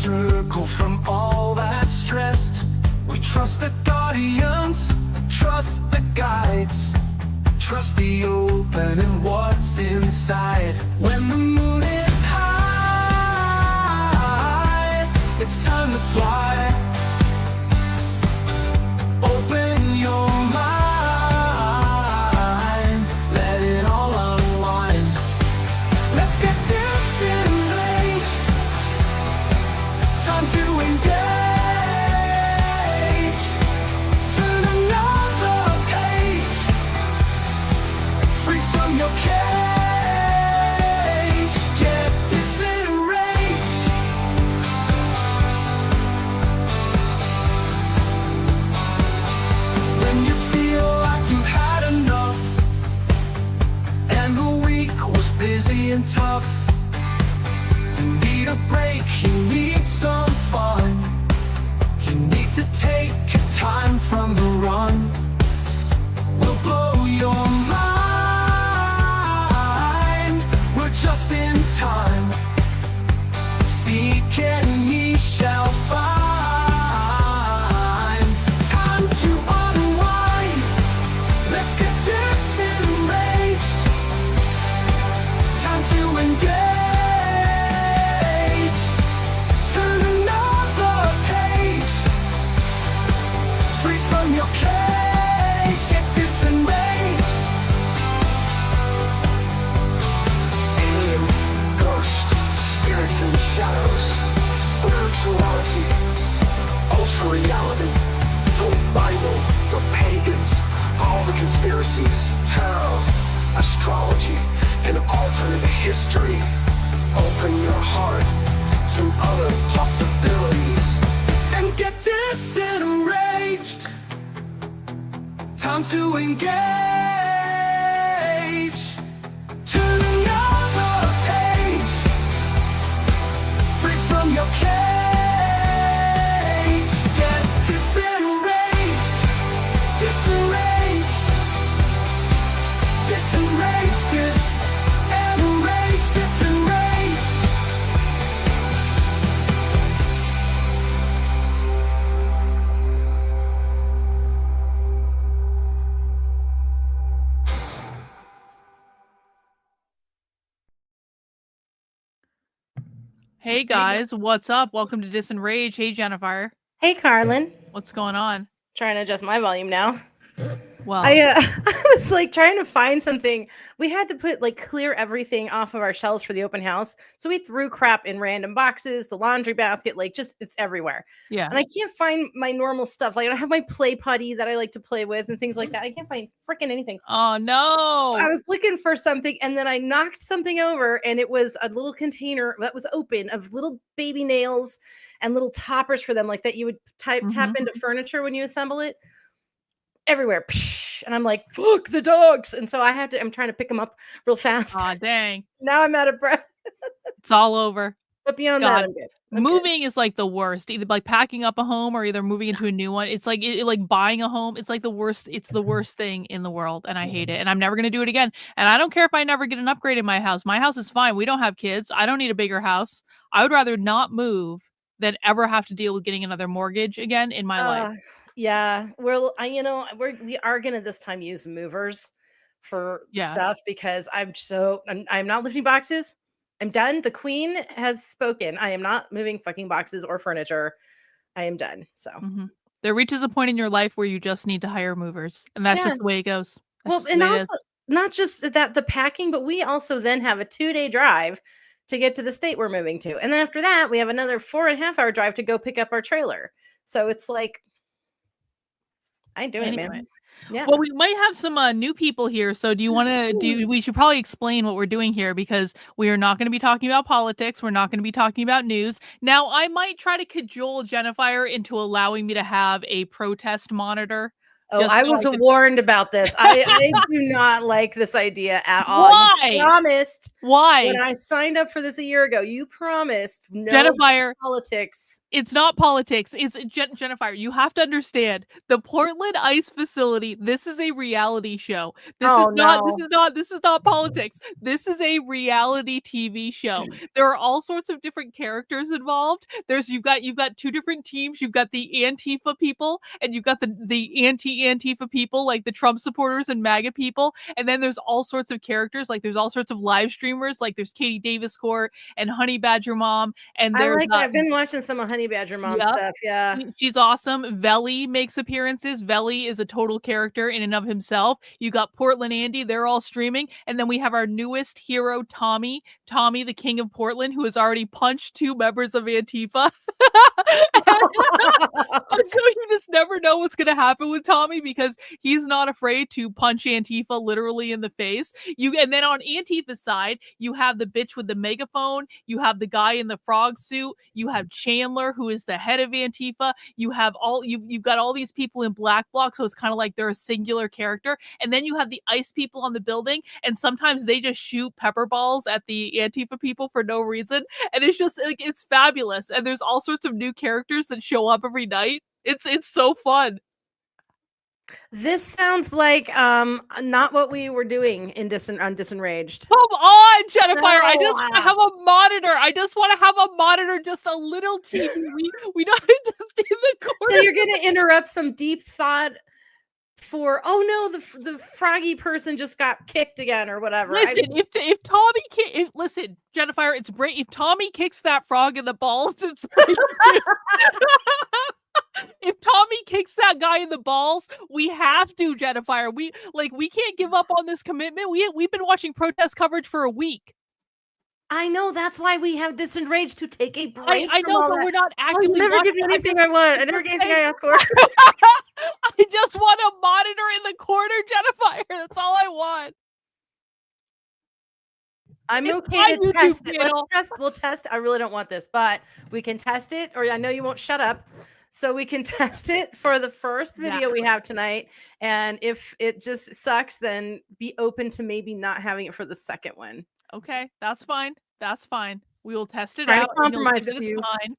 circle from all that stressed. We trust the guardians, trust the guides, trust the open and what's inside. When the moon is high, it's time to fly. Open your mind, let it all unwind. Let's get disenraged, time to engage. Turn another page, free from your cage. Get disenraged. When you feel like you've had enough and the week was busy and tough, you need a break, you need some fun. You need to take time from the run. We'll blow your mind, we're just in time. Seek and ye shall find. Time to unwind, let's get disenraged. Time to engage. Turn another page, free from your cage. Get disenraged. Aliens, ghosts, spirits and shadows, spirituality, ultra reality, the Bible, the pagans, all the conspiracies, tarot, astrology, and alternate history. Open your heart to other possibilities and get disenraged. Time to engage. Turn another page, free from your cage. Get disenraged, disenraged, disenraged, disenraged, disenraged. Hey guys, what's up? Welcome to DISENRAGE. Hey Jennifer, Hey, Karlyn. what's going on? Trying to adjust my volume now. Well, I was like trying to find something. We had to clear everything off of our shelves for the open house. So we threw crap in random boxes, the laundry basket, it's everywhere. yeah. And I can't find my normal stuff. Like I don't have my play putty that I like to play with and things like that. I can't find freaking anything. Oh no. I was looking for something and then I knocked something over and it was a little container that was open of little baby nails and little toppers for them like that you would tap into furniture when you assemble it. Everywhere. And I'm like, fuck the dogs. And so I'm trying to pick them up real fast. Aw, dang. Now I'm out of breath. It's all over. But beyond God. that, I'm good. Moving is like the worst. Either like packing up a home or either moving into a new one. It's like like buying a home. It's like the worst. It's the worst thing in the world, and I hate it. And I'm never gonna do it again. And I don't care if I never get an upgrade in my house. My house is fine. We don't have kids. I don't need a bigger house. I would rather not move than ever have to deal with getting another mortgage again in my life. Yeah, we are gonna this time use movers for stuff because I'm not lifting boxes. I'm done. The queen has spoken. I am not moving fucking boxes or furniture. I am done. So there reaches a point in your life where you just need to hire movers, and that's just the way it goes. Well, and also not just that the packing, but we also then have a 2-day drive to get to the state we're moving to, and then after that we have another 4.5-hour drive to go pick up our trailer. So it's like. I do it, man. Yeah. Well, we might have some new people here. So do you want to we should probably explain what we're doing here because we are not going to be talking about politics. We're not going to be talking about news. Now, I might try to cajole Jennifer into allowing me to have a protest monitor Oh, I was warned about this. I do not like this idea at all. Why? You promised. Why? When I signed up for this a year ago, you promised no Jennifer, politics. It's not politics. It's Jennifer. You have to understand the Portland Ice Facility. This is a reality show. This is not politics. This is a reality TV show. There are all sorts of different characters involved. You've got two different teams. You've got the Antifa people and you've got the anti-Antifa people, like the Trump supporters and MAGA people. And then there's all sorts of characters. Like there's all sorts of live streamers. Like there's Katie Davis Court and Honey Badger Mom. And I've been watching some of Honey Badger Mom stuff. Yeah, she's awesome. Veli makes appearances. Veli is a total character in and of himself. You got Portland Andy. They're all streaming. And then we have our newest hero, Tommy, the king of Portland, who has already punched 2 members of Antifa. So you just never know what's going to happen with Tommy because he's not afraid to punch Antifa literally in the face. And then on Antifa's side, you have the bitch with the megaphone. You have the guy in the frog suit. You have Chandler, who is the head of Antifa. You've got all these people in black bloc, so it's kind of like they're a singular character. And then you have the ice people on the building, and sometimes they just shoot pepper balls at the Antifa people for no reason. And it's just like it's fabulous. And there's all sorts of new characters that show up every night. It's so fun. This sounds like not what we were doing on Disenraged. Come on, Jennifer. No. I just want to have a monitor. Just a little TV. We don't just in the corner. So you're going to interrupt some deep thought for, oh no, the froggy person just got kicked again or whatever. Listen, if Tommy listen, Jennifer, it's great. If Tommy kicks that frog in the balls, it's great. If Tommy kicks that guy in the balls, we have to, Jennifer. We can't give up on this commitment. We've been watching protest coverage for a week. I know, that's why we have Disenraged to take a break. I know, but we're not actively. I never give you anything I want. I never get anything I ask for. I just want a monitor in the corner, Jennifer. That's all I want. I'm okay to test it. We'll test. I really don't want this, but we can test it, or I know you won't shut up. So we can test it for the first video we have tonight. And if it just sucks, then be open to maybe not having it for the second one. Okay, that's fine. That's fine. We will test it out. Compromise with you. Fine.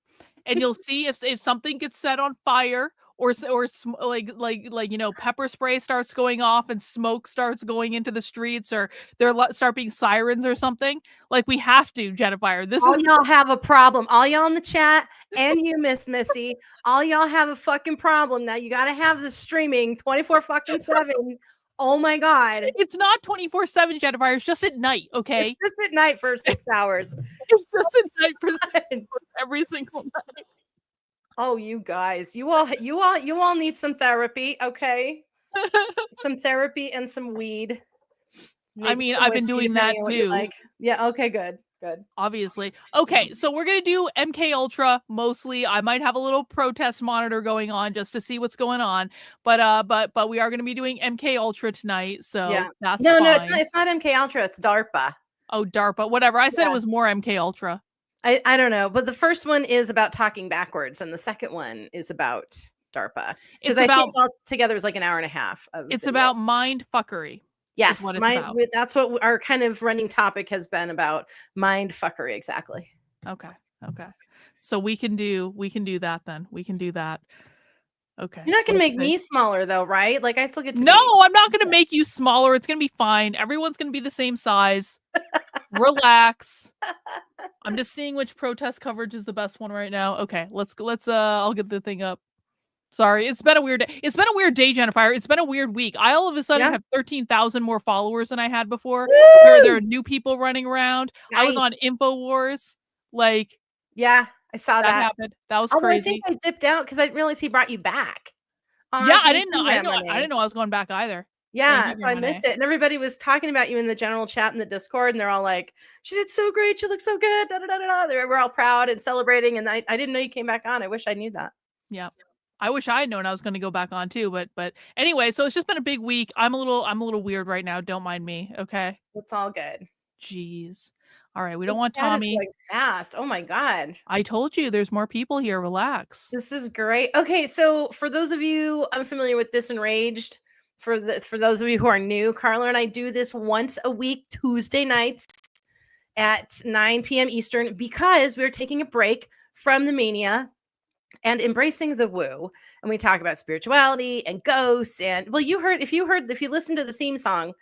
And you'll see if something gets set on fire or pepper spray starts going off and smoke starts going into the streets, or there start being sirens or something. Like, we have to, Jennifer. Y'all have a problem. All y'all in the chat and you, Miss Missy, all y'all have a fucking problem. Now you got to have the streaming 24/7. Oh my God. It's not 24/7, Jennifer. It's just at night, okay? It's just at night for 6 hours. It's just at night for every single night. Oh, you guys, you all need some therapy, okay? Some therapy and some weed. Maybe I mean, I've been doing that too. Like. Yeah, okay, good. Obviously. Okay, so we're gonna do MK Ultra mostly. I might have a little protest monitor going on just to see what's going on, but we are gonna be doing MK Ultra tonight. So yeah. That's fine. No, it's not MK Ultra. It's DARPA. Oh, DARPA. Whatever. I said it was more MK Ultra. I don't know, but the first one is about talking backwards, and the second one is about DARPA. Because I think all together is like an hour and a half. It's about mind fuckery. Yes, that's what our kind of running topic has been about, mind fuckery. Exactly. Okay. So we can do that then. We can do that. Okay. You're not gonna make me smaller though, right? Like I still get to. No, I'm not gonna make you smaller. It's gonna be fine. Everyone's gonna be the same size. Relax. I'm just seeing which protest coverage is the best one right now. Okay, let's I'll get the thing up. Sorry, it's been a weird day. It's been a weird day, Jennifer. It's been a weird week. I all of a sudden have 13,000 more followers than I had before. There are new people running around. Nice. I was on InfoWars. Yeah, I saw that happened. That was crazy. I think I dipped out because I didn't realize he brought you back. Yeah, I didn't know. I didn't know I was going back either. Yeah, so I missed it. And everybody was talking about you in the general chat in the Discord, and they're all like, she did so great. She looks so good. Da, da, da, da. We're all proud and celebrating. And I didn't know you came back on. I wish I knew that. Yeah. I wish I had known I was going to go back on too. But anyway, so it's just been a big week. I'm a little weird right now. Don't mind me. Okay. It's all good. Jeez. All right, we don't want That is Tommy. going fast. Oh my God. I told you there's more people here. Relax. This is great. Okay, so for those of you unfamiliar with Disenraged, for those of you who are new, Carla and I do this once a week, Tuesday nights at 9 p.m. Eastern, because we're taking a break from the mania and embracing the woo. And we talk about spirituality and ghosts. And well, if you listen to the theme song,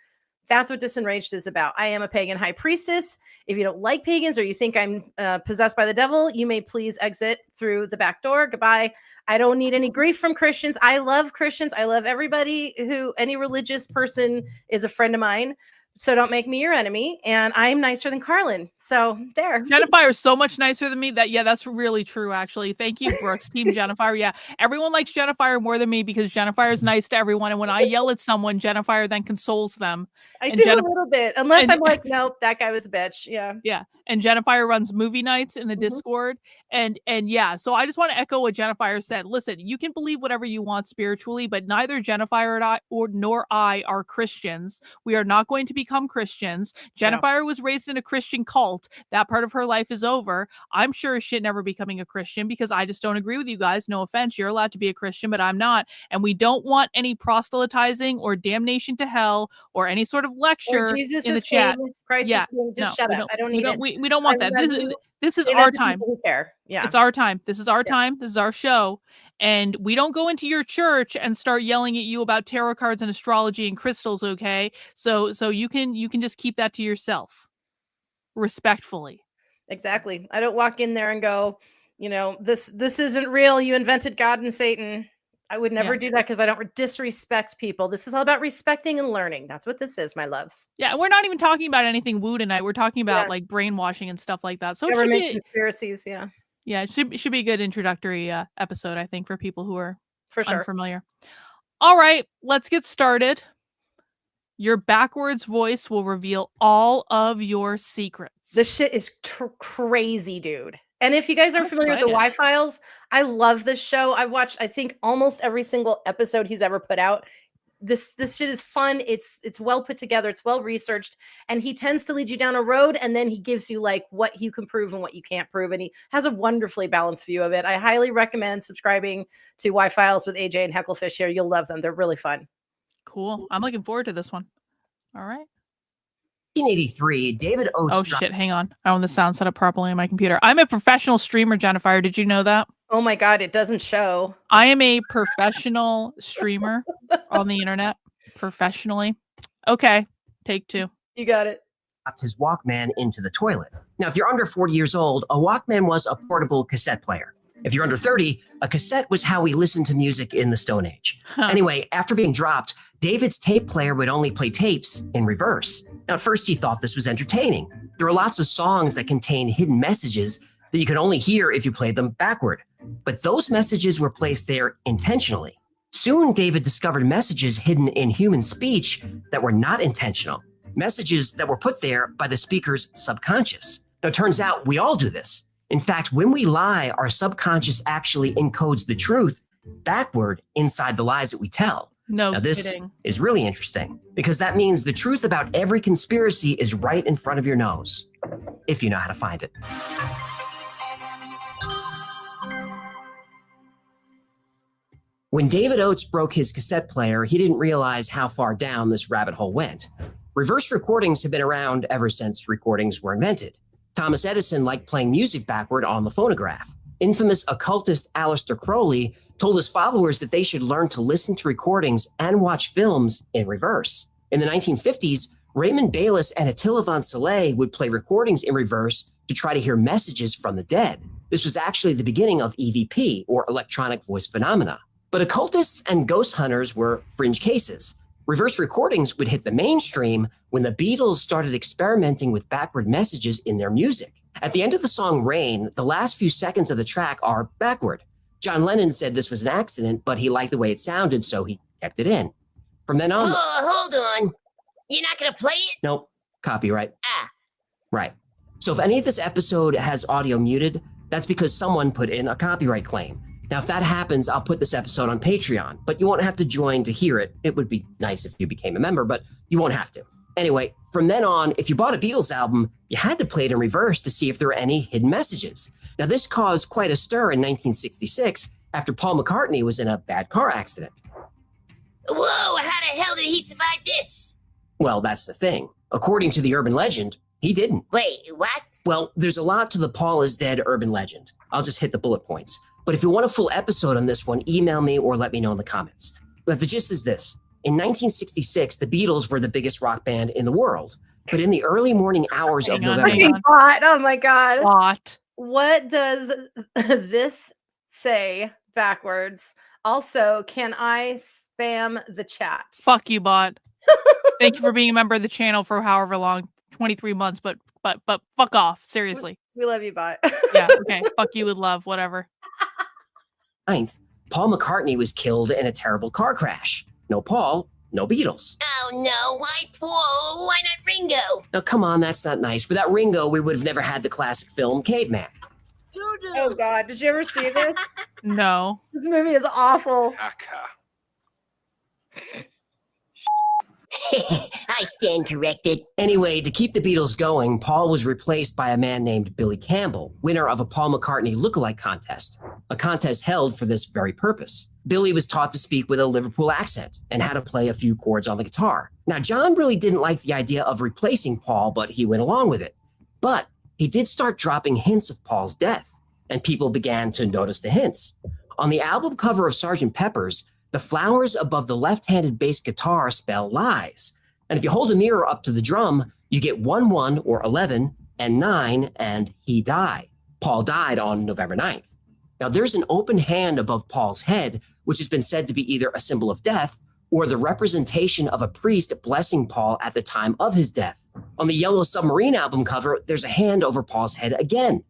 that's what Disenraged is about. I am a pagan high priestess. If you don't like pagans or you think I'm possessed by the devil, you may please exit through the back door. Goodbye. I don't need any grief from Christians. I love Christians. I love everybody any religious person is a friend of mine. So don't make me your enemy. And I'm nicer than Karlyn. So there. Jennifer is so much nicer than me. That's really true, actually. Thank you, Brooks. Team Jennifer. Yeah, everyone likes Jennifer more than me because Jennifer is nice to everyone. And when I yell at someone, Jennifer then consoles them. I do a little bit, unless I'm like, nope, that guy was a bitch. Yeah. Yeah. And Jennifer runs movie nights in the Discord. And yeah, so I just want to echo what Jennifer said. Listen, you can believe whatever you want spiritually, but neither Jennifer nor I are Christians. We are not going to become Christians. Jennifer was raised in a Christian cult. That part of her life is over. I'm sure as shit never becoming a Christian because I just don't agree with you guys. No offense. You're allowed to be a Christian, but I'm not. And we don't want any proselytizing or damnation to hell or any sort of lecture in the chat. Christ is king. Just shut up. I don't need it. We don't want that. This is our time. Yeah. It's our time. This is our time. This is our show. And we don't go into your church and start yelling at you about tarot cards and astrology and crystals, okay? So you can just keep that to yourself. Respectfully. Exactly. I don't walk in there and go, this isn't real. You invented God and Satan. I would never do that because I don't disrespect people. This is all about respecting and learning. That's what this is, my loves. Yeah, and we're not even talking about anything woo tonight. We're talking about like brainwashing and stuff like that. So government conspiracies, yeah. Yeah, it should be a good introductory episode, I think, for people who are unfamiliar. All right, let's get started. Your backwards voice will reveal all of your secrets. This shit is crazy, dude. And if you guys are familiar with the Y-Files, I love this show. I've watched, I think, almost every single episode he's ever put out. This shit is fun. It's well put together. It's well researched. And he tends to lead you down a road, and then he gives you like what you can prove and what you can't prove. And he has a wonderfully balanced view of it. I highly recommend subscribing to Y-Files with AJ and Hecklefish here. You'll love them. They're really fun. Cool. I'm looking forward to this one. All right. 1983, David Oates. Oh shit, hang on. I want the sound set up properly on my computer. I'm a professional streamer, Jennifer. Did you know that? Oh my God, it doesn't show. I am a professional streamer on the internet. Professionally. Okay, take two. You got it. Dropped his Walkman into the toilet. Now, if you're under 40 years old, a Walkman was a portable cassette player. If you're under 30, a cassette was how we listened to music in the Stone Age. Anyway, after being dropped, David's tape player would only play tapes in reverse. Now, at first, he thought this was entertaining. There were lots of songs that contained hidden messages that you could only hear if you played them backward. But those messages were placed there intentionally. Soon, David discovered messages hidden in human speech that were not intentional. Messages that were put there by the speaker's subconscious. Now, it turns out we all do this. In fact, when we lie, our subconscious actually encodes the truth backward inside the lies that we tell. No now, this kidding. is really interesting because that means the truth about every conspiracy is right in front of your nose, if you know how to find it. When David Oates broke his cassette player, he didn't realize how far down this rabbit hole went. Reverse recordings have been around ever since recordings were invented. Thomas Edison liked playing music backward on the phonograph. Infamous occultist Aleister Crowley told his followers that they should learn to listen to recordings and watch films in reverse. In the 1950s, Raymond Bayless and Attila von Saleh would play recordings in reverse to try to hear messages from the dead. This was actually the beginning of EVP, or electronic voice phenomena. But occultists and ghost hunters were fringe cases. Reverse recordings would hit the mainstream when the Beatles started experimenting with backward messages in their music. At the end of the song Rain, the last few seconds of the track are backward. John Lennon said this was an accident, but he liked the way it sounded, so he kept it in. From then on... hold on. You're not going to play it? Nope. Copyright. Right. So if any of this episode has audio muted, that's because someone put in a copyright claim. Now, if that happens, I'll put this episode on Patreon, but you won't have to join to hear it. It would be nice if you became a member, but you won't have to. Anyway, from then on, if you bought a Beatles album, you had to play it in reverse to see if there were any hidden messages. Now, this caused quite a stir in 1966 after Paul McCartney was in a bad car accident. Whoa, how the hell did he survive this? Well, that's the thing. According to the urban legend, he didn't. Wait, what? Well, there's a lot to the Paul is dead urban legend. I'll just hit the bullet points. But if you want a full episode on this one, email me or let me know in the comments. But the gist is this. In 1966, the Beatles were the biggest rock band in the world. But in the early morning hours of November... Oh my God. What does this say backwards? Also, can I spam the chat? Fuck you, bot. Thank you for being a member of the channel for however long, 23 months, but fuck off, seriously. We love you, bot. Yeah, okay. Fuck you with love, whatever. 9th, Paul McCartney was killed in a terrible car crash. No Paul, no Beatles. Oh no, why Paul? Why not Ringo? Now, come on, that's not nice. Without Ringo, we would have never had the classic film Caveman. Oh God, did you ever see this? No. This movie is awful. I stand corrected. Anyway, to keep the Beatles going, Paul was replaced by a man named Billy Campbell, winner of a Paul McCartney lookalike contest, a contest held for this very purpose. Billy was taught to speak with a Liverpool accent and how to play a few chords on the guitar. Now, John really didn't like the idea of replacing Paul, but he went along with it. But he did start dropping hints of Paul's death, and people began to notice the hints. On the album cover of Sgt. Pepper's, the flowers above the left-handed bass guitar spell lies. And if you hold a mirror up to the drum, you get 1-1 or 11 and 9 and he died. Paul died on November 9th. Now there's an open hand above Paul's head, which has been said to be either a symbol of death or the representation of a priest blessing Paul at the time of his death. On the Yellow Submarine album cover, there's a hand over Paul's head again.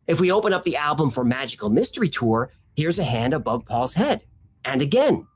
If we open up the album for Magical Mystery Tour, here's a hand above Paul's head. And again,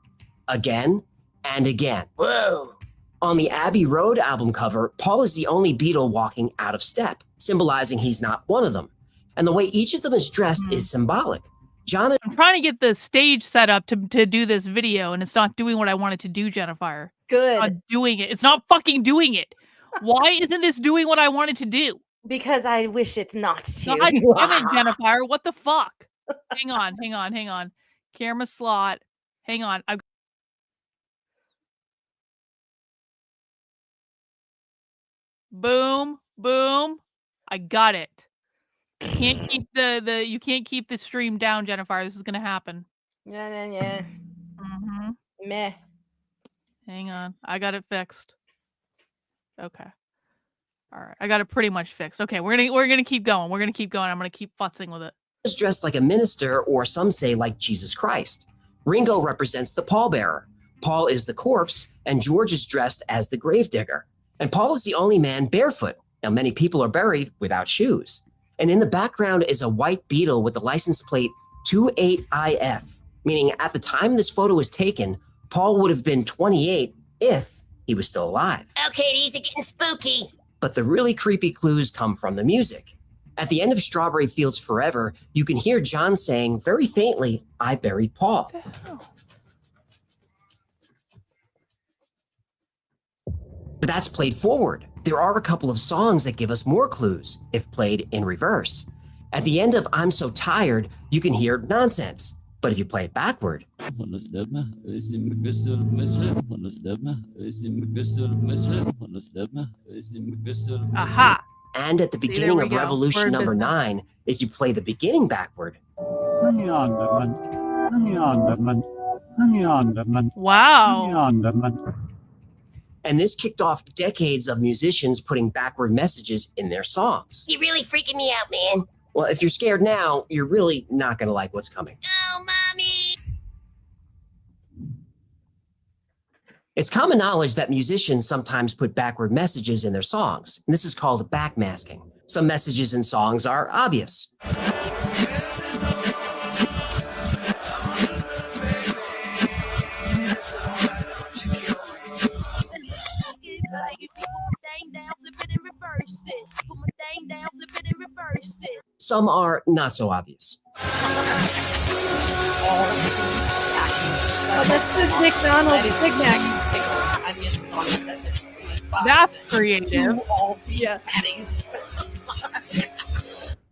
and again. Whoa. On the Abbey Road album cover, Paul is the only Beatle walking out of step, symbolizing he's not one of them. And the way each of them is dressed is symbolic. John, I'm trying to get the stage set up to do this video, and it's not doing what I wanted to do, Jennifer. Good. It's not doing it. It's not fucking doing it. Why isn't this doing what I wanted to do? Because I wish it's not to. God damn it, Jennifer. What the fuck? Hang on. Camera slot. Hang on. Boom. I got it. Can't keep you can't keep the stream down, Jennifer. This is gonna happen. Yeah. Meh. Hang on. I got it fixed. Okay. All right. I got it pretty much fixed. Okay, we're gonna keep going. I'm gonna keep futzing with it. is dressed like a minister, or some say like Jesus Christ. Ringo represents the pallbearer. Paul is the corpse, and George is dressed as the gravedigger. And Paul is the only man barefoot. Now, many people are buried without shoes. And in the background is a white Beetle with the license plate 28IF, meaning at the time this photo was taken, Paul would have been 28 if he was still alive. Okay, these are getting spooky. But the really creepy clues come from the music. At the end of Strawberry Fields Forever, you can hear John saying very faintly, "I buried Paul." But that's played forward. There are a couple of songs that give us more clues if played in reverse. At the end of I'm So Tired, you can hear nonsense. But if you play it backward, aha. And at the beginning of Revolution number 9, if you play the beginning backward, Wow. And this kicked off decades of musicians putting backward messages in their songs. You're really freaking me out, man. Well, if you're scared now, you're really not going to like what's coming. Oh, mommy. It's common knowledge that musicians sometimes put backward messages in their songs, and this is called backmasking. Some messages in songs are obvious. Some are not so obvious. Oh, that's the McDonald's Big Mac. That's creative. To all the baddies.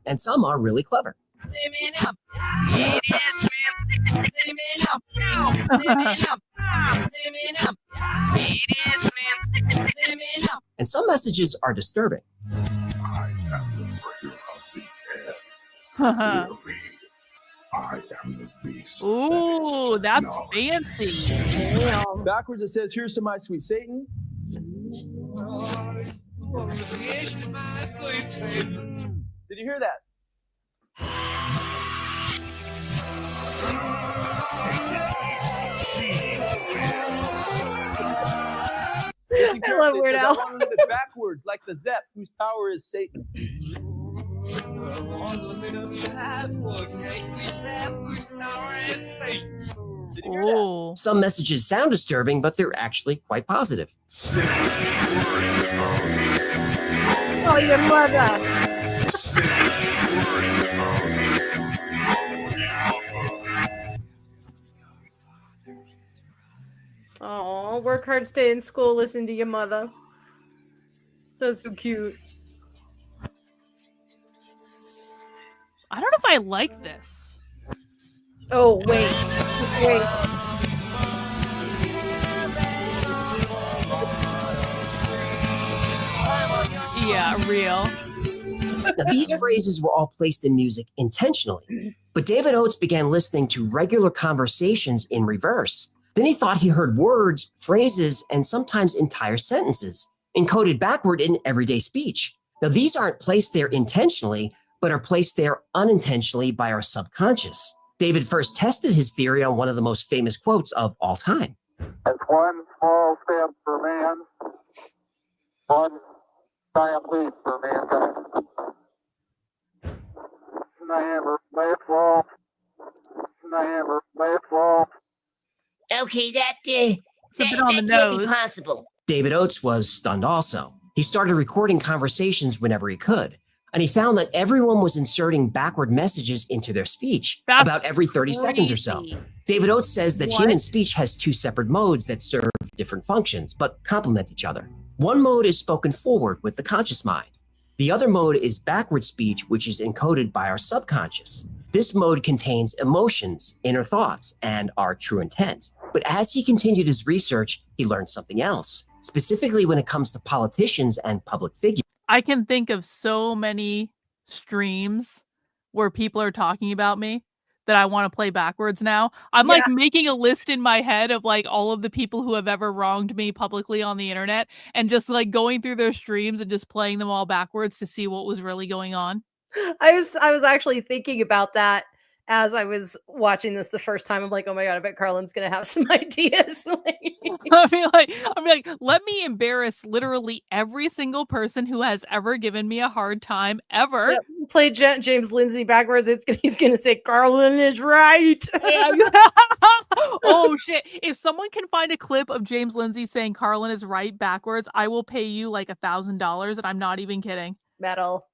And some are really clever. And some messages are disturbing. I am the breaker of the air. I am the beast. Ooh, that's fancy. Backwards it says, "Here's to my sweet Satan." Did you hear that? I love Weird Al. Backwards, like the Zepp, whose power is Satan. Ooh. Some messages sound disturbing, but they're actually quite positive. Oh, your mother. Oh, work hard, stay in school, listen to your mother. That's so cute. I don't know if I like this. Oh, wait. Wait. Yeah, real. Now, these phrases were all placed in music intentionally, but David Oates began listening to regular conversations in reverse. Then he thought he heard words, phrases, and sometimes entire sentences encoded backward in everyday speech. Now, these aren't placed there intentionally, but are placed there unintentionally by our subconscious. David first tested his theory on one of the most famous quotes of all time. It's one small step for man, one giant leap for mankind. Never let fall. Never let fall. Okay, that It's a bit on the can't be nose. possible. David Oates was stunned also. He started recording conversations whenever he could, and he found that everyone was inserting backward messages into their speech That's about every 30 seconds or so. crazy. David Oates says that What? human speech has two separate modes that serve different functions, but complement each other. One mode is spoken forward with the conscious mind. The other mode is backward speech, which is encoded by our subconscious. This mode contains emotions, inner thoughts, and our true intent. But as he continued his research, he learned something else, specifically when it comes to politicians and public figures. I can think of so many streams where people are talking about me that I want to play backwards now. I'm like making a list in my head of like all of the people who have ever wronged me publicly on the internet and just like going through their streams and just playing them all backwards to see what was really going on. I was actually thinking about that as I was watching this the first time. I'm like, oh my God, I bet Karlyn's gonna have some ideas. I'm like, let me embarrass literally every single person who has ever given me a hard time ever. Yep. Play James Lindsay backwards. He's gonna say Karlyn is right. Oh shit. If someone can find a clip of James Lindsay saying Karlyn is right backwards, I will pay you like $1,000, and I'm not even kidding. Metal.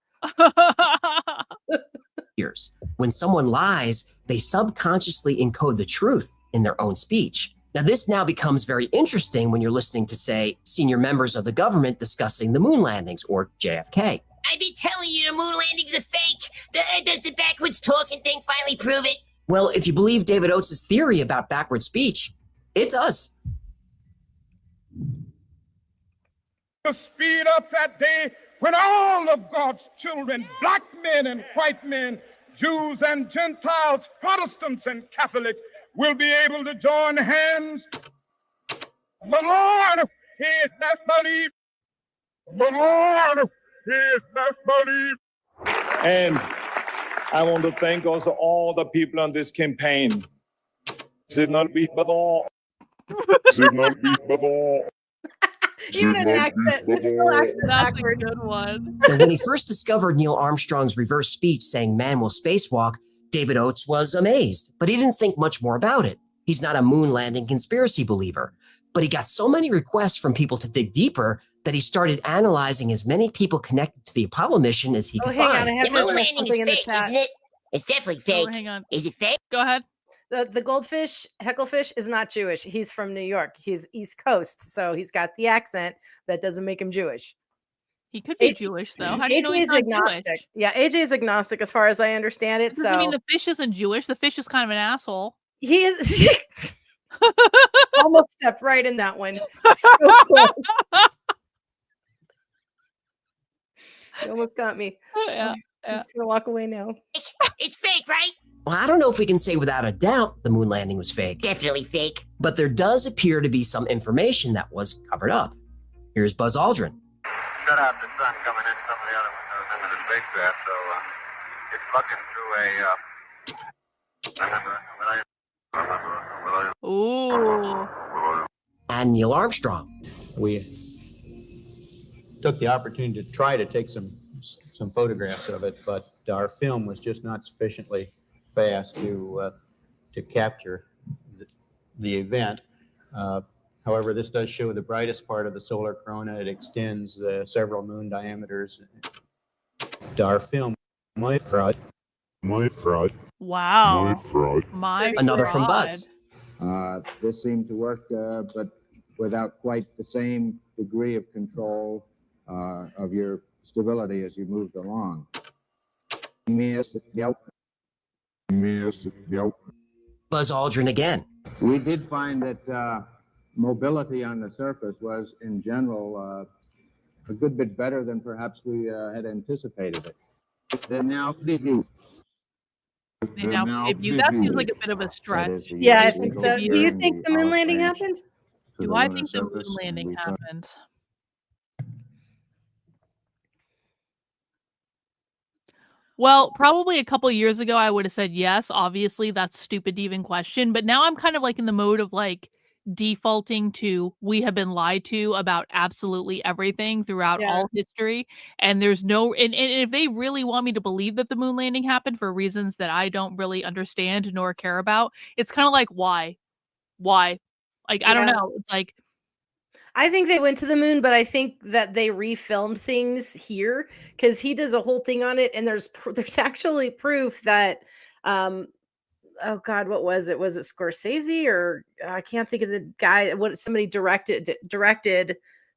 Years. When someone lies, they subconsciously encode the truth in their own speech. Now, this now becomes very interesting when you're listening to, say, senior members of the government discussing the moon landings or JFK. I've been telling you the moon landings are fake. Does the backwards talking thing finally prove it? Well, if you believe David Oates' theory about backward speech, it does. To speed up that day when all of God's children, black men and white men, Jews and Gentiles, Protestants and Catholics, will be able to join hands. The Lord is not believe. The Lord is not believe. And I want to thank also all the people on this campaign. Did not beat but all. Did not beat but all. Even an accent. It's still accent That's backwards. a good one. Now, when he first discovered Neil Armstrong's reverse speech saying man will spacewalk, David Oates was amazed, but he didn't think much more about it. He's not a moon landing conspiracy believer, but he got so many requests from people to dig deeper that he started analyzing as many people connected to the Apollo mission as he Oh, could hang on. find. I have The moon to landing is something in the fake, chat. isn't it? It's definitely fake. Oh, hang on. Is it fake? Go ahead. The goldfish, Hecklefish, is not Jewish. He's from New York. He's East Coast, so he's got the accent. That doesn't make him Jewish. He could be Jewish, though. How do you know AJ he's is not agnostic. Jewish? Yeah, AJ is agnostic as far as I understand it. That doesn't mean So the fish isn't Jewish. The fish is kind of an asshole. he is almost stepped right in that one. So close. You almost got me. Yeah. I'm just gonna walk away now. It's fake, right? Well, I don't know if we can say without a doubt the moon landing was fake, Definitely fake. but there does appear to be some information that was covered up. Here's Buzz Aldrin. Shut out the sun coming in some of the other windows into the spacecraft, so it's looking through Ooh. And Neil Armstrong. We took the opportunity to try to take some photographs of it, but our film was just not sufficiently fast to capture the event. However, this does show the brightest part of the solar corona. It extends several moon diameters. Our film, my fraud. Wow. Another from Buzz. This seemed to work, but without quite the same degree of control of your stability as you moved along. Buzz Aldrin again. We did find that mobility on the surface was, in general, a good bit better than perhaps we had anticipated it. They're now debut. That seems like a bit of a stretch. Yeah, I think so. Do you think the moon landing happened? Do I think the moon landing happened? Well, probably a couple years ago, I would have said yes. Obviously, that's stupid to even question. But now I'm kind of like in the mode of like defaulting to we have been lied to about absolutely everything throughout all history. And there's no, and if they really want me to believe that the moon landing happened for reasons that I don't really understand nor care about, it's kind of like, why? Like, I don't know. It's like, I think they went to the moon, but I think that they refilmed things here because he does a whole thing on it, and there's actually proof that, oh God, what was it? Was it Scorsese or I can't think of the guy? What somebody directed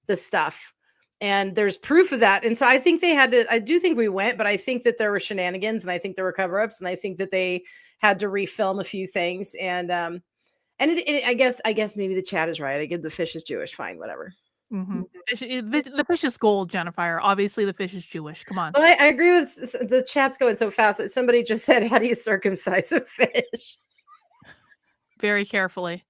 the stuff, and there's proof of that. And so I think they had to. I do think we went, but I think that there were shenanigans, and I think there were cover-ups, and I think that they had to refilm a few things, and I guess maybe the chat is right. I give the fish is Jewish. Fine, whatever. mm-hmm. The fish is gold, Jennifer. Obviously, the fish is Jewish. Come on. But I agree with the chat's going so fast. Somebody just said, "How do you circumcise a fish?" Very carefully.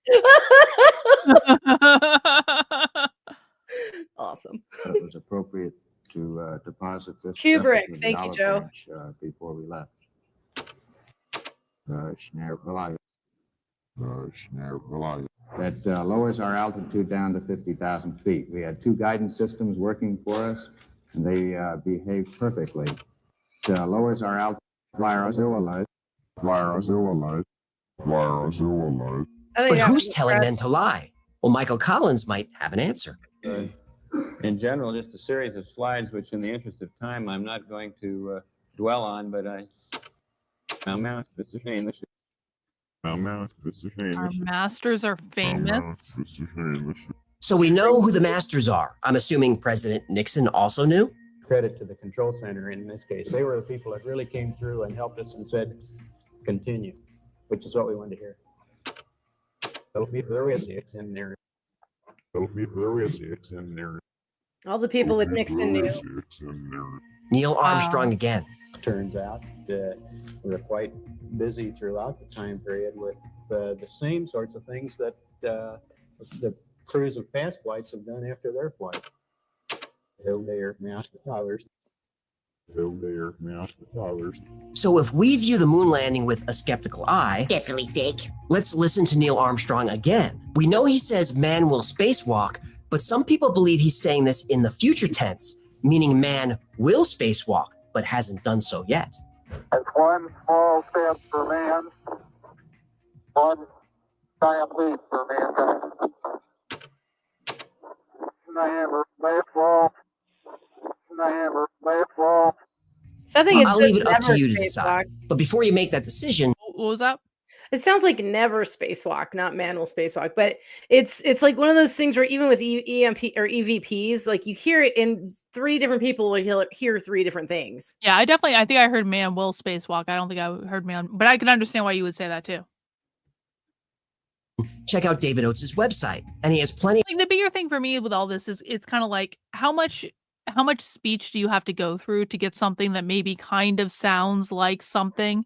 Awesome. It was appropriate to deposit this. Kubrick, thank you, Joe. Before we left. That lowers our altitude down to 50,000 feet. We had two guidance systems working for us, and they behaved perfectly. It lowers our altitude. But who's telling them to lie? Well, Michael Collins might have an answer. In general, just a series of slides, which in the interest of time, I'm not going to dwell on, but our masters are famous. So we know who the masters are. I'm assuming President Nixon also knew? Credit to the control center in this case. They were the people that really came through and helped us and said, continue, which is what we wanted to hear. There is X in there. All the people with Nixon knew. Neil Armstrong again. Turns out we were quite busy throughout the time period with the same sorts of things that the crews of past flights have done after their flight. So if we view the moon landing with a skeptical eye, Definitely fake. let's listen to Neil Armstrong again. We know he says man will spacewalk, but some people believe he's saying this in the future tense, meaning man will spacewalk, but hasn't done so yet. That's one small step for man, one giant leap for mankind. So I think it's I'll just leave it up to never you to spacewalk. decide. But before you make that decision, What was that? It sounds like never spacewalk, not man will spacewalk, but it's like one of those things where even with EMP or EVPs, like you hear it in 3 different people will hear 3 different things. Yeah, I think I heard man will spacewalk. I don't think I heard man, but I can understand why you would say that too. Check out David Oates' website, and he has plenty. Like, the bigger thing for me with all this is it's kind of like how much speech do you have to go through to get something that maybe kind of sounds like something?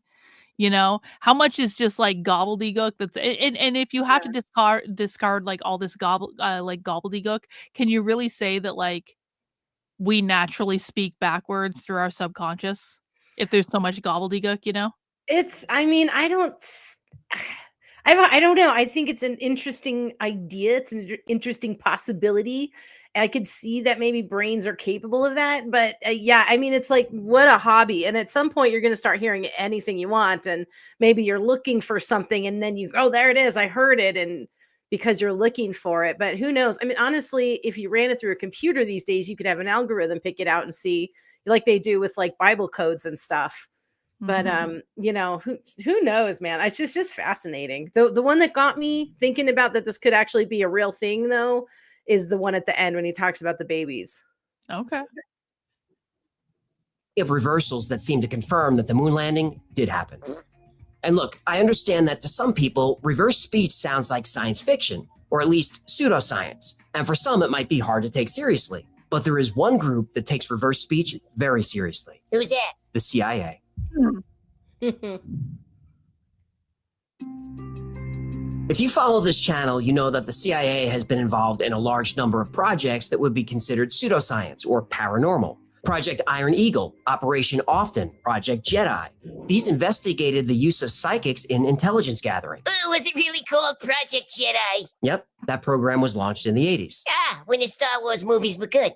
You know, how much is just like gobbledygook? That's and if you have to discard like all this gobbledygook, can you really say that like we naturally speak backwards through our subconscious if there's so much gobbledygook? You know, I mean, I don't know. I think it's an interesting idea. It's an interesting possibility. I could see that maybe brains are capable of that, but yeah, I mean, it's like what a hobby. And at some point, you're going to start hearing anything you want, and maybe you're looking for something, and then there it is, I heard it, and because you're looking for it. But who knows? I mean, honestly, if you ran it through a computer these days, you could have an algorithm pick it out and see, like they do with like Bible codes and stuff. But you know, who knows, man? It's just fascinating. The one that got me thinking about that this could actually be a real thing, though, is the one at the end when he talks about the babies. Okay. Of reversals that seem to confirm that the moon landing did happen. And look, I understand that to some people, reverse speech sounds like science fiction, or at least pseudoscience. And for some, it might be hard to take seriously. But there is one group that takes reverse speech very seriously. Who's that? The CIA. If you follow this channel, you know that the CIA has been involved in a large number of projects that would be considered pseudoscience or paranormal. Project Iron Eagle, Operation Often, Project Jedi. These investigated the use of psychics in intelligence gathering. Oh, was it really called Project Jedi? Yep, that program was launched in the 80s. Ah, when the Star Wars movies were good.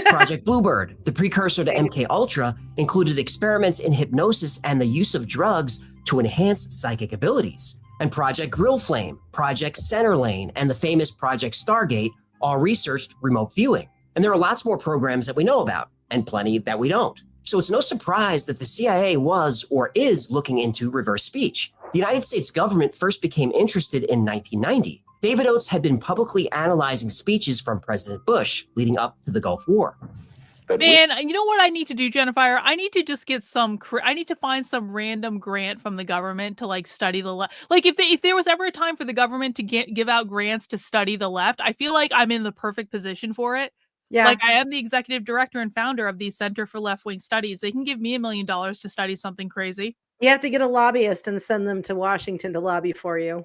Project Bluebird, the precursor to MK Ultra, included experiments in hypnosis and the use of drugs to enhance psychic abilities. And Project Grill Flame, Project Center Lane, and the famous Project Stargate all researched remote viewing. And there are lots more programs that we know about, and plenty that we don't. So it's no surprise that the CIA was or is looking into reverse speech. The United States government first became interested in 1990. David Oates had been publicly analyzing speeches from President Bush leading up to the Gulf War. Man, you know what I need to do, Jennifer? I need to just get I need to find some random grant from the government to like study the left. Like if there was ever a time for the government to give out grants to study the left, I feel like I'm in the perfect position for it. Yeah. Like I am the executive director and founder of the Center for Left-Wing Studies. They can give me $1 million to study something crazy. You have to get a lobbyist and send them to Washington to lobby for you.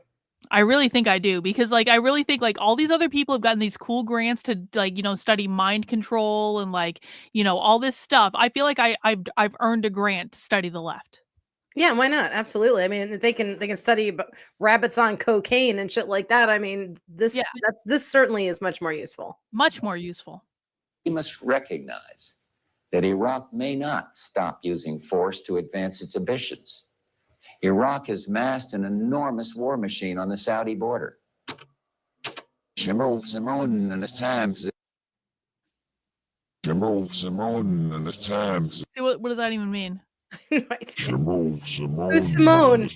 I really think I do, because like I really think like all these other people have gotten these cool grants to like, you know, study mind control and like, you know, all this stuff. I feel like I've earned a grant to study the left. Yeah, why not? Absolutely. I mean, they can study rabbits on cocaine and shit like that. I mean, this certainly is much more useful. Much more useful. We must recognize that Iraq may not stop using force to advance its ambitions. Iraq has massed an enormous war machine on the Saudi border. Simone and the Times. See, what does that even mean? Right. Who's Simone?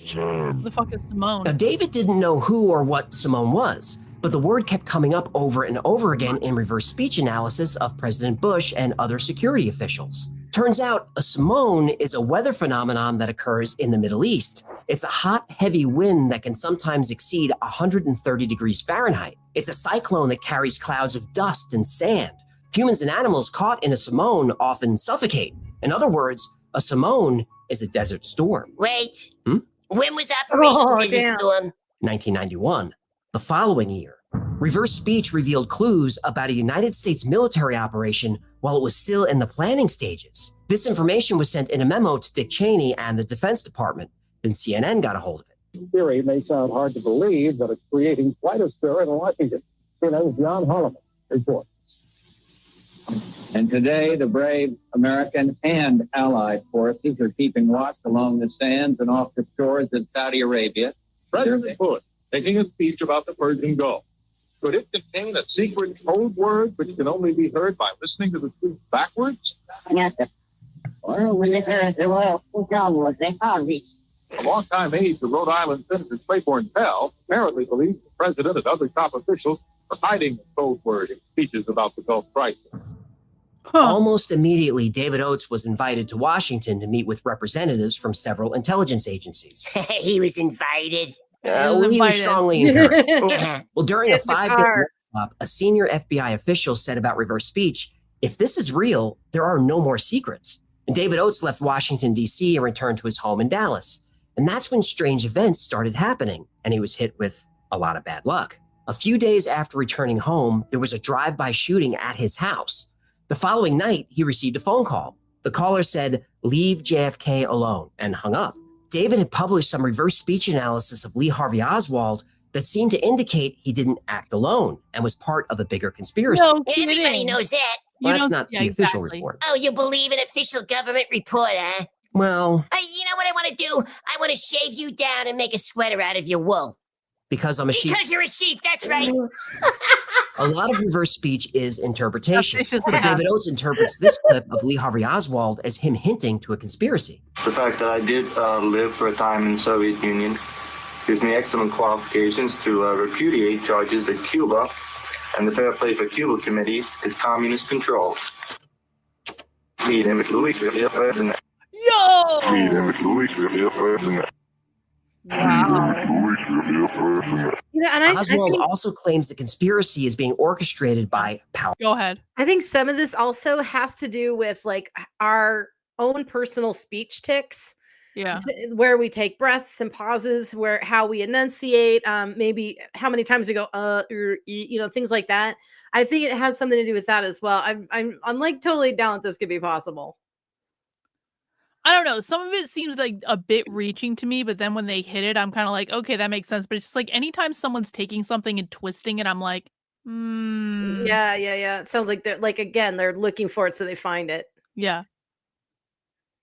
The fuck is Simone? Now, David didn't know who or what Simone was, but the word kept coming up over and over again in reverse speech analysis of President Bush and other security officials. Turns out a Simone is a weather phenomenon that occurs in the Middle East. It's a hot, heavy wind that can sometimes exceed 130 degrees Fahrenheit. It's a cyclone that carries clouds of dust and sand. Humans and animals caught in a Simone often suffocate. In other words, a Simone is a desert storm. Wait. When was Operation Desert Storm? 1991. The following year, reverse speech revealed clues about a United States military operation while it was still in the planning stages. This information was sent in a memo to Dick Cheney and the Defense Department. Then CNN got a hold of it. In theory, it may sound hard to believe, but it's creating quite a stir in Washington. CNN's John Holliman reports. And today, the brave American and Allied forces are keeping watch along the sands and off the shores of Saudi Arabia. President Bush making a speech about the Persian Gulf. Could it contain a secret code word which can only be heard by listening to the speech backwards? Well, when they heard the royal was they found A longtime aide to Rhode Island Senator Claiborne Pell apparently believes the president and other top officials are hiding the code word in speeches about the Gulf crisis. Almost immediately, David Oates was invited to Washington to meet with representatives from several intelligence agencies. He was invited. He was strongly encouraged. Well, during a Get in the 5-day car. workshop, a senior FBI official said about reverse speech, if this is real, there are no more secrets. And David Oates left Washington, D.C. and returned to his home in Dallas. And that's when strange events started happening, and he was hit with a lot of bad luck. A few days after returning home, there was a drive-by shooting at his house. The following night, he received a phone call. The caller said, "Leave JFK alone," and hung up. David had published some reverse speech analysis of Lee Harvey Oswald that seemed to indicate he didn't act alone and was part of a bigger conspiracy. No Everybody kidding. knows that. Well, You that's don't- not yeah, the official exactly. report. Oh, you believe an official government report, huh? Well, You know what I want to do? I want to shave you down and make a sweater out of your wool. because I'm a sheep. Because you're a sheep, that's right. A lot of reverse speech is interpretation. Vicious But as David Oates interprets this clip of Lee Harvey Oswald as him hinting to a conspiracy. The fact that I did live for a time in the Soviet Union gives me excellent qualifications to repudiate charges that Cuba and the Fair Play for Cuba Committee is communist controlled. Yo! You know, and I Oswald think, also claims the conspiracy is being orchestrated by power. Go ahead. I think some of this also has to do with like our own personal speech tics. Yeah. Where we take breaths and pauses, where how we enunciate, maybe how many times we go things like that. I think it has something to do with that as well. I'm like totally down that this could be possible. I don't know. Some of it seems like a bit reaching to me, but then when they hit it, I'm kind of like, okay, that makes sense. But it's just like anytime someone's taking something and twisting it, I'm like, Yeah. It sounds like they're like again, they're looking for it so they find it. Yeah.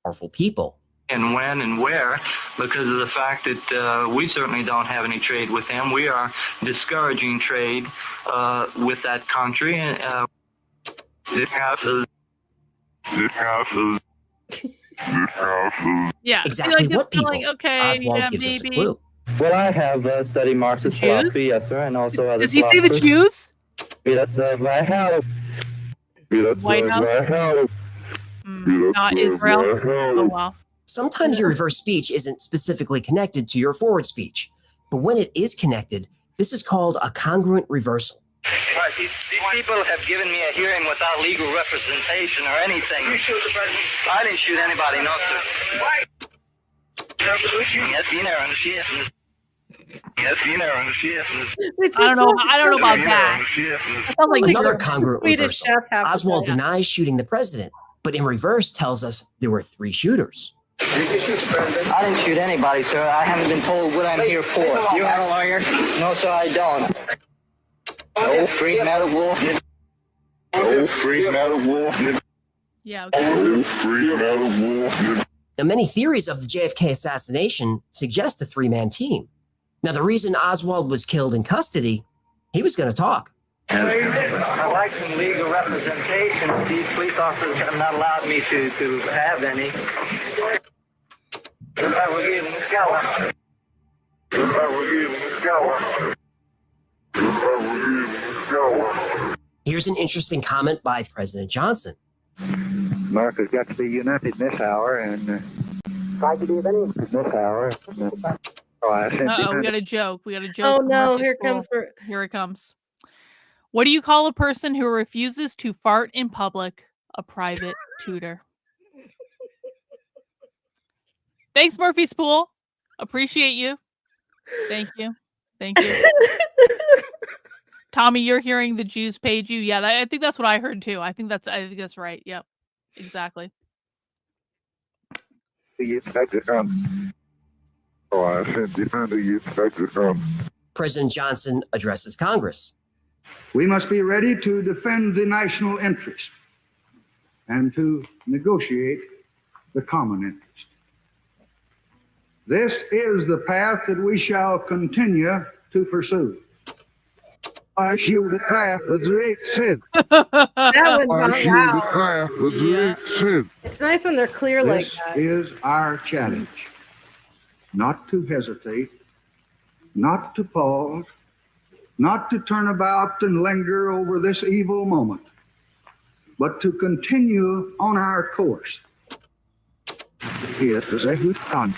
Powerful people. And when and where, because of the fact that we certainly don't have any trade with them. We are discouraging trade with that country. Yeah. Exactly what people? Like, okay, Oswald yeah, gives us a maybe. clue. Well, I have studied Marxist Jews? philosophy, yes, sir, and also other Does he say the philosophers. Jews? I have. White House? Not Israel. Oh, wow. Sometimes your reverse speech isn't specifically connected to your forward speech, but when it is connected, this is called a congruent reversal. Right, these people have given me a hearing without legal representation or anything. You shoot the president? I didn't shoot anybody, no, sir. Why? I don't know about that. That sounds like Another congruent Swedish reversal. chef have to Oswald say that. denies shooting the president, but in reverse tells us there were 3 shooters. I didn't shoot anybody, sir. I haven't been told what I'm here for. You have a lawyer? No, sir, I don't. No freak metal wolf. No freak metal wolf. Yeah. Okay. Now, many theories of the JFK assassination suggest a 3-man team. Now, the reason Oswald was killed in custody, he was going to talk. I like some legal representation. These police officers have not allowed me to have any. Here's an interesting comment by President Johnson. America's got to be united in this hour, and try to be in this hour. Uh-oh, we got a joke. We got a joke. Oh from no, Marcus here Poole. comes for Here it comes. What do you call a person who refuses to fart in public? A private tutor. Thanks, Murphy's Pool. Appreciate you. Thank you. Thank you. Tommy, you're hearing the Jews paid you. Yeah, I think that's what I heard too. I think that's right. Yep. Exactly. President Johnson addresses Congress. We must be ready to defend the national interest and to negotiate the common interest. This is the path that we shall continue to pursue. I shoot the path of great sin. that one. Wow. path of great sin. It's nice when they're clear This like that. is our challenge. not to hesitate, not to pause, not to turn about and linger over this evil moment, but to continue on our course. Here is a Hutan.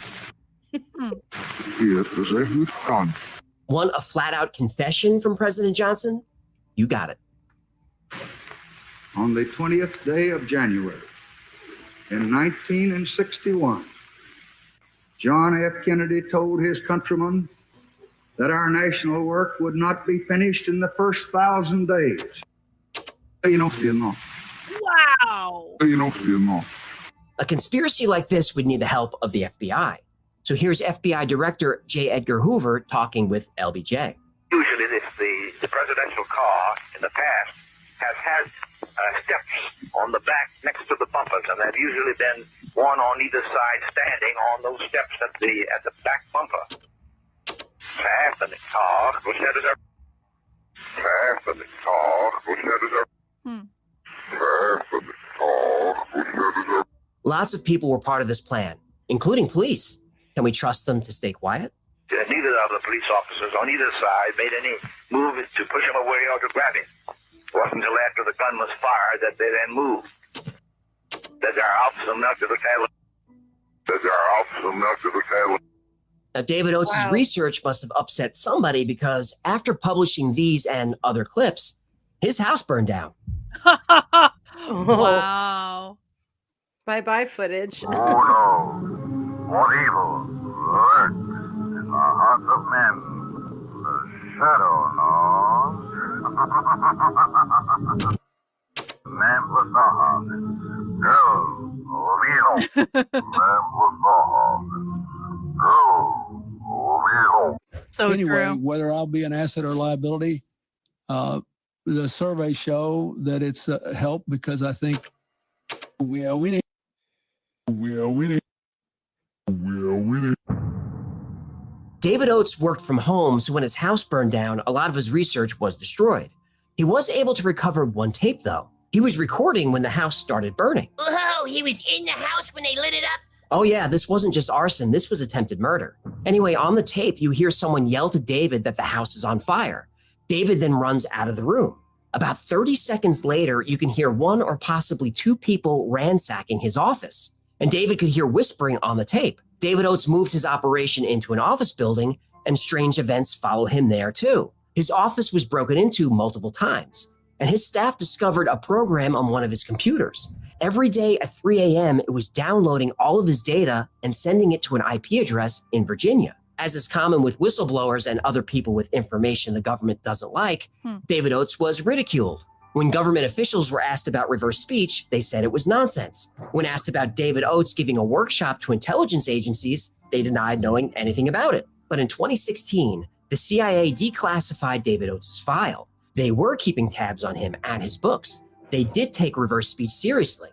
Here is a Hutan. Want a flat-out confession from President Johnson? You got it. On the 20th day of January in 1961, John F. Kennedy told his countrymen that our national work would not be finished in the first 1,000 days. Wow. A conspiracy like this would need the help of the FBI. So here's FBI Director J. Edgar Hoover talking with LBJ. Usually the presidential car in the past has had steps on the back next to the bumpers, and they've usually been one on either side standing on those steps at the back bumper. Half of the car was headed up. Half of the car was headed up. Half of the car was headed up. Lots of people were part of this plan, including police. Can we trust them to stay quiet? Neither of the police officers on either side made any move to push him away or to grab him. It wasn't until after the gun was fired that they then moved. That their officer melted the cattle. That their officer melted the cattle. Now, David Oates' research must have upset somebody because after publishing these and other clips, his house burned down. Wow. Bye-bye footage. Oh no. What evil lurks in the hearts of men? The shadow knows. Man plus the horses. Girl, real. Man plus the horses. Girl, real. So anyway, true. whether I'll be an asset or liability, the surveys show that it's help because I think we are winning. David Oates worked from home, so when his house burned down, a lot of his research was destroyed. He was able to recover one tape, though. He was recording when the house started burning. Whoa, he was in the house when they lit it up? Oh yeah, this wasn't just arson, this was attempted murder. Anyway, on the tape, you hear someone yell to David that the house is on fire. David then runs out of the room. About 30 seconds later, you can hear one or possibly two people ransacking his office. And David could hear whispering on the tape. David Oates moved his operation into an office building, and strange events follow him there too. His office was broken into multiple times, and his staff discovered a program on one of his computers. Every day at 3 a.m., it was downloading all of his data and sending it to an IP address in Virginia. As is common with whistleblowers and other people with information the government doesn't like, David Oates was ridiculed. When government officials were asked about reverse speech, they said it was nonsense. When asked about David Oates giving a workshop to intelligence agencies, they denied knowing anything about it. But in 2016, the CIA declassified David Oates' file. They were keeping tabs on him and his books. They did take reverse speech seriously.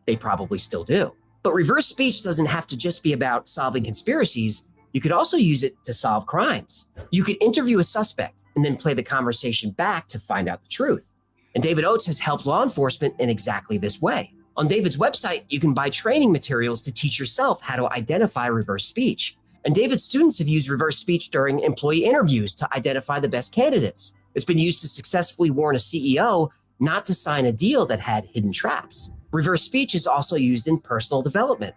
They probably still do. But reverse speech doesn't have to just be about solving conspiracies. You could also use it to solve crimes. You could interview a suspect and then play the conversation back to find out the truth. And David Oates has helped law enforcement in exactly this way. On David's website, you can buy training materials to teach yourself how to identify reverse speech. And David's students have used reverse speech during employee interviews to identify the best candidates. It's been used to successfully warn a CEO not to sign a deal that had hidden traps. Reverse speech is also used in personal development.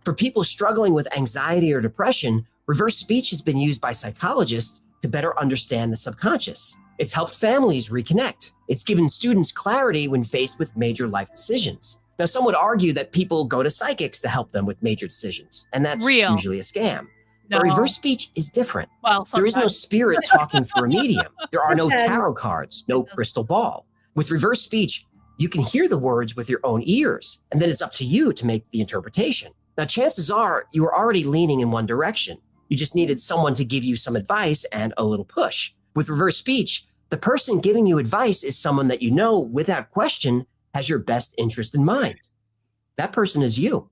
For people struggling with anxiety or depression, reverse speech has been used by psychologists to better understand the subconscious. It's helped families reconnect. It's given students clarity when faced with major life decisions. Now, some would argue that people go to psychics to help them with major decisions, and that's usually a scam. No. But reverse speech is different. Well, there is no sometimes. spirit talking through a medium. There are no tarot cards, no crystal ball. With reverse speech, you can hear the words with your own ears, and then it's up to you to make the interpretation. Now, chances are you were already leaning in one direction. You just needed someone to give you some advice and a little push. With reverse speech, the person giving you advice is someone that you know, without question, has your best interest in mind. That person is you.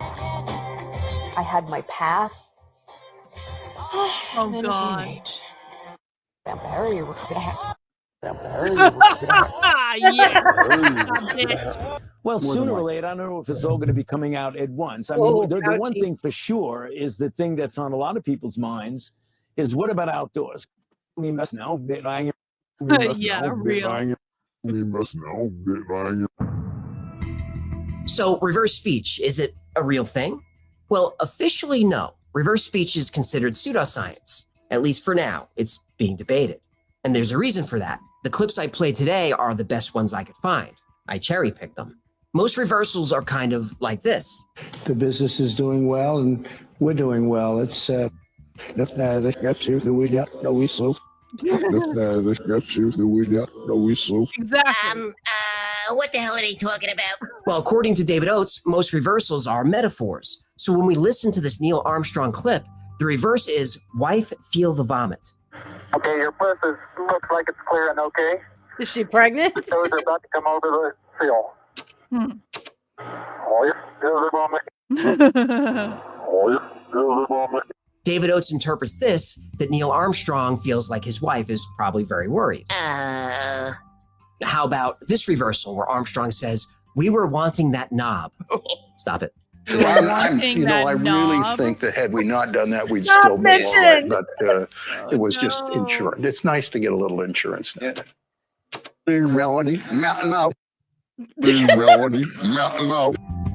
I had my path. Oh, And then God. came age. I'm very, we're gonna have Yeah. Well, sooner or later, I don't know if it's all going to be coming out at once. I mean, the one thing for sure is the thing that's on a lot of people's minds is what about outdoors? We must know. Yeah, real. So, reverse speech, is it a real thing? Well, officially, no. Reverse speech is considered pseudoscience. At least for now, it's being debated. And there's a reason for that. The clips I played today are the best ones I could find. I cherry-picked them. Most reversals are kind of like this. The business is doing well, and we're doing well. It's the Exactly. What the hell are they talking about? Well, according to David Oates, most reversals are metaphors. So when we listen to this Neil Armstrong clip, the reverse is, wife, feel the vomit. Okay, your puss looks like it's clear and okay. Is she pregnant? The toes are about to come over the seal. Oh, yeah, feel the vomit. Oh, yeah, feel the vomit. David Oates interprets this, that Neil Armstrong feels like his wife is probably very worried. How about this reversal where Armstrong says, we were wanting that knob. Stop it. I really think that had we not done that, we'd still be all right. But it was just insurance. It's nice to get a little insurance now.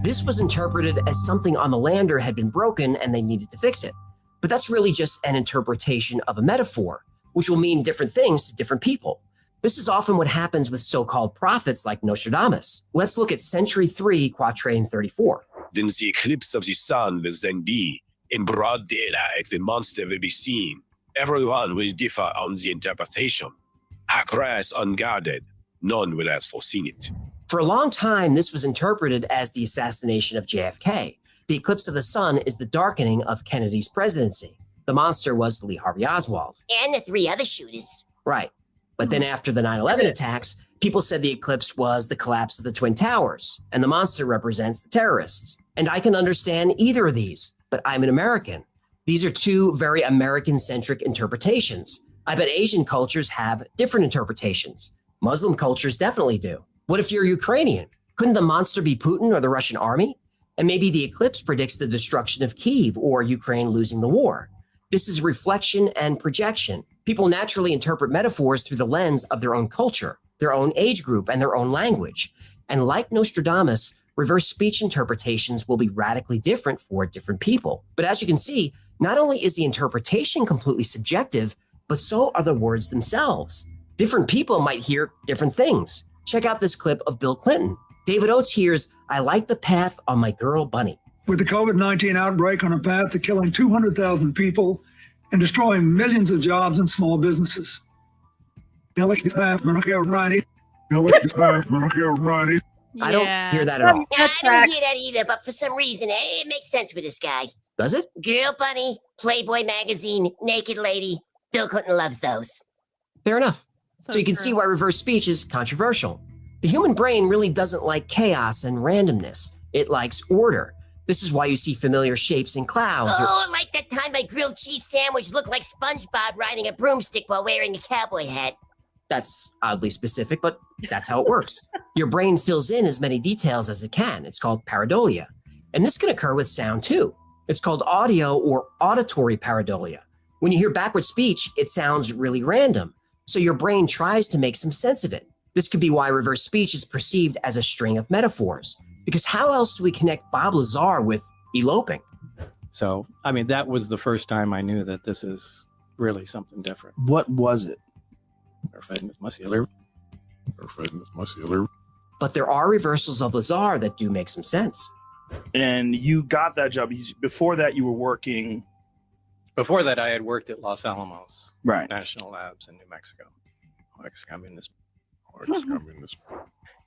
This was interpreted as something on the lander had been broken and they needed to fix it. But that's really just an interpretation of a metaphor, which will mean different things to different people. This is often what happens with so-called prophets like Nostradamus. Let's look at Century 3, Quatrain 34. Then the eclipse of the sun will then be. In broad daylight, the monster will be seen. Everyone will differ on the interpretation. Across unguarded, none will have foreseen it. For a long time, this was interpreted as the assassination of JFK. The eclipse of the sun is the darkening of Kennedy's presidency. The monster was Lee Harvey Oswald. And the 3 other shooters. Right. But then after the 9/11 attacks, people said the eclipse was the collapse of the Twin Towers, and the monster represents the terrorists. And I can understand either of these, but I'm an American. These are two very American-centric interpretations. I bet Asian cultures have different interpretations. Muslim cultures definitely do. What if you're Ukrainian? Couldn't the monster be Putin or the Russian army? And maybe the eclipse predicts the destruction of Kyiv or Ukraine losing the war. This is reflection and projection. People naturally interpret metaphors through the lens of their own culture, their own age group, and their own language. And like Nostradamus, reverse speech interpretations will be radically different for different people. But as you can see, not only is the interpretation completely subjective, but so are the words themselves. Different people might hear different things. Check out this clip of Bill Clinton. David Oates hears, I like the path on my girl Bunny. With the COVID-19 outbreak on a path to killing 200,000 people and destroying millions of jobs and small businesses. I don't hear that at all. I don't hear that either, but for some reason, it makes sense with this guy. Does it? Girl Bunny, Playboy magazine, naked lady. Bill Clinton loves those. Fair enough. So you can see why reverse speech is controversial. The human brain really doesn't like chaos and randomness. It likes order. This is why you see familiar shapes in clouds. Oh, like that time my grilled cheese sandwich looked like SpongeBob riding a broomstick while wearing a cowboy hat. That's oddly specific, but that's how it works. Your brain fills in as many details as it can. It's called pareidolia. And this can occur with sound too. It's called audio or auditory pareidolia. When you hear backward speech, it sounds really random. So your brain tries to make some sense of it. This could be why reverse speech is perceived as a string of metaphors. Because how else do we connect Bob Lazar with eloping? So, I mean, that was the first time I knew that this is really something different. What was it? But there are reversals of Lazar that do make some sense. And you got that job. Before that, you were working. Before that, I had worked at Los Alamos National Labs in New Mexico.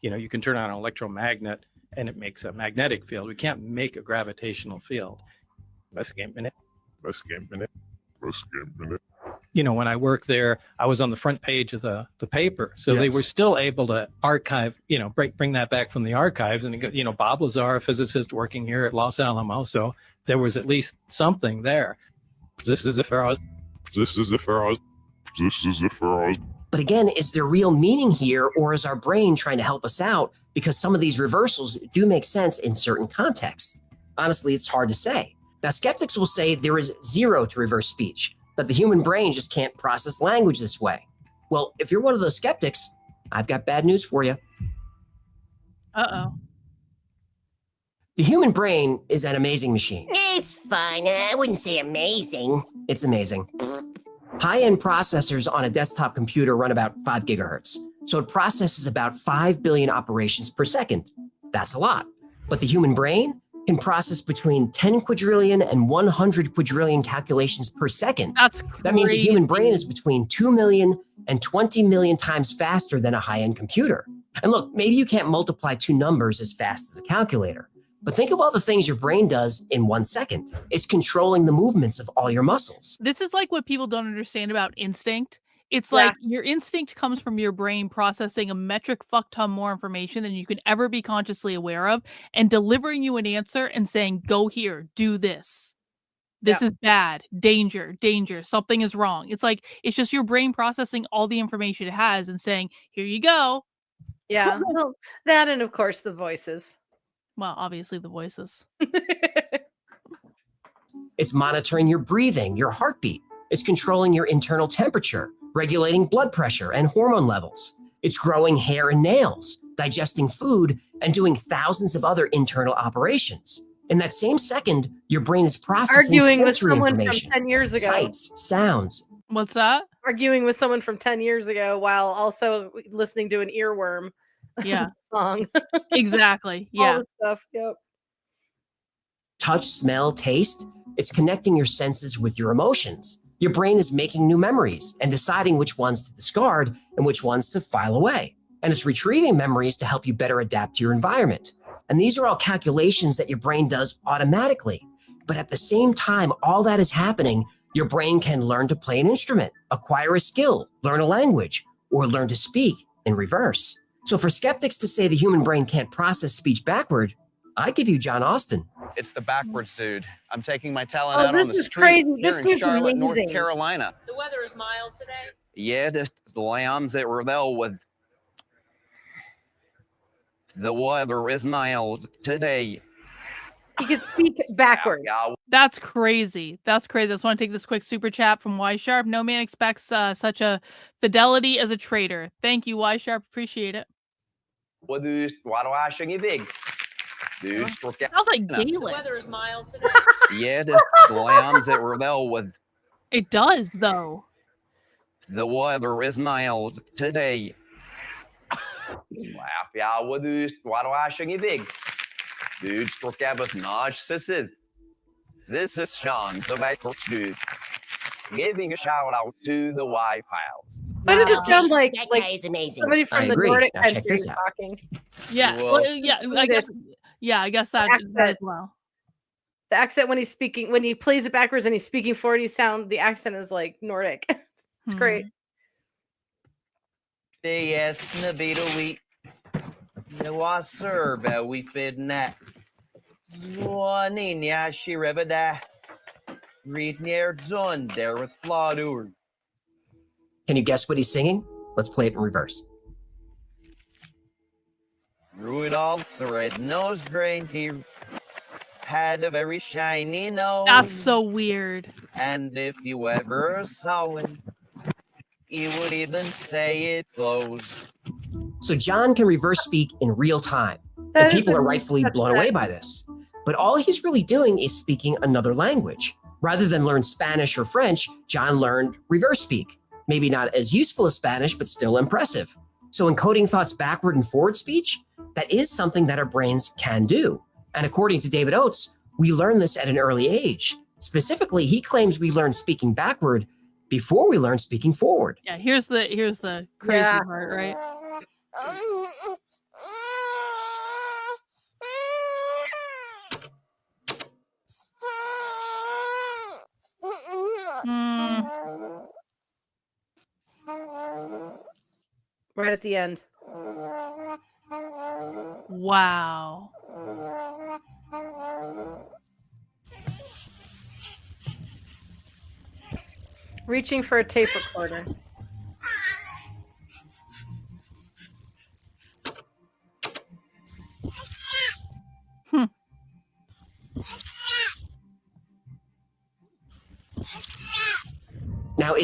You know, you can turn on an electromagnet and it makes a magnetic field. We can't make a gravitational field. You know, when I worked there, I was on the front page of the paper. So they were still able to archive, you know, bring that back from the archives. And, you know, Bob Lazar, a physicist working here at Los Alamos. So there was at least something there. This is a pharaoh. But again, is there real meaning here, or is our brain trying to help us out because some of these reversals do make sense in certain contexts? Honestly, it's hard to say. Now, skeptics will say there is zero to reverse speech, that the human brain just can't process language this way. Well, if you're one of those skeptics, I've got bad news for you. Uh-oh. The human brain is an amazing machine. It's fine. I wouldn't say amazing. It's amazing. High-end processors on a desktop computer run about 5 gigahertz, so it processes about 5 billion operations per second. That's a lot. But the human brain can process between 10 quadrillion and 100 quadrillion calculations per second. That's crazy. That means the human brain is between 2 million and 20 million times faster than a high-end computer. And look, maybe you can't multiply two numbers as fast as a calculator, but think of all the things your brain does in 1 second. It's controlling the movements of all your muscles. This is like what people don't understand about instinct. It's like your instinct comes from your brain processing a metric fuck ton more information than you can ever be consciously aware of and delivering you an answer and saying, go here, do this. This is bad, danger, something is wrong. It's like, it's just your brain processing all the information it has and saying, here you go. Yeah, well, that and of course the voices. Well, obviously the voices. It's monitoring your breathing, your heartbeat. It's controlling your internal temperature, regulating blood pressure and hormone levels. It's growing hair and nails, digesting food, and doing thousands of other internal operations. In that same second, your brain is processing Arguing with sensory someone from information, 10 years ago. sights, sounds. What's that? Arguing with someone from 10 years ago while also listening to an earworm song. Exactly. All Yeah. the stuff. Yep. Touch, smell, taste. It's connecting your senses with your emotions. Your brain is making new memories and deciding which ones to discard and which ones to file away. And it's retrieving memories to help you better adapt to your environment. And these are all calculations that your brain does automatically. But at the same time, all that is happening, your brain can learn to play an instrument, acquire a skill, learn a language, or learn to speak in reverse. So for skeptics to say the human brain can't process speech backward, I give you John Austin. It's the backwards dude. I'm taking my talent Oh, out on this the is street crazy. here This in dude's Charlotte, North amazing. Carolina. The weather is mild today. Yeah, the lambs that were there with the weather is mild today. He can speak backwards. That's crazy. That's crazy. I just want to take this quick super chat from Y Sharp. No man expects such a fidelity as a traitor. Thank you, Y Sharp. Appreciate it. Why do I show you big? Dude, Sounds like The Gaelic. weather is mild today. yeah, the lambs that were there with It does, though. the weather is mild today. Laugh, yeah, why do I show you big? Dude, struck out with narcissist. This is Sean, the backwards dude, giving a shout out to the White House. Why does it sound like That guy is amazing. somebody I from the agree. Nordic Now check country this is out. talking? Yeah. Well, Well, yeah. I guess that as well. The accent when he's speaking, when he plays it backwards and he's speaking forward, the accent is like Nordic. It's great. Yes, nabito we no serve we fed na Zwania she revada read near zon there with flawed. Can you guess what he's singing? Let's play it in reverse. Rudolph the red-nosed reindeer had a very shiny nose. That's so weird. And if you ever saw it, you would even say it glows. So John can reverse speak in real time. That And is people are rightfully that's blown right. away by this. But all he's really doing is speaking another language. Rather than learn Spanish or French, John learned reverse speak. Maybe not as useful as Spanish, but still impressive. So encoding thoughts backward and forward speech, that is something that our brains can do. And according to David Oates, we learn this at an early age. Specifically, he claims we learn speaking backward before we learn speaking forward. Yeah. Here's the crazy Yeah. part, right? Right at the end. Wow. Reaching for a tape recorder.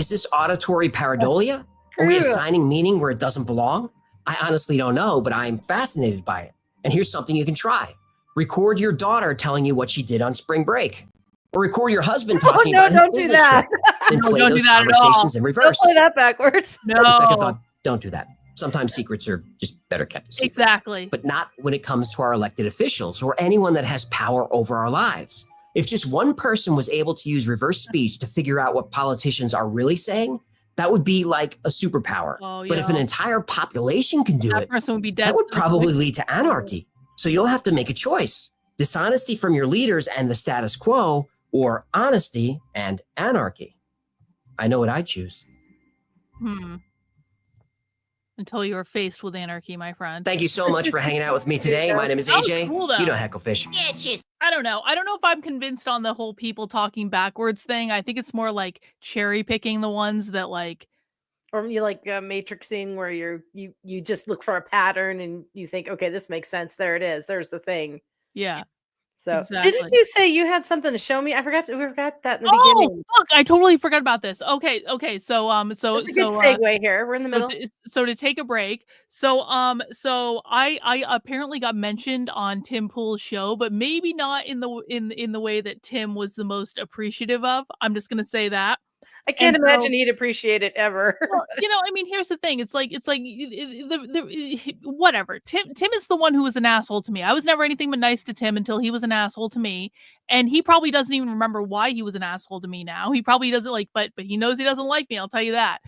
Is this auditory pareidolia? Are we assigning meaning where it doesn't belong? I honestly don't know, but I'm fascinated by it. And here's something you can try. Record your daughter telling you what she did on spring break. Or record your husband talking about his business trip. Then play don't those do that at all. conversations in reverse. Don't play that backwards. No. On the second thought, don't do that. Sometimes secrets are just better kept as secrets. Exactly. But not when it comes to our elected officials or anyone that has power over our lives. If just one person was able to use reverse speech to figure out what politicians are really saying, that would be like a superpower. But if an entire population can do it, person would be dead. that would probably lead to anarchy. So you'll have to make a choice. Dishonesty from your leaders and the status quo, or honesty and anarchy. I know what I choose. Until you are faced with anarchy, my friend. Thank you so much for hanging out with me today. My name is AJ. Cool, though. You know Hecklefish. Yeah, cheers. I don't know. I don't know if I'm convinced on the whole people talking backwards thing. I think it's more like cherry picking the ones that like, or you like matrixing where you just look for a pattern and you think, okay, this makes sense. There it is. There's the thing. Yeah. So exactly. Didn't you say you had something to show me? We forgot that in the beginning. Fuck, I totally forgot about this. Okay. So That's a good segue here. We're in the middle. So to take a break. So I apparently got mentioned on Tim Pool's show, but maybe not in the way that Tim was the most appreciative of. I'm just gonna say that. I can't imagine he'd appreciate it ever. Well, I mean, here's the thing. It's like whatever. Tim is the one who was an asshole to me. I was never anything but nice to Tim until he was an asshole to me, and he probably doesn't even remember why he was an asshole to me now. He probably doesn't but he knows he doesn't like me. I'll tell you that.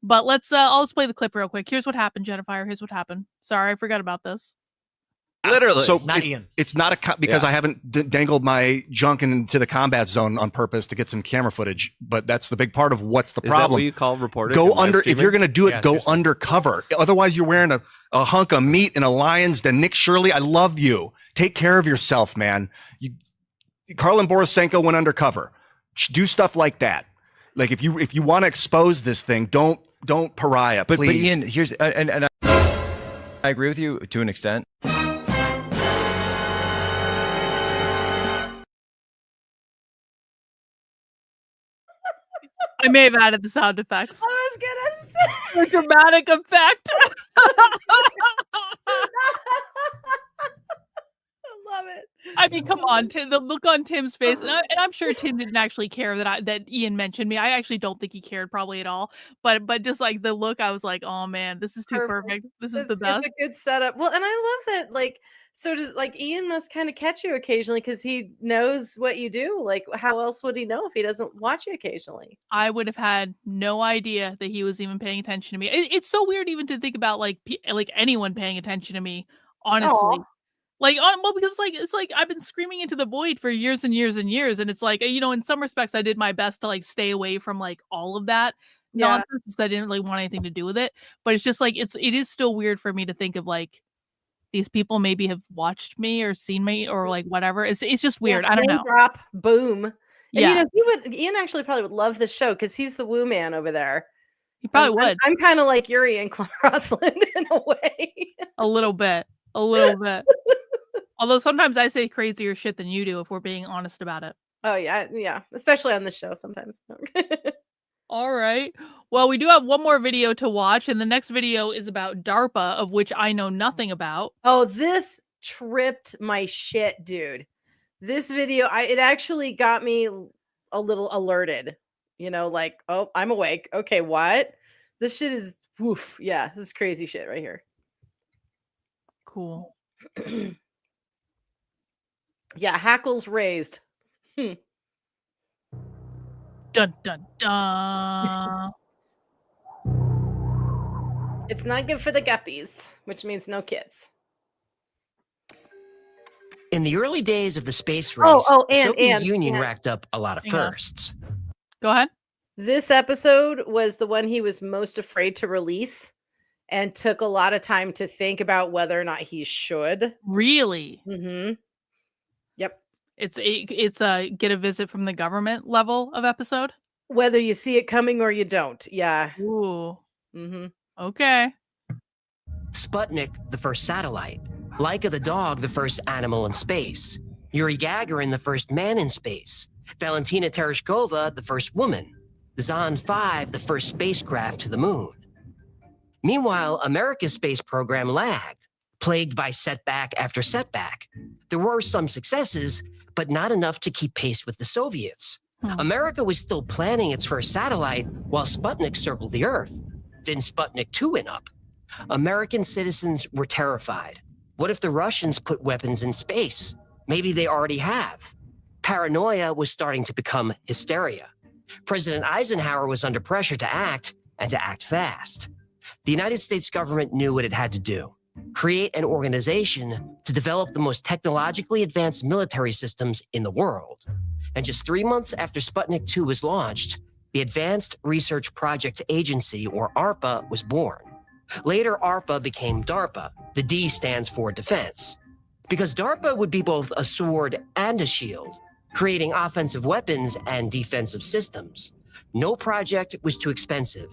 But I'll just play the clip real quick. Here's what happened, Jennifer. Here's what happened. Sorry, I forgot about this. Literally. So not Ian. It's not because I haven't dangled my junk into the combat zone on purpose to get some camera footage, but that's the big part of what's the problem. Is that what you call reporting? Go under, if you're going to do it, go undercover. Otherwise you're wearing a hunk of meat in a lion's den. Nick Shirley, I love you. Take care of yourself, man. Karlyn Borysenko went undercover. Do stuff like that. Like if you want to expose this thing, don't pariah, please. But Ian, here's, and I agree with you to an extent. I may have added the sound effects. I was gonna say a dramatic effect. I love it. I mean, come on, Tim, the look on Tim's face, and I'm sure Tim didn't actually care that Ian mentioned me. I actually don't think he cared probably at all. But just like the look, I was like, oh man, this is too perfect. This is the best. It's a good setup. Well, and I love that. So does Ian must kind of catch you occasionally because he knows what you do. Like, how else would he know if he doesn't watch you occasionally? I would have had no idea that he was even paying attention to me. It's so weird even to think about like anyone paying attention to me. Honestly. Aww. Because it's like I've been screaming into the void for years and years and years, and it's like, in some respects I did my best to stay away from all of that nonsense because I didn't want anything to do with it. But it's just it is still weird for me to think of these people maybe have watched me or seen me or whatever. It's just weird. I don't know. Drop, boom. Yeah. And, Ian actually probably would love this show because he's the woo man over there. He probably would. I'm kind of like Yuri and Clark Rosalind in a way. A little bit. Although sometimes I say crazier shit than you do, if we're being honest about it. Oh yeah, especially on this show sometimes. All right. Well, we do have one more video to watch, and the next video is about DARPA, of which I know nothing about. Oh, this tripped my shit, dude. This video, it actually got me a little alerted. Oh, I'm awake. Okay, what? This shit is woof. Yeah, this is crazy shit right here. Cool. Yeah, hackles raised. Dun dun dun. It's not good for the guppies, which means no kids. In the early days of the space race, Soviet Union racked up a lot of firsts. Go ahead. This episode was the one he was most afraid to release and took a lot of time to think about whether or not he should. Really? Mm-hmm. Yep. It's a get a visit from the government level of episode. Whether you see it coming or you don't. Yeah. Ooh. Mm-hmm. Okay. Sputnik, the first satellite. Laika the dog, the first animal in space. Yuri Gagarin, the first man in space. Valentina Tereshkova, the first woman. Zond 5 the first spacecraft to the moon. Meanwhile, America's space program lagged, plagued by setback after setback. There were some successes, but not enough to keep pace with the Soviets. America was still planning its first satellite while Sputnik circled the Earth. Then Sputnik 2 went up. American citizens were terrified. What if the Russians put weapons in space? Maybe they already have. Paranoia was starting to become hysteria. President Eisenhower was under pressure to act, and to act fast. The United States government knew what it had to do: create an organization to develop the most technologically advanced military systems in the world. And just 3 months after Sputnik 2 was launched, the Advanced Research Project Agency, or ARPA, was born. Later, ARPA became DARPA. The D stands for defense. Because DARPA would be both a sword and a shield, creating offensive weapons and defensive systems. No project was too expensive,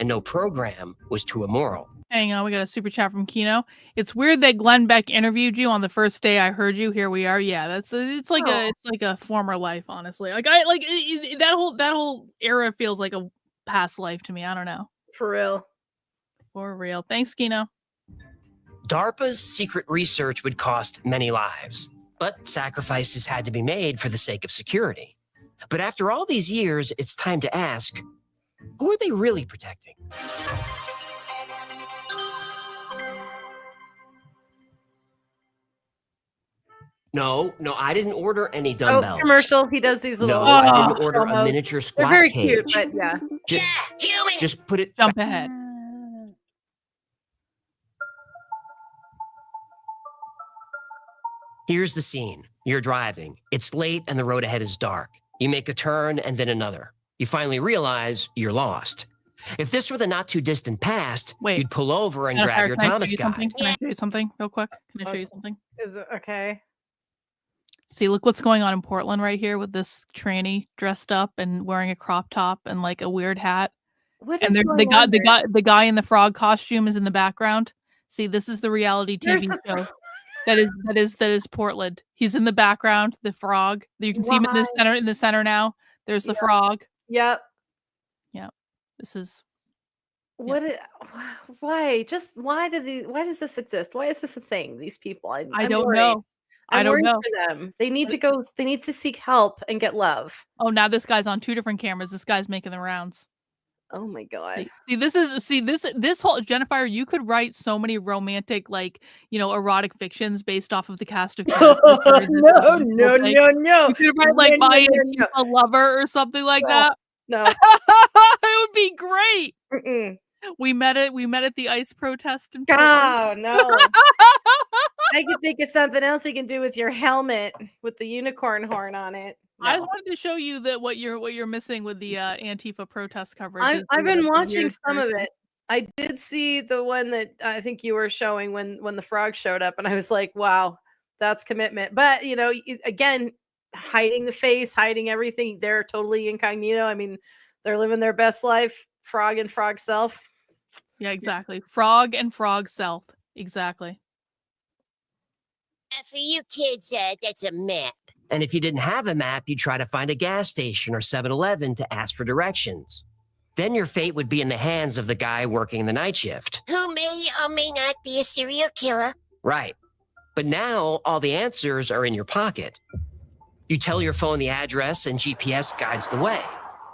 and no program was too immoral. Hang on, we got a super chat from Kino. It's weird that Glenn Beck interviewed you on the first day I heard you. Here we are. Yeah, it's like a former life, honestly. Like that whole era feels like a past life to me. I don't know. For real. For real. Thanks, Kino. DARPA's secret research would cost many lives, but sacrifices had to be made for the sake of security. But after all these years, it's time to ask, who are they really protecting? No, I didn't order any dumbbells. Oh, commercial. He does these little. No, I didn't order a miniature squat They're very cage. cute, but yeah. Just put it. Jump ahead. Here's the scene. You're driving. It's late and the road ahead is dark. You make a turn and then another. You finally realize you're lost. If this were the not too distant past, you'd pull over and grab your Thomas guide. Can I show you something real quick? Can I show you something? Is it okay? See, look what's going on in Portland right here with this tranny dressed up and wearing a crop top and like a weird hat. What and is the going on there? guy in the frog costume is in the background. See, this is the reality TV show. That is Portland. He's in the background, the frog. You can see him in the center now. There's the frog. Yep. Yep. This is why does this exist? Why is this a thing? These people. I'm don't worried. know. I'm I don't worried know. for them. They need to seek help and get love. Oh, now this guy's on 2 different cameras. This guy's making the rounds. Oh my god. This whole Jennifer, you could write so many romantic, erotic fictions based off of the cast of characters. No. You could write a lover or something like that. No. It would be great. Mm-mm. We met at the ICE protest. Oh no. I could think of something else you can do with your helmet with the unicorn horn on it. No. I just wanted to show you that what you're missing with the Antifa protest coverage. I've been watching some of it. I did see the one that I think you were showing when the frog showed up, and I was like, wow, that's commitment. But again, hiding the face, hiding everything. They're totally incognito. I mean, they're living their best life. Frog and frog self. Yeah, exactly. Frog and frog self. Exactly. For you kids, that's a map. And if you didn't have a map, you'd try to find a gas station or 7-Eleven to ask for directions. Then your fate would be in the hands of the guy working the night shift. Who may or may not be a serial killer. Right. But now all the answers are in your pocket. You tell your phone the address and GPS guides the way.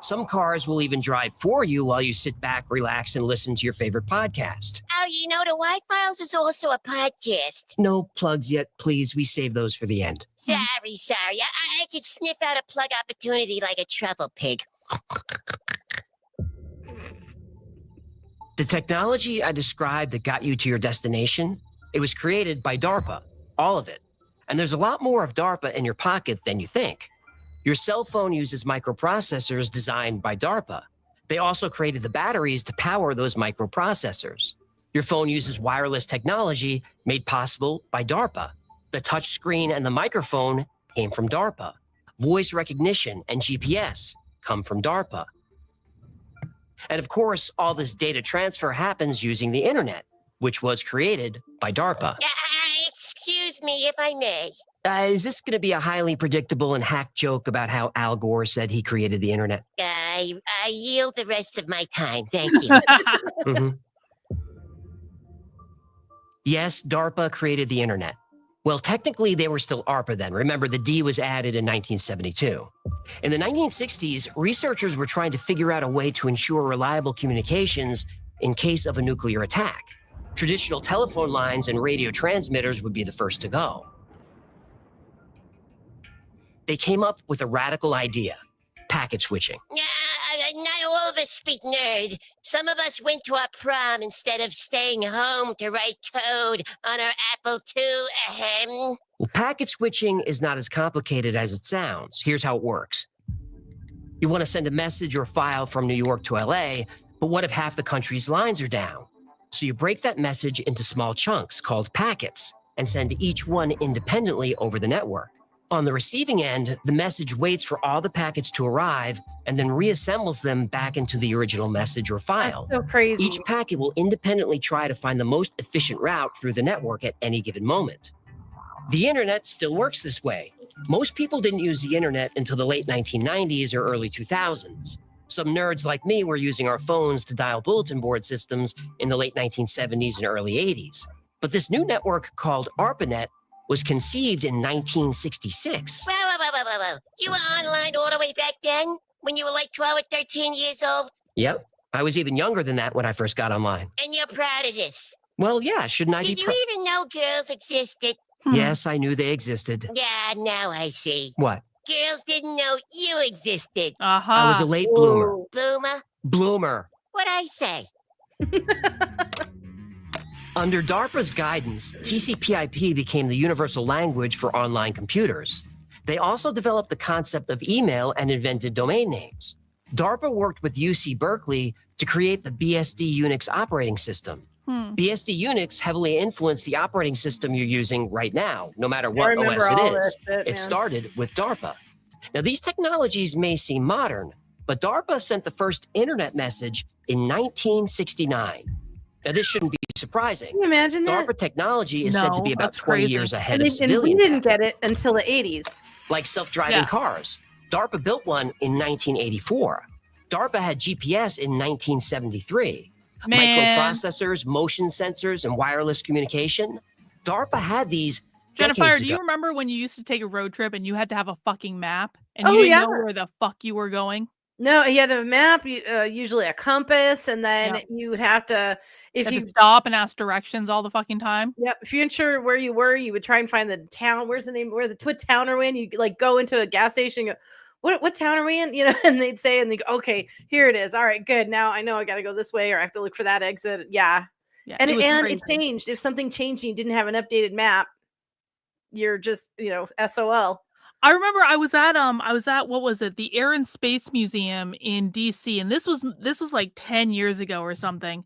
Some cars will even drive for you while you sit back, relax, and listen to your favorite podcast. Oh, the Y-Files is also a podcast. No plugs yet, please. We save those for the end. Sorry. I could sniff out a plug opportunity like a travel pig. The technology I described that got you to your destination, it was created by DARPA, all of it. And there's a lot more of DARPA in your pocket than you think. Your cell phone uses microprocessors designed by DARPA. They also created the batteries to power those microprocessors. Your phone uses wireless technology made possible by DARPA. The touchscreen and the microphone came from DARPA. Voice recognition and GPS come from DARPA. And of course, all this data transfer happens using the internet, which was created by DARPA. Excuse me, if I may. Is this going to be a highly predictable and hack joke about how Al Gore said he created the internet? I yield the rest of my time. Thank you. Mhm. Yes, DARPA created the internet. Well, technically, they were still ARPA then. Remember, the D was added in 1972. In the 1960s, researchers were trying to figure out a way to ensure reliable communications in case of a nuclear attack. Traditional telephone lines and radio transmitters would be the first to go. They came up with a radical idea: packet switching. Not all of us speak nerd. Some of us went to our prom instead of staying home to write code on our Apple II. Ahem. Well, packet switching is not as complicated as it sounds. Here's how it works. You want to send a message or file from New York to LA, but what if half the country's lines are down? So you break that message into small chunks called packets and send each one independently over the network. On the receiving end, the message waits for all the packets to arrive and then reassembles them back into the original message or file. That's so crazy. Each packet will independently try to find the most efficient route through the network at any given moment. The internet still works this way. Most people didn't use the internet until the late 1990s or early 2000s. Some nerds like me were using our phones to dial bulletin board systems in the late 1970s and early 80s. But this new network called ARPANET was conceived in 1966. Whoa. You were online all the way back then? When you were like 12 or 13 years old? Yep, I was even younger than that when I first got online. And you're proud of this? Well, yeah, shouldn't I be Did you even know girls existed? Yes, I knew they existed. Yeah, now I see. What? Girls didn't know you existed. I was a late bloomer. Boomer? Bloomer. What'd I say? Under DARPA's guidance, TCP/IP became the universal language for online computers. They also developed the concept of email and invented domain names. DARPA worked with UC Berkeley to create the BSD Unix operating system. BSD Unix heavily influenced the operating system you're using right now, no matter what OS it is. It started with DARPA. Now, these technologies may seem modern, but DARPA sent the first internet message in 1969. Now, this shouldn't be surprising. Can you imagine that? DARPA technology is said to be about 20 years ahead of And civilian we didn't get it until the 80s. like self-driving cars. DARPA built one in 1984. DARPA had GPS in 1973. Microprocessors, motion sensors, and wireless communication. DARPA had these Jennifer, decades do ago. you remember when you used to take a road trip and you had to have a fucking map and you didn't know where the fuck you were going? No, you had a map, usually a compass, and then you would have to, if you stop and ask directions all the fucking time. Yep. If you're unsure where you were, you would try and find the town. Where's the name? What town are we in? You like go into a gas station and go, what town are we in? You know, and they'd say, and they go, okay, here it is. All right, good. Now I know I got to go this way, or I have to look for that exit. Yeah. And it changed. If something changed and you didn't have an updated map, you're just, SOL. I remember I was at what was it? The Air and Space Museum in DC, and this was like 10 years ago or something.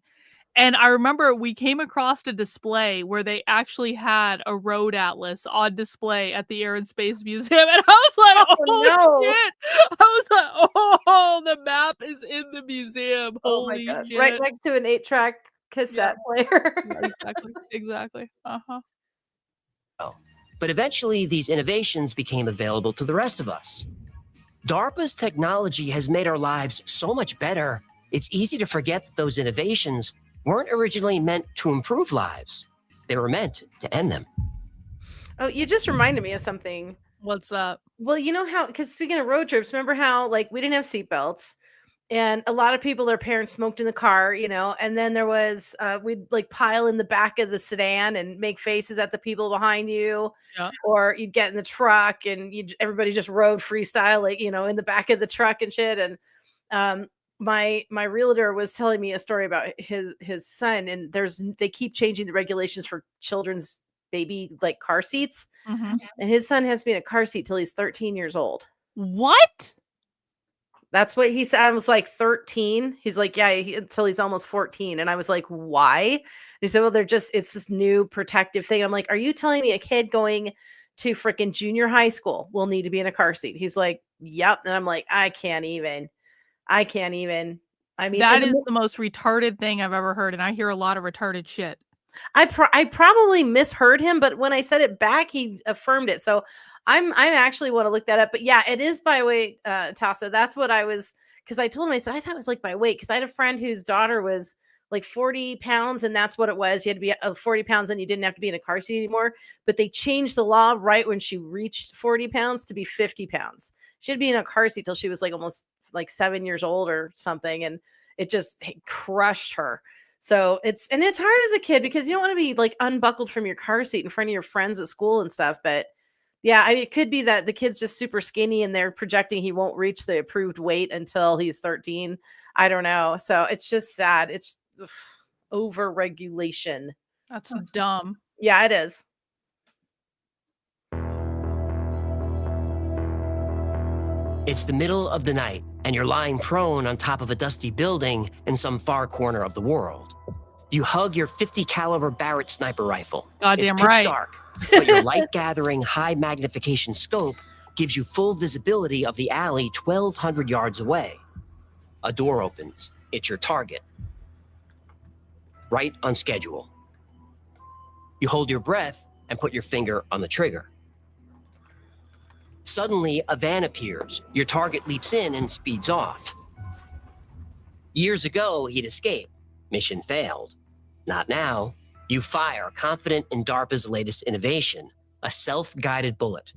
And I remember we came across a display where they actually had a road atlas on display at the Air and Space Museum, and I was like, "Oh no. Shit!" I was like, "Oh, the map is in the museum." Holy shit! Right next to an 8-track cassette player. Exactly. But eventually, these innovations became available to the rest of us. DARPA's technology has made our lives so much better, it's easy to forget that those innovations weren't originally meant to improve lives. They were meant to end them. Oh, you just reminded me of something. What's that? Well, you know how, because speaking of road trips, remember how like we didn't have seatbelts, and a lot of people, their parents smoked in the car, and then there was, we'd like pile in the back of the sedan and make faces at the people behind you, or you'd get in the truck and everybody just rode freestyle, like, in the back of the truck and shit. And my realtor was telling me a story about his son, and they keep changing the regulations for children's baby like car seats, and his son has to be in a car seat till he's 13 years old. What? That's what he said. I was like 13. He's like, yeah, until he's almost 14. And I was like, why? And he said, well, it's this new protective thing. I'm like, are you telling me a kid going to freaking junior high school will need to be in a car seat? He's like, yep. And I'm like, I can't even. I mean, that is the most retarded thing I've ever heard. And I hear a lot of retarded shit. I probably misheard him, but when I said it back, he affirmed it. So I actually want to look that up. But yeah, it is by way, Tassa. That's what I was, because I told him, I said, I thought it was like by weight, because I had a friend whose daughter was like 40 pounds, and that's what it was. You had to be 40 pounds and you didn't have to be in a car seat anymore. But they changed the law right when she reached 40 pounds to be 50 pounds. She had to be in a car seat till she was like almost like 7 years old or something. And it just crushed her. So it's hard as a kid because you don't want to be like unbuckled from your car seat in front of your friends at school and stuff. But yeah, I mean, it could be that the kid's just super skinny and they're projecting he won't reach the approved weight until he's 13. I don't know. So it's just sad. It's over-regulation. That's dumb. Yeah, it is. It's the middle of the night, and you're lying prone on top of a dusty building in some far corner of the world. You hug your 50 caliber Barrett sniper rifle. Goddamn it's pitch right. dark, but your light-gathering, high-magnification scope gives you full visibility of the alley 1,200 yards away. A door opens. It's your target. Right on schedule. You hold your breath and put your finger on the trigger. Suddenly, a van appears. Your target leaps in and speeds off. Years ago, he'd escaped. Mission failed. Not now. You fire, confident in DARPA's latest innovation, a self-guided bullet.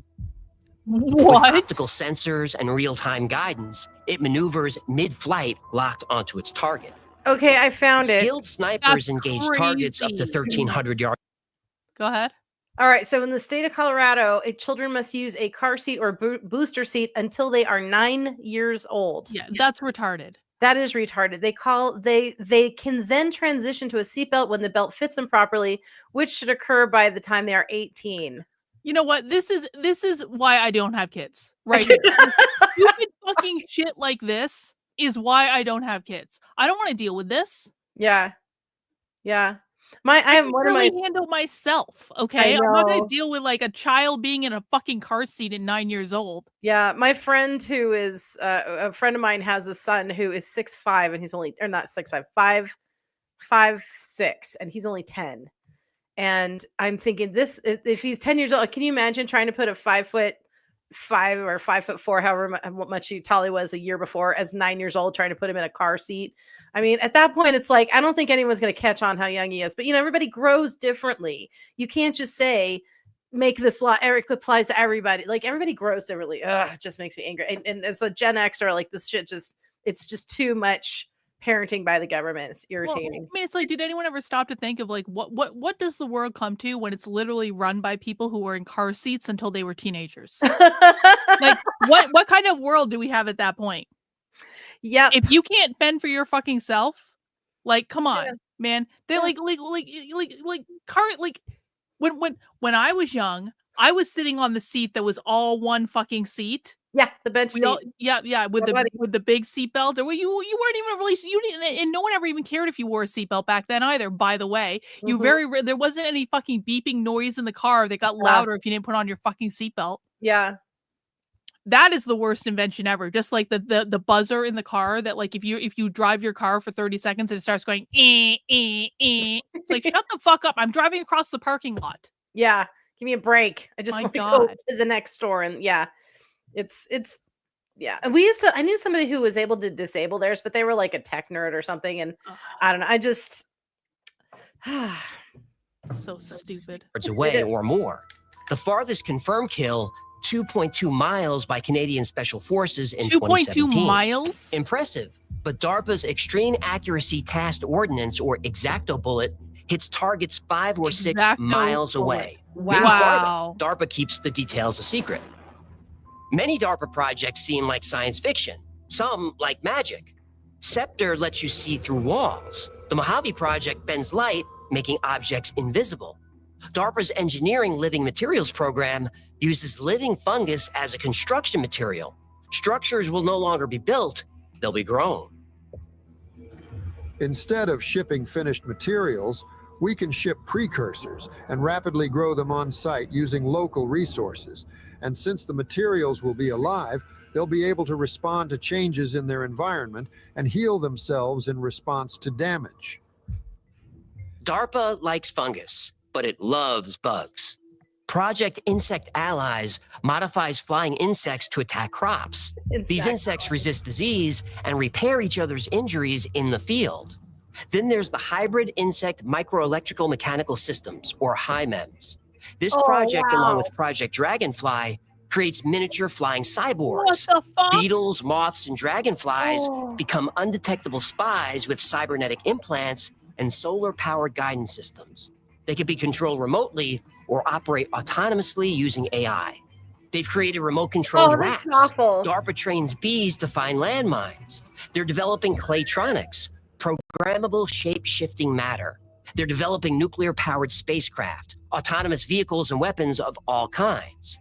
What? With optical sensors and real-time guidance, it maneuvers mid-flight, locked onto its target. Okay, I found it. Skilled snipers engage targets up to 1,300 yards. Go ahead. All right. So in the state of Colorado, children must use a car seat or booster seat until they are 9 years old. Yeah, that's retarded. That is retarded. They can then transition to a seatbelt when the belt fits them properly, which should occur by the time they are 18. You know what? This is why I don't have kids. Right here. Stupid fucking shit like this is why I don't have kids. I don't want to deal with this. Yeah. Yeah. I can handle myself. Okay. I'm not gonna deal with like a child being in a fucking car seat at 9 years old. Yeah, my friend who is a friend of mine has a son who is 6'5", and he's only, or not 6'5", 5'6", and he's only 10. And I'm thinking, this, if he's 10 years old, can you imagine trying to put a 5'5" or 5'4", however much tall he was a year before, as 9 years old, trying to put him in a car seat? I mean, at that point, it's like, I don't think anyone's going to catch on how young he is. But, everybody grows differently. You can't just say, make this law, Eric applies to everybody. Like, everybody grows differently. It just makes me angry. And as a Gen Xer, like, this shit it's just too much parenting by the government. It's irritating. Well, I mean, it's like, did anyone ever stop to think of like what does the world come to when it's literally run by people who were in car seats until they were teenagers? Like, what kind of world do we have at that point? Yeah. If you can't fend for your fucking self, like, come on, man. They when I was young, I was sitting on the seat that was all one fucking seat. Yeah, the bench seat. With the big seatbelt. Or you weren't even really, and no one ever even cared if you wore a seatbelt back then either. By the way, there wasn't any fucking beeping noise in the car that got louder if you didn't put on your fucking seatbelt. Yeah. That is the worst invention ever. Just like the buzzer in the car that, like, if you drive your car for 30 seconds and it starts going it's like, shut the fuck up. I'm driving across the parking lot. Yeah. Give me a break. I just want to go to the next store. And yeah, it's yeah. And I knew somebody who was able to disable theirs, but they were like a tech nerd or something. And I don't know. I just so stupid. Away or more. The farthest confirmed kill, 2.2 miles by Canadian Special Forces in 2017. 2.2 miles? Impressive. But DARPA's Extreme Accuracy Tasked Ordnance, or Exacto bullet, hits targets 5 or 6 miles away. Wow. Maybe farther. DARPA keeps the details a secret. Many DARPA projects seem like science fiction, some like magic. Scepter lets you see through walls. The Mojave Project bends light, making objects invisible. DARPA's Engineering Living Materials program uses living fungus as a construction material. Structures will no longer be built, they'll be grown. Instead of shipping finished materials, we can ship precursors and rapidly grow them on site using local resources. And since the materials will be alive, they'll be able to respond to changes in their environment and heal themselves in response to damage. DARPA likes fungus, but it loves bugs. Project Insect Allies modifies flying insects to attack crops. These insects resist disease and repair each other's injuries in the field. Then there's the Hybrid Insect Microelectrical Mechanical Systems, or HIMEMS. This project, along with Project Dragonfly, creates miniature flying cyborgs. Beetles, moths, and dragonflies become undetectable spies with cybernetic implants and solar-powered guidance systems. They can be controlled remotely or operate autonomously using AI. They've created remote-controlled rats. DARPA trains bees to find landmines. They're developing claytronics, programmable shape-shifting matter. They're developing nuclear-powered spacecraft, autonomous vehicles, and weapons of all kinds.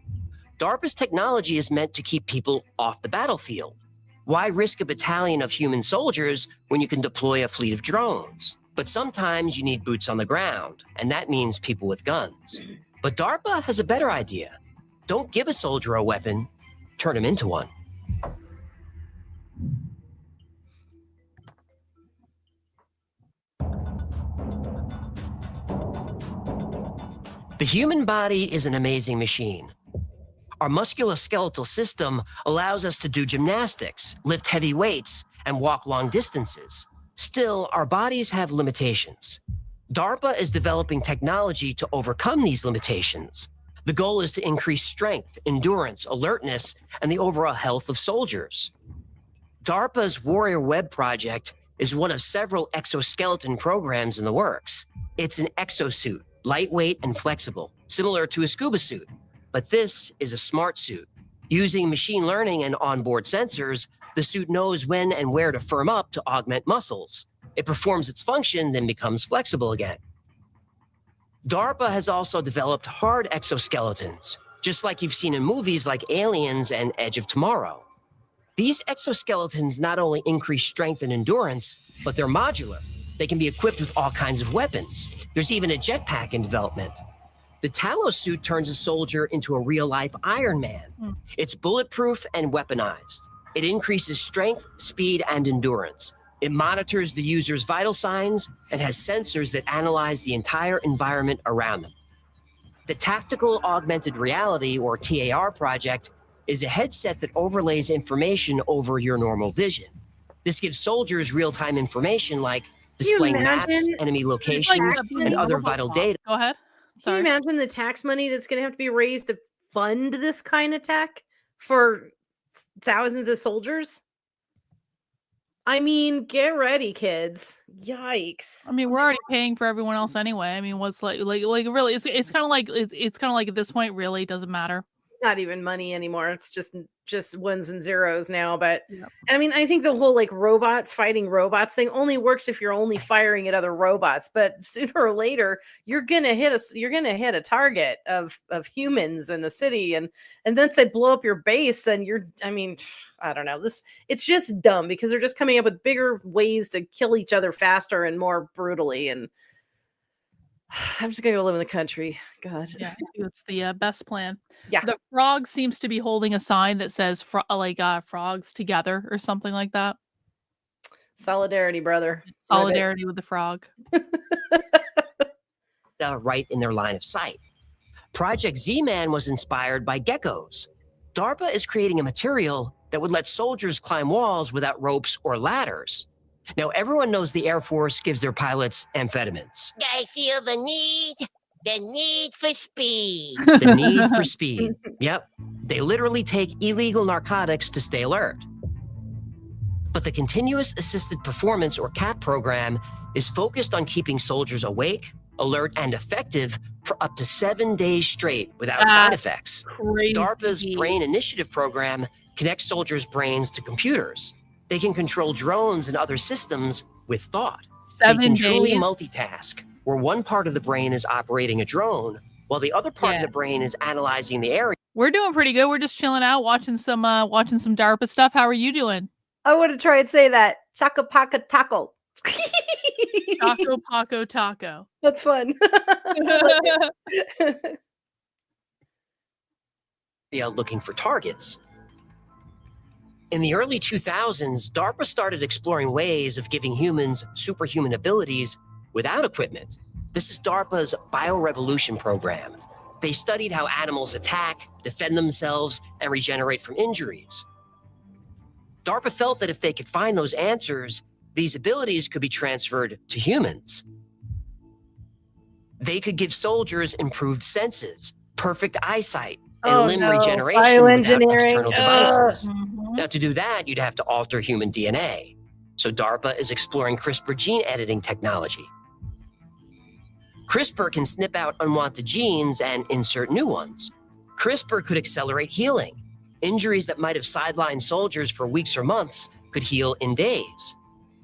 DARPA's technology is meant to keep people off the battlefield. Why risk a battalion of human soldiers when you can deploy a fleet of drones? But sometimes you need boots on the ground, and that means people with guns. But DARPA has a better idea. Don't give a soldier a weapon, turn him into one. The human body is an amazing machine. Our musculoskeletal system allows us to do gymnastics, lift heavy weights, and walk long distances. Still, our bodies have limitations. DARPA is developing technology to overcome these limitations. The goal is to increase strength, endurance, alertness, and the overall health of soldiers. DARPA's Warrior Web project is one of several exoskeleton programs in the works. It's an exosuit, lightweight and flexible, similar to a scuba suit. But this is a smart suit. Using machine learning and onboard sensors, the suit knows when and where to firm up to augment muscles. It performs its function, then becomes flexible again. DARPA has also developed hard exoskeletons, just like you've seen in movies like Aliens and Edge of Tomorrow. These exoskeletons not only increase strength and endurance, but they're modular. They can be equipped with all kinds of weapons. There's even a jetpack in development. The Talos suit turns a soldier into a real-life Iron Man. It's bulletproof and weaponized. It increases strength, speed, and endurance. It monitors the user's vital signs and has sensors that analyze the entire environment around them. The Tactical Augmented Reality, or TAR project, is a headset that overlays information over your normal vision. This gives soldiers real-time information like displaying maps, enemy locations, and other vital data. Go ahead. Can you imagine the tax money that's going to have to be raised to fund this kind of tech for thousands of soldiers? I mean, get ready, kids. Yikes. I mean, we're already paying for everyone else anyway. I mean, what's like really, it's kind of like, it's kind of like at this point, really, it doesn't matter. Not even money anymore. It's just ones and zeros now. But I mean, I think the whole like robots fighting robots thing only works if you're only firing at other robots. But sooner or later, you're gonna hit a target of humans in a city, and once they blow up your base, then I don't know. It's just dumb because they're just coming up with bigger ways to kill each other faster and more brutally. And I'm just gonna go live in the country. God, yeah, it's the best plan. Yeah, the frog seems to be holding a sign that says frogs together or something like that. Solidarity, brother. Solidarity with the frog. Right in their line of sight. Project Z-Man was inspired by geckos. DARPA is creating a material that would let soldiers climb walls without ropes or ladders. Now, everyone knows the Air Force gives their pilots amphetamines. I feel the need for speed. The need for speed. Yep. They literally take illegal narcotics to stay alert. But the Continuous Assisted Performance, or CAP program, is focused on keeping soldiers awake, alert, and effective for up to 7 days straight without side effects. Crazy. DARPA's Brain Initiative program connects soldiers' brains to computers. They can control drones and other systems with thought. 7 they can days. truly multitask, where one part of the brain is operating a drone, while the other part of the brain is analyzing the area. We're doing pretty good. We're just chilling out, watching some DARPA stuff. How are you doing? I want to try and say that. Chaka Paka Taco. Taco Paco Taco. That's fun. Looking for targets. In the early 2000s, DARPA started exploring ways of giving humans superhuman abilities without equipment. This is DARPA's Biorevolution program. They studied how animals attack, defend themselves, and regenerate from injuries. DARPA felt that if they could find those answers, these abilities could be transferred to humans. They could give soldiers improved senses, perfect eyesight, and limb regeneration without external devices. Now, to do that, you'd have to alter human DNA. So DARPA is exploring CRISPR gene editing technology. CRISPR can snip out unwanted genes and insert new ones. CRISPR could accelerate healing. Injuries that might have sidelined soldiers for weeks or months could heal in days.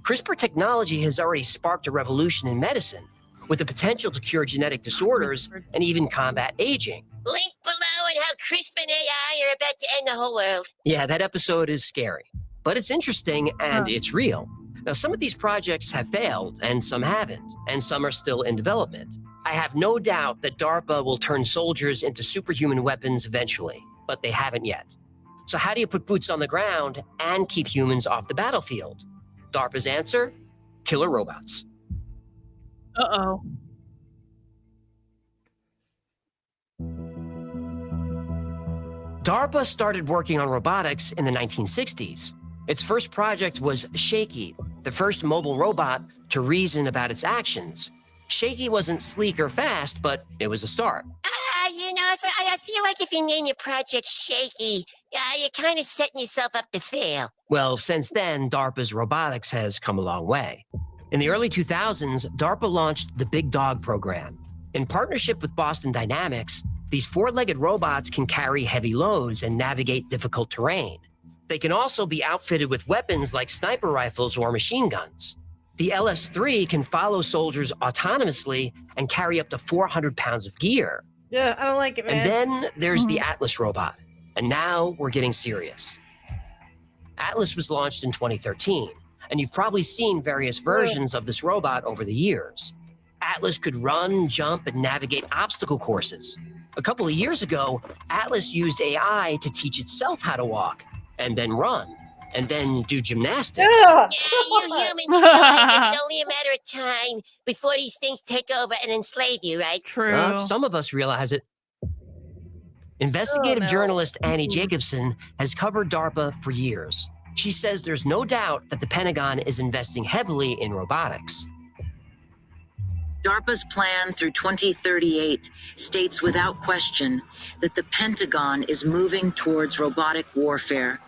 CRISPR technology has already sparked a revolution in medicine, with the potential to cure genetic disorders and even combat aging. Link below and how CRISPR and AI are about to end the whole world. Yeah, that episode is scary, but it's interesting and it's real. Now, some of these projects have failed and some haven't, and some are still in development. I have no doubt that DARPA will turn soldiers into superhuman weapons eventually, but they haven't yet. So how do you put boots on the ground and keep humans off the battlefield? DARPA's answer? Killer robots. Uh-oh. DARPA started working on robotics in the 1960s. Its first project was Shaky, the first mobile robot to reason about its actions. Shaky wasn't sleek or fast, but it was a start. You know, I feel like if you name your project Shaky, you're kind of setting yourself up to fail. Well, since then, DARPA's robotics has come a long way. In the early 2000s, DARPA launched the Big Dog program. In partnership with Boston Dynamics, these four-legged robots can carry heavy loads and navigate difficult terrain. They can also be outfitted with weapons like sniper rifles or machine guns. The LS-3 can follow soldiers autonomously and carry up to 400 pounds of gear. Yeah, I don't like it, man. And then there's the Atlas robot. And now we're getting serious. Atlas was launched in 2013, and you've probably seen various versions of this robot over the years. Atlas could run, jump, and navigate obstacle courses. A couple of years ago, Atlas used AI to teach itself how to walk, and then run, and then do gymnastics. Yeah, you humans realize it's only a matter of time before these things take over and enslave you, right? True. Some of us realize it. Investigative journalist Annie Jacobson has covered DARPA for years. She says there's no doubt that the Pentagon is investing heavily in robotics. DARPA's plan through 2038 states without question that the Pentagon is moving towards robotic warfare.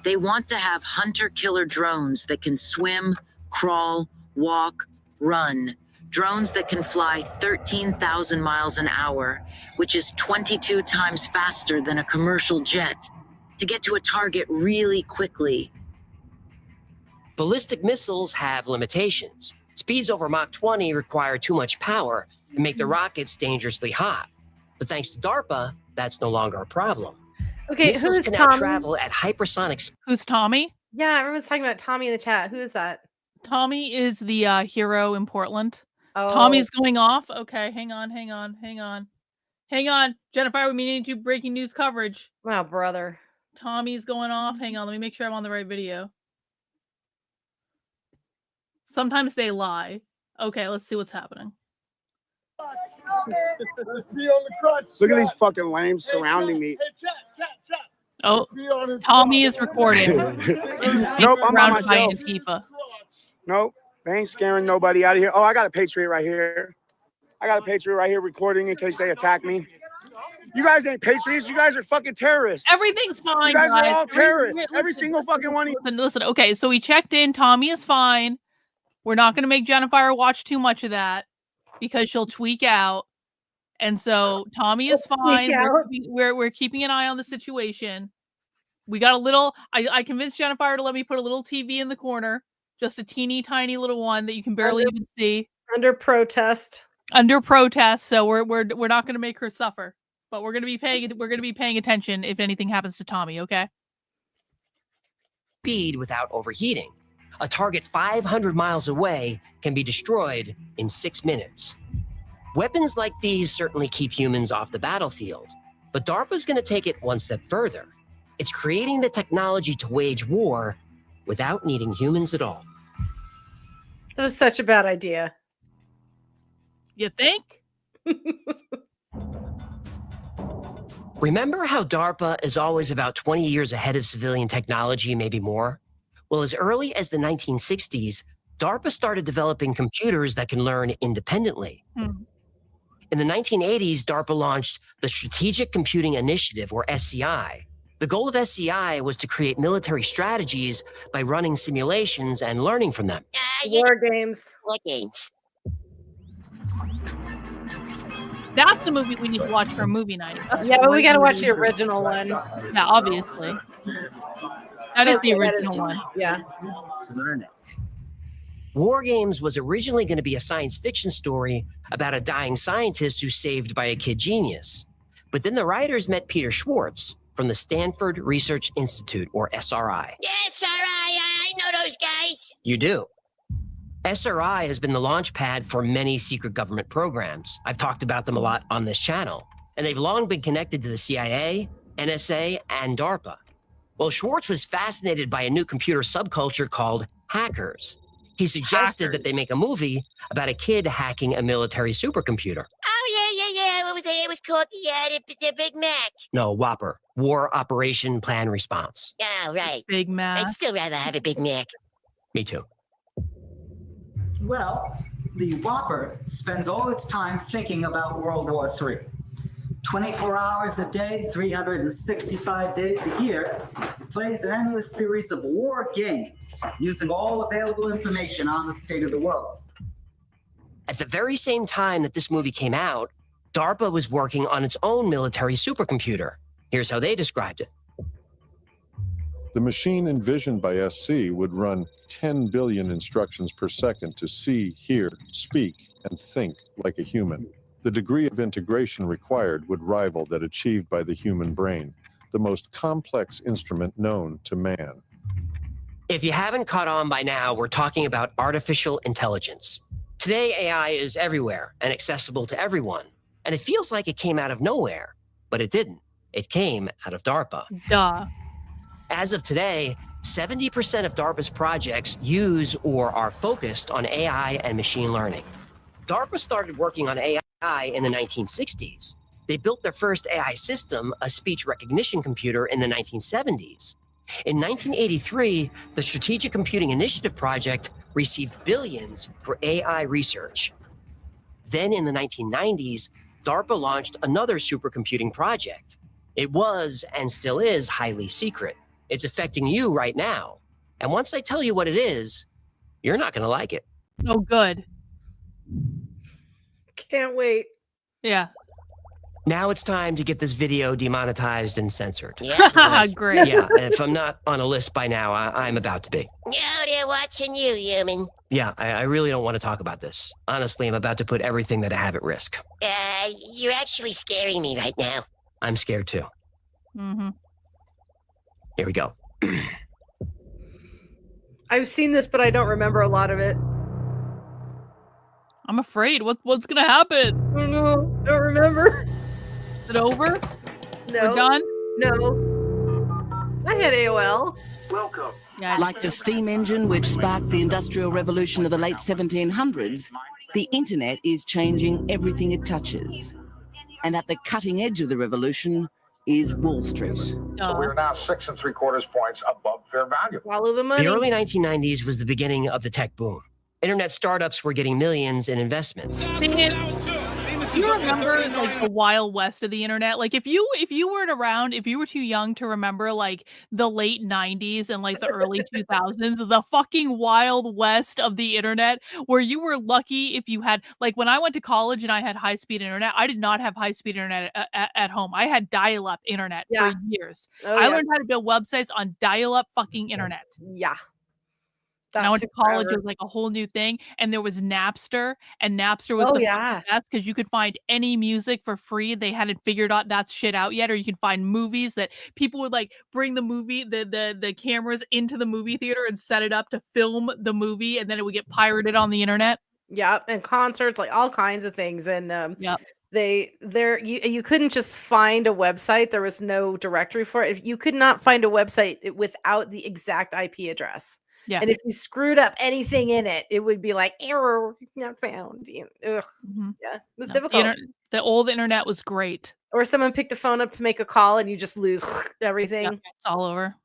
They want to have hunter-killer drones that can swim, crawl, walk, run. Drones that can fly 13,000 miles an hour, which is 22 times faster than a commercial jet, to get to a target really quickly. Ballistic missiles have limitations. Speeds over Mach 20 require too much power and make the rockets dangerously hot. But thanks to DARPA, that's no longer a problem. Okay, missiles who's can now Tommy? travel at hypersonic speed. Who's Tommy? Yeah, everyone's talking about Tommy in the chat. Who is that? Tommy is the hero in Portland. Oh. Tommy's going off. Okay, hang on. Jennifer, we need to do breaking news coverage. Wow, brother. Tommy's going off. Hang on, let me make sure I'm on the right video. Sometimes they lie. Okay, let's see what's happening. Look at these fucking lames surrounding me. Oh, Tommy is recording. Nope, I'm by Surrounded by myself. Antifa. Nope, they ain't scaring nobody out of here. Oh, I got a Patriot right here. Recording in case they attack me. You guys ain't patriots. You guys are fucking terrorists. Everything's fine. You guys are all Listen, terrorists. Every single fucking one of you. Listen. Okay, so we checked in. Tommy is fine. We're not going to make Jennifer watch too much of that because she'll tweak out. And so Tommy is fine. We're keeping an eye on the situation. We got a little. I convinced Jennifer to let me put a little TV in the corner, just a teeny tiny little one that you can barely even see. Under protest. So we're not going to make her suffer, but we're going to be paying attention if anything happens to Tommy. Okay. Speed without overheating. A target 500 miles away can be destroyed in 6 minutes. Weapons like these certainly keep humans off the battlefield, but DARPA's going to take it one step further. It's creating the technology to wage war without needing humans at all. That was such a bad idea. You think? Remember how DARPA is always about 20 years ahead of civilian technology, maybe more? Well, as early as the 1960s, DARPA started developing computers that can learn independently. In the 1980s, DARPA launched the Strategic Computing Initiative, or SCI. The goal of SCI was to create military strategies by running simulations and learning from them. War games. War games. That's a movie we need to watch for a movie night. Yeah, but we got to watch the original one. Yeah, obviously. That is the original one. Yeah. War Games was originally going to be a science fiction story about a dying scientist who's saved by a kid genius. But then the writers met Peter Schwartz from the Stanford Research Institute, or SRI. Yeah, SRI, I know those guys. You do. SRI has been the launch pad for many secret government programs. I've talked about them a lot on this channel, and they've long been connected to the CIA, NSA, and DARPA. Well, Schwartz was fascinated by a new computer subculture called hackers. He suggested that they make a movie about a kid hacking a military supercomputer. Oh, yeah. What was it? It was called the Big Mac. No, Whopper. War Operation Plan Response. Oh, right. Big Mac. I'd still rather have a Big Mac. Me too. Well, the Whopper spends all its time thinking about World War III. 24 hours a day, 365 days a year, it plays an endless series of war games, using all available information on the state of the world. At the very same time that this movie came out, DARPA was working on its own military supercomputer. Here's how they described it. The machine envisioned by SC would run 10 billion instructions per second to see, hear, speak, and think like a human. The degree of integration required would rival that achieved by the human brain, the most complex instrument known to man. If you haven't caught on by now, we're talking about artificial intelligence. Today, AI is everywhere and accessible to everyone. And it feels like it came out of nowhere, but it didn't. It came out of DARPA. Duh. As of today, 70% of DARPA's projects use or are focused on AI and machine learning. DARPA started working on AI in the 1960s. They built their first AI system, a speech recognition computer, in the 1970s. In 1983, the Strategic Computing Initiative project received billions for AI research. Then in the 1990s, DARPA launched another supercomputing project. It was, and still is, highly secret. It's affecting you right now. And once I tell you what it is, you're not going to like it. Oh, good. Can't wait. Yeah. Now it's time to get this video demonetized and censored. Yeah. Great. Yeah, if I'm not on a list by now, I'm about to be. No, they're watching you, human. Yeah, I really don't want to talk about this. Honestly, I'm about to put everything that I have at risk. You're actually scaring me right now. I'm scared too. Mm-hmm. Here we go. I've seen this, but I don't remember a lot of it. I'm afraid. What's gonna happen? I don't know. I don't remember. Is it over? No. We're done? No. I had AOL. Welcome. Yeah, like the steam engine which sparked the Industrial Revolution of the late 1700s, the internet is changing everything it touches. And at the cutting edge of the revolution is Wall Street. So we are now 6 3/4 points above fair value. Follow the money. The early 1990s was the beginning of the tech boom. Internet startups were getting millions in investments. Do you remember like the Wild West of the internet? Like if you weren't around, if you were too young to remember like the late 90s and like the early 2000s, the fucking Wild West of the internet, where you were lucky if you had, like when I went to college and I had high-speed internet, I did not have high-speed internet at home. I had dial-up internet for years. I learned how to build websites on dial-up fucking internet. Yeah. And I went to college, it was like a whole new thing. And there was Napster, and Napster was the best because you could find any music for free. They hadn't figured out that shit out yet. Or you can find movies that people would like bring the movie, the cameras into the movie theater and set it up to film the movie, and then it would get pirated on the internet. Yeah, and concerts, like all kinds of things. And you couldn't just find a website. There was no directory for it. You could not find a website without the exact IP address. Yeah. And if you screwed up anything in it, it would be like error not found. Ugh. Yeah, it was difficult. The old internet was great. Or someone picked the phone up to make a call and you just lose everything. Yep, it's all over.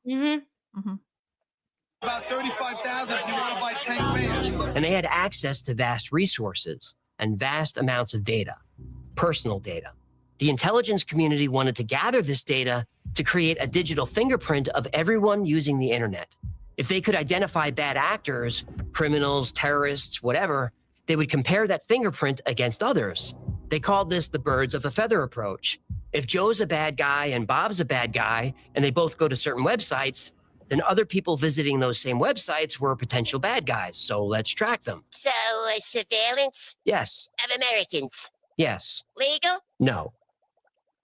About 35,000 if you want to buy 10 grand. And they had access to vast resources and vast amounts of data, personal data. The intelligence community wanted to gather this data to create a digital fingerprint of everyone using the internet. If they could identify bad actors, criminals, terrorists, whatever, they would compare that fingerprint against others. They called this the birds of a feather approach. If Joe's a bad guy and Bob's a bad guy, and they both go to certain websites, then other people visiting those same websites were potential bad guys, so let's track them. So, surveillance? Yes. Of Americans? Yes. Legal? No.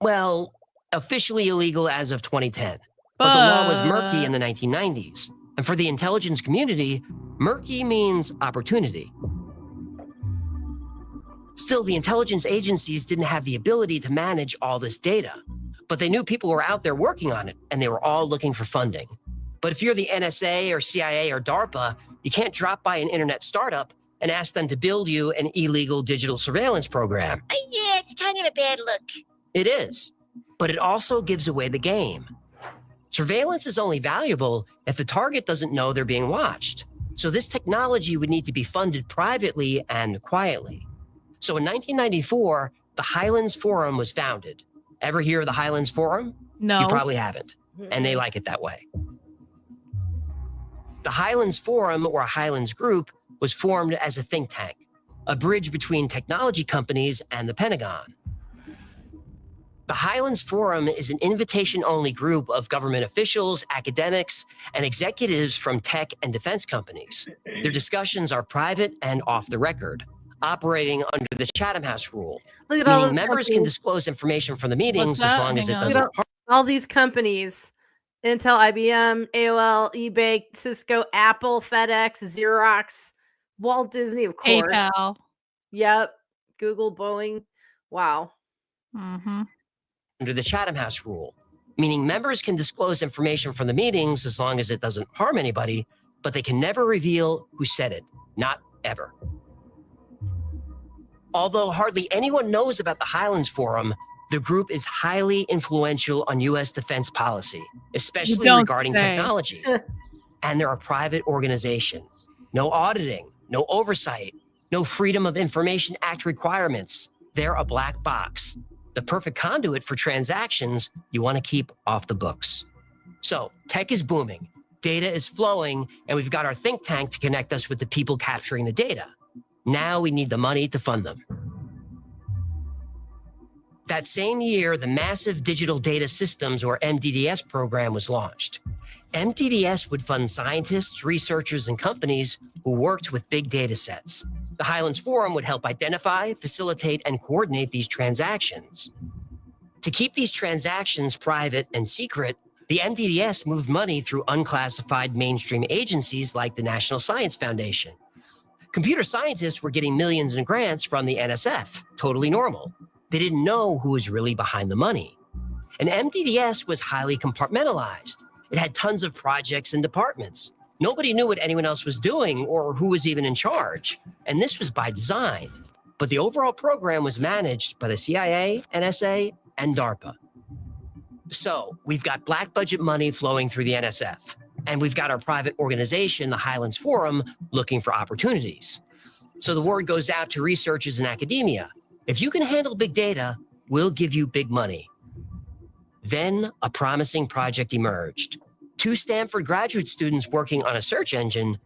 Well, officially illegal as of 2010. But the law was murky in the 1990s. And for the intelligence community, murky means opportunity. Still, the intelligence agencies didn't have the ability to manage all this data, but they knew people were out there working on it, and they were all looking for funding. But if you're the NSA or CIA or DARPA, you can't drop by an internet startup and ask them to build you an illegal digital surveillance program. Yeah, it's kind of a bad look. It is, but it also gives away the game. Surveillance is only valuable if the target doesn't know they're being watched. So this technology would need to be funded privately and quietly. So in 1994, the Highlands Forum was founded. Ever hear of the Highlands Forum? No. You probably haven't, and they like it that way. The Highlands Forum, or Highlands Group, was formed as a think tank, a bridge between technology companies and the Pentagon. The Highlands Forum is an invitation-only group of government officials, academics, and executives from tech and defense companies. Their discussions are private and off the record, operating under the Chatham House rule, Look at all meaning those members can companies. disclose information from the meetings as long as it Look doesn't at all these companies. Intel, IBM, AOL, eBay, Cisco, Apple, FedEx, Xerox, Walt Disney, of course. PayPal. Yep. Google, Boeing. Wow. under the Chatham House rule, meaning members can disclose information from the meetings as long as it doesn't harm anybody, but they can never reveal who said it, not ever. Although hardly anyone knows about the Highlands Forum, the group is highly influential on U.S. defense policy, especially regarding technology. And they're a private organization. No auditing, no oversight, no Freedom of Information Act requirements. They're a black box, the perfect conduit for transactions you want to keep off the books. So tech is booming, data is flowing, and we've got our think tank to connect us with the people capturing the data. Now we need the money to fund them. That same year, the Massive Digital Data Systems, or MDDS program, was launched. MDDS would fund scientists, researchers, and companies who worked with big data sets. The Highlands Forum would help identify, facilitate, and coordinate these transactions. To keep these transactions private and secret, the MDDS moved money through unclassified mainstream agencies like the National Science Foundation. Computer scientists were getting millions in grants from the NSF, totally normal. They didn't know who was really behind the money. And MDDS was highly compartmentalized. It had tons of projects and departments. Nobody knew what anyone else was doing or who was even in charge. And this was by design. But the overall program was managed by the CIA, NSA, and DARPA. So we've got black budget money flowing through the NSF. And we've got our private organization, the Highlands Forum, looking for opportunities. So the word goes out to researchers in academia. If you can handle big data, we'll give you big money. Then a promising project emerged. 2 Stanford graduate students working on a search engine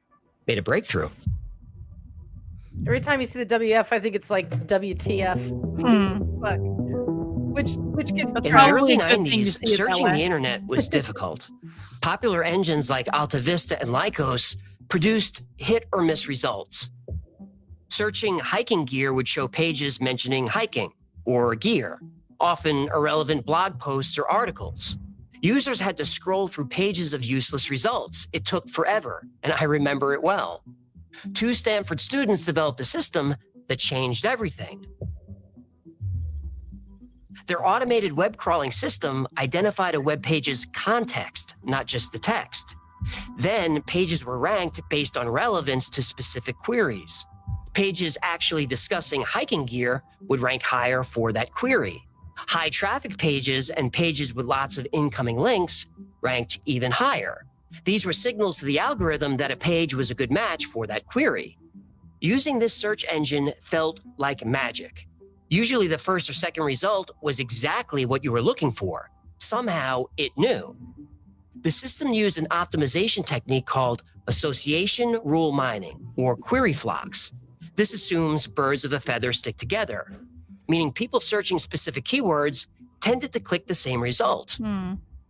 made a breakthrough. Every time you see the WF, I think it's like WTF. Fuck. Which could In the early 90s, searching the internet was difficult. Popular engines like Alta Vista and Lycos produced hit or miss results. Searching hiking gear would show pages mentioning hiking or gear, often irrelevant blog posts or articles. Users had to scroll through pages of useless results. It took forever, and I remember it well. 2 Stanford students developed a system that changed everything. Their automated web crawling system identified a web page's context, not just the text. Then pages were ranked based on relevance to specific queries. Pages actually discussing hiking gear would rank higher for that query. High traffic pages and pages with lots of incoming links ranked even higher. These were signals to the algorithm that a page was a good match for that query. Using this search engine felt like magic. Usually the first or second result was exactly what you were looking for. Somehow it knew. The system used an optimization technique called association rule mining, or query flocks. This assumes birds of a feather stick together, meaning people searching specific keywords tended to click the same result.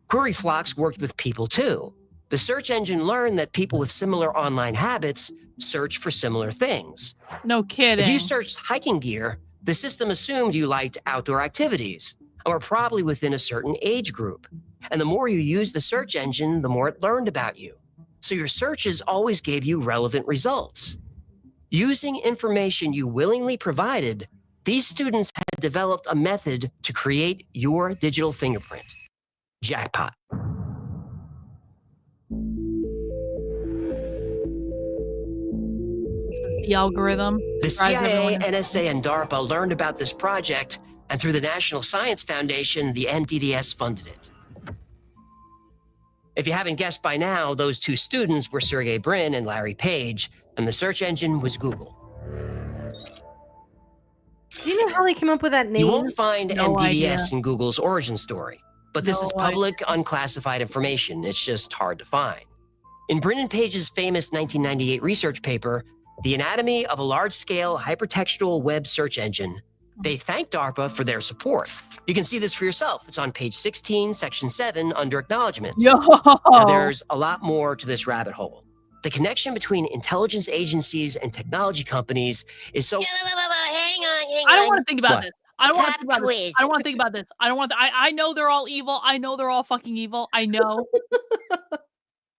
Query flocks worked with people too. The search engine learned that people with similar online habits search for similar things. No kidding. If you searched hiking gear, the system assumed you liked outdoor activities and were probably within a certain age group. And the more you used the search engine, the more it learned about you. So your searches always gave you relevant results. Using information you willingly provided, these students had developed a method to create your digital fingerprint. Jackpot. The algorithm. The CIA, NSA, and DARPA learned about this project, and through the National Science Foundation, the NDDS funded it. If you haven't guessed by now, those two students were Sergey Brin and Larry Page, and the search engine was Google. Do you know how they came up with that name? You won't find No NDDS idea. in Google's origin story, but this is public, unclassified information. It's just hard to find. In Brin and Page's famous 1998 research paper, The Anatomy of a Large-Scale Hypertextual Web Search Engine, they thanked DARPA for their support. You can see this for yourself. It's on page 16, section 7, under acknowledgements. Yo! Now, there's a lot more to this rabbit hole. The connection between intelligence agencies and technology companies is so... Hang on. I don't want to think about What? this. I don't want to Pop think about quiz. this. I don't want to think about this. I don't want. I know they're all evil. I know they're all fucking evil. I know.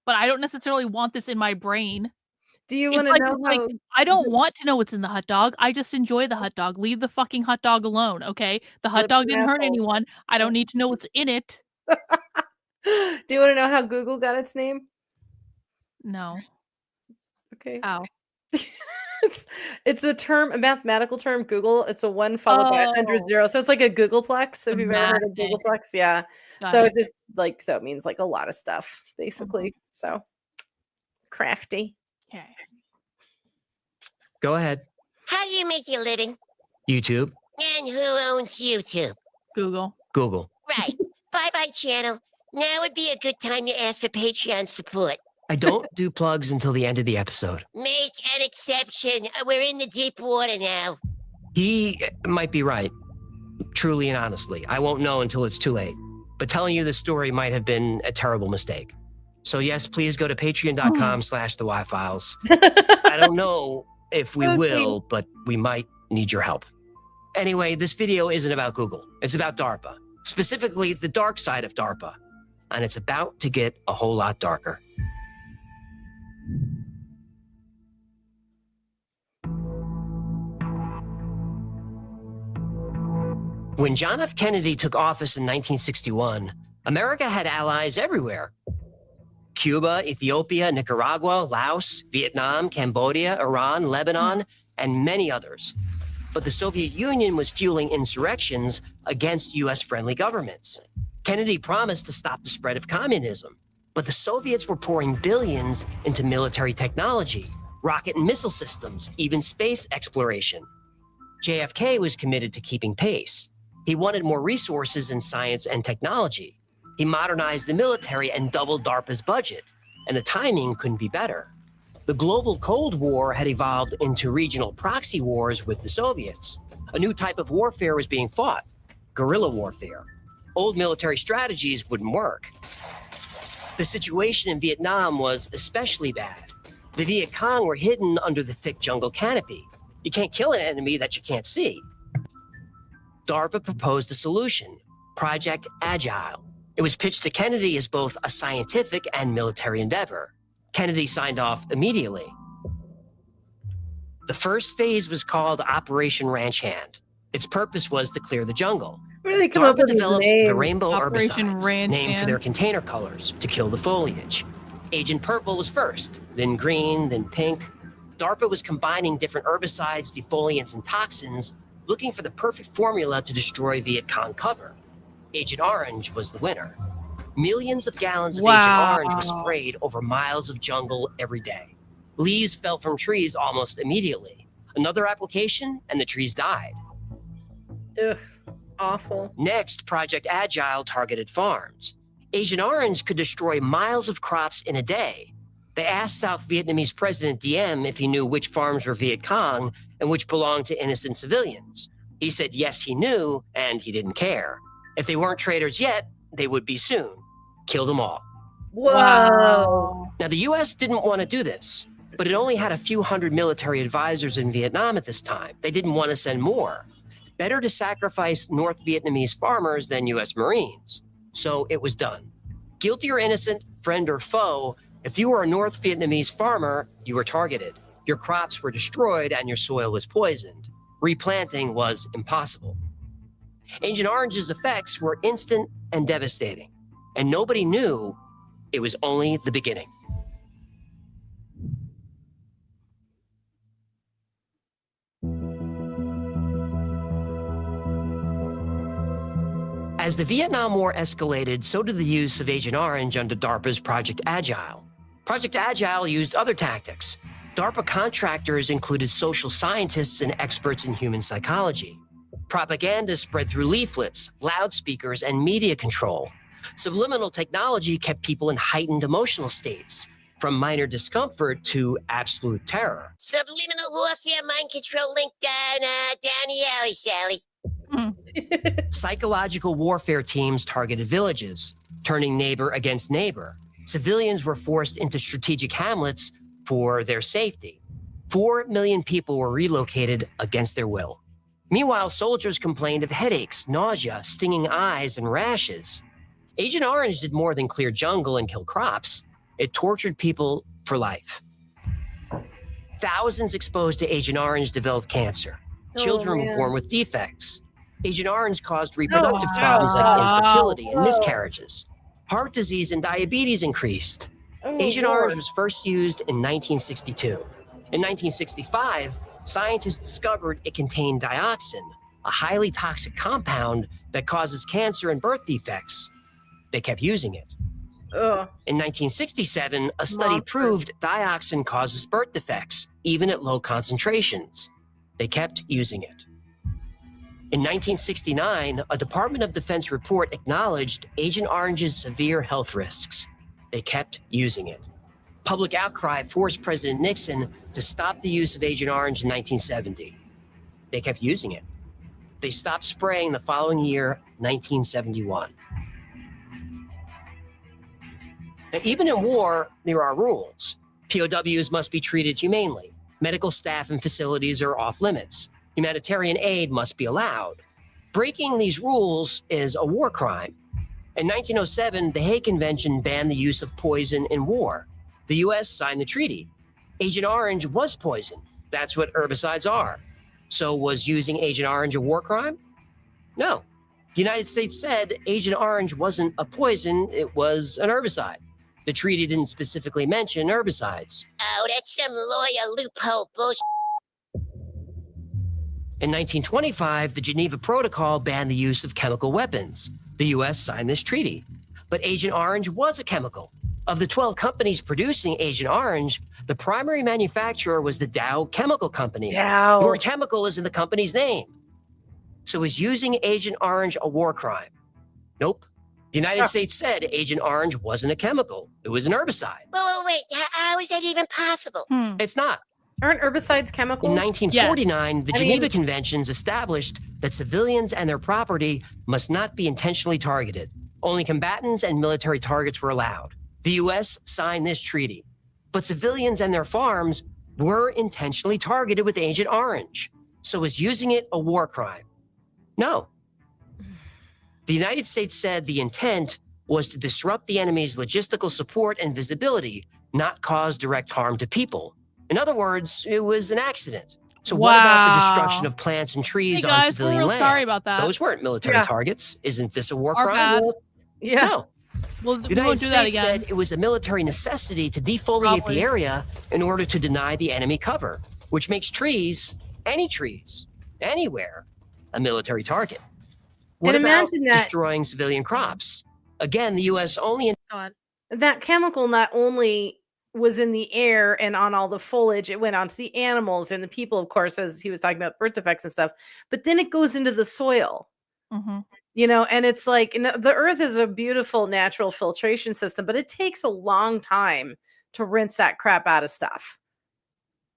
But I don't necessarily want this in my brain. Do you It's want to like, know it's like, how? I don't want to know what's in the hot dog. I just enjoy the hot dog. Leave the fucking hot dog alone, okay? The hot Flip dog an didn't hurt apple. anyone. I don't need to know what's in it. Do you want to know how Google got its name? No. Okay. How? It's a term, a mathematical term. Google. It's a 1 followed by 100 Oh. zeros. So it's like a Googleplex. If The you've ever heard of math thing. Googleplex, yeah. Got So it. it just like so it means like a lot of stuff, basically. So crafty. Okay. Go ahead. How do you make your living? YouTube, And who owns YouTube? Google. Google. Right. Bye-bye, channel. Now would be a good time to ask for Patreon support. I don't do plugs until the end of the episode. Make an exception. We're in the deep water now. He might be right. Truly and honestly. I won't know until it's too late. But telling you the story might have been a terrible mistake. So yes, please go to patreon.com/thewhyfiles. I don't know if we will, but we might need your help. Anyway, this video isn't about Google. It's about DARPA. Specifically, the dark side of DARPA. And it's about to get a whole lot darker. When John F. Kennedy took office in 1961, America had allies everywhere. Cuba, Ethiopia, Nicaragua, Laos, Vietnam, Cambodia, Iran, Lebanon, and many others. But the Soviet Union was fueling insurrections against US-friendly governments. Kennedy promised to stop the spread of communism, but the Soviets were pouring billions into military technology, rocket and missile systems, even space exploration. JFK was committed to keeping pace. He wanted more resources in science and technology. He modernized the military and doubled DARPA's budget, and the timing couldn't be better. The global Cold War had evolved into regional proxy wars with the Soviets. A new type of warfare was being fought, guerrilla warfare. Old military strategies wouldn't work. The situation in Vietnam was especially bad. The Viet Cong were hidden under the thick jungle canopy. You can't kill an enemy that you can't see. DARPA proposed a solution, Project Agile. It was pitched to Kennedy as both a scientific and military endeavor. Kennedy signed off immediately. The first phase was called Operation Ranch Hand. Its purpose was to clear the jungle. Where do they come up DARPA with these developed names? the rainbow Operation herbicides, Ranch named for Hand. their container colors, to kill the foliage. Agent Purple was first, then green, then pink. DARPA was combining different herbicides, defoliants, and toxins, looking for the perfect formula to destroy Viet Cong cover. Agent Orange was the winner. Millions of gallons of Agent Orange were sprayed over miles of jungle every day. Leaves fell from trees almost immediately. Another application, and the trees died. Ugh, awful. Next, Project Agile targeted farms. Agent Orange could destroy miles of crops in a day. They asked South Vietnamese President Diem if he knew which farms were Viet Cong and which belonged to innocent civilians. He said yes, he knew, and he didn't care. If they weren't traitors yet, they would be soon. Kill them all. Whoa. Now, the U.S. didn't want to do this, but it only had a few hundred military advisors in Vietnam at this time. They didn't want to send more. Better to sacrifice North Vietnamese farmers than U.S. Marines. So it was done. Guilty or innocent, friend or foe, if you were a North Vietnamese farmer, you were targeted. Your crops were destroyed and your soil was poisoned. Replanting was impossible. Agent Orange's effects were instant and devastating, and nobody knew it was only the beginning. As the Vietnam War escalated, so did the use of Agent Orange under DARPA's Project Agile. Project Agile used other tactics. DARPA contractors included social scientists and experts in human psychology. Propaganda spread through leaflets, loudspeakers, and media control. Subliminal technology kept people in heightened emotional states, from minor discomfort to absolute terror. Subliminal warfare, mind control link down the alley, Sally. Psychological warfare teams targeted villages, turning neighbor against neighbor. Civilians were forced into strategic hamlets for their safety. 4 million people were relocated against their will. Meanwhile, soldiers complained of headaches, nausea, stinging eyes, and rashes. Agent Orange did more than clear jungle and kill crops. It tortured people for life. Thousands exposed to Agent Orange developed cancer. Children were born with defects. Agent Orange caused reproductive problems like infertility and miscarriages. Heart disease and diabetes increased. Agent Orange was first used in 1962. In 1965, scientists discovered it contained dioxin, a highly toxic compound that causes cancer and birth defects. They kept using it. In 1967, a study proved dioxin causes birth defects, even at low concentrations. They kept using it. In 1969, a Department of Defense report acknowledged Agent Orange's severe health risks. They kept using it. Public outcry forced President Nixon to stop the use of Agent Orange in 1970. They kept using it. They stopped spraying the following year, 1971. Now, even in war, there are rules. POWs must be treated humanely. Medical staff and facilities are off limits. Humanitarian aid must be allowed. Breaking these rules is a war crime. In 1907, the Hague Convention banned the use of poison in war. The U.S. signed the treaty. Agent Orange was poison. That's what herbicides are. So was using Agent Orange a war crime? No. The United States said Agent Orange wasn't a poison, it was an herbicide. The treaty didn't specifically mention herbicides. Oh, that's some lawyer loophole bullshit. In 1925, the Geneva Protocol banned the use of chemical weapons. The U.S. signed this treaty. But Agent Orange was a chemical. Of the 12 companies producing Agent Orange, the primary manufacturer was the Dow Chemical Company. Dow. The word chemical is in the company's name. So is using Agent Orange a war crime? Nope. The United States said Agent Orange wasn't a chemical. It was an herbicide. Wait. How is that even possible? It's not. Aren't herbicides chemicals? In 1949, the Geneva Conventions established that civilians and their property must not be intentionally targeted. Only combatants and military targets were allowed. The U.S. signed this treaty, but civilians and their farms were intentionally targeted with Agent Orange. So is using it a war crime? No. The United States said the intent was to disrupt the enemy's logistical support and visibility, not cause direct harm to people. In other words, it was an accident. So what about the destruction of plants and trees on civilian land? Sorry about that. Those weren't military targets. Isn't this a war crime? Yeah. No. Well, The we won't United do that States again. said it was a military necessity to defoliate Probably. the area in order to deny the enemy cover, which makes trees, any trees, anywhere, a military target. What And about imagine that- destroying civilian crops? Again, the U.S. only... That chemical not only was in the air and on all the foliage, it went onto the animals and the people, of course, as he was talking about birth defects and stuff, but then it goes into the soil. You know, and it's like, the earth is a beautiful natural filtration system, but it takes a long time to rinse that crap out of stuff.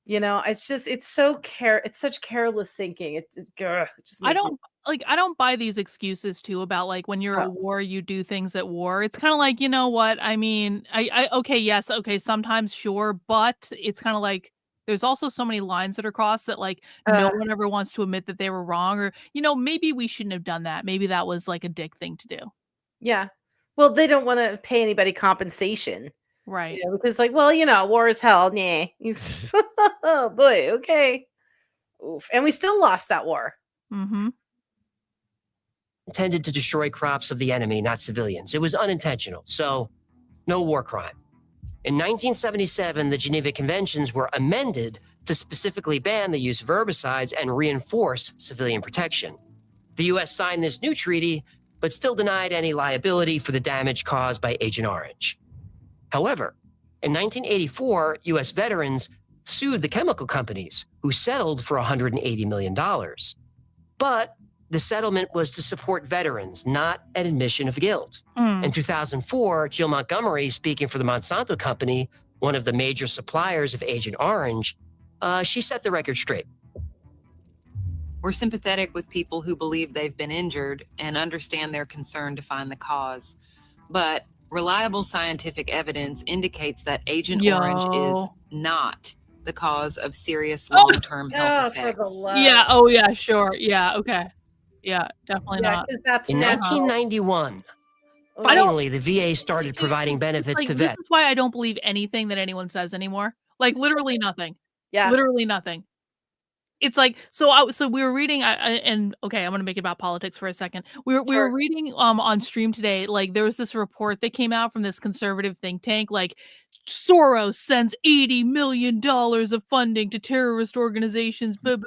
You know, it's just, it's such careless thinking. It just I makes me- I don't buy these excuses too about like when you're at war, you do things at war. It's kind of like, you know what? I mean, okay, yes, okay, sometimes sure, but it's kind of like there's also so many lines that are crossed that like no one ever wants to admit that they were wrong, or you know, maybe we shouldn't have done that. Maybe that was like a dick thing to do. Yeah. Well, they don't want to pay anybody compensation. Right. You know, because like, well, you know, war is hell. Nah. Oh boy, okay. Oof. And we still lost that war. Mm-hmm. intended to destroy crops of the enemy, not civilians. It was unintentional, so no war crime. In 1977, the Geneva Conventions were amended to specifically ban the use of herbicides and reinforce civilian protection. The U.S. signed this new treaty, but still denied any liability for the damage caused by Agent Orange. However, in 1984, U.S. veterans sued the chemical companies, who settled for $180 million. But the settlement was to support veterans, not an admission of guilt. In 2004, Jill Montgomery, speaking for the Monsanto Company, one of the major suppliers of Agent Orange, she set the record straight. We're sympathetic with people who believe they've been injured and understand their concern to find the cause. But reliable scientific evidence indicates that Agent Orange is not the cause of serious long-term health effects. Yeah. Oh, yeah. Sure. Yeah. Okay. Yeah. Definitely Yeah, not. because that's In now. 1991, I don't- finally, the VA started providing benefits Like, to this vets. is why I don't believe anything that anyone says anymore. Like literally nothing. Yeah. Literally nothing. It's like so we were reading and okay, I'm going to make it about politics for a second. We were reading on stream today, like there was this report that came out from this conservative think tank, like Soros sends $80 million of funding to terrorist organizations. And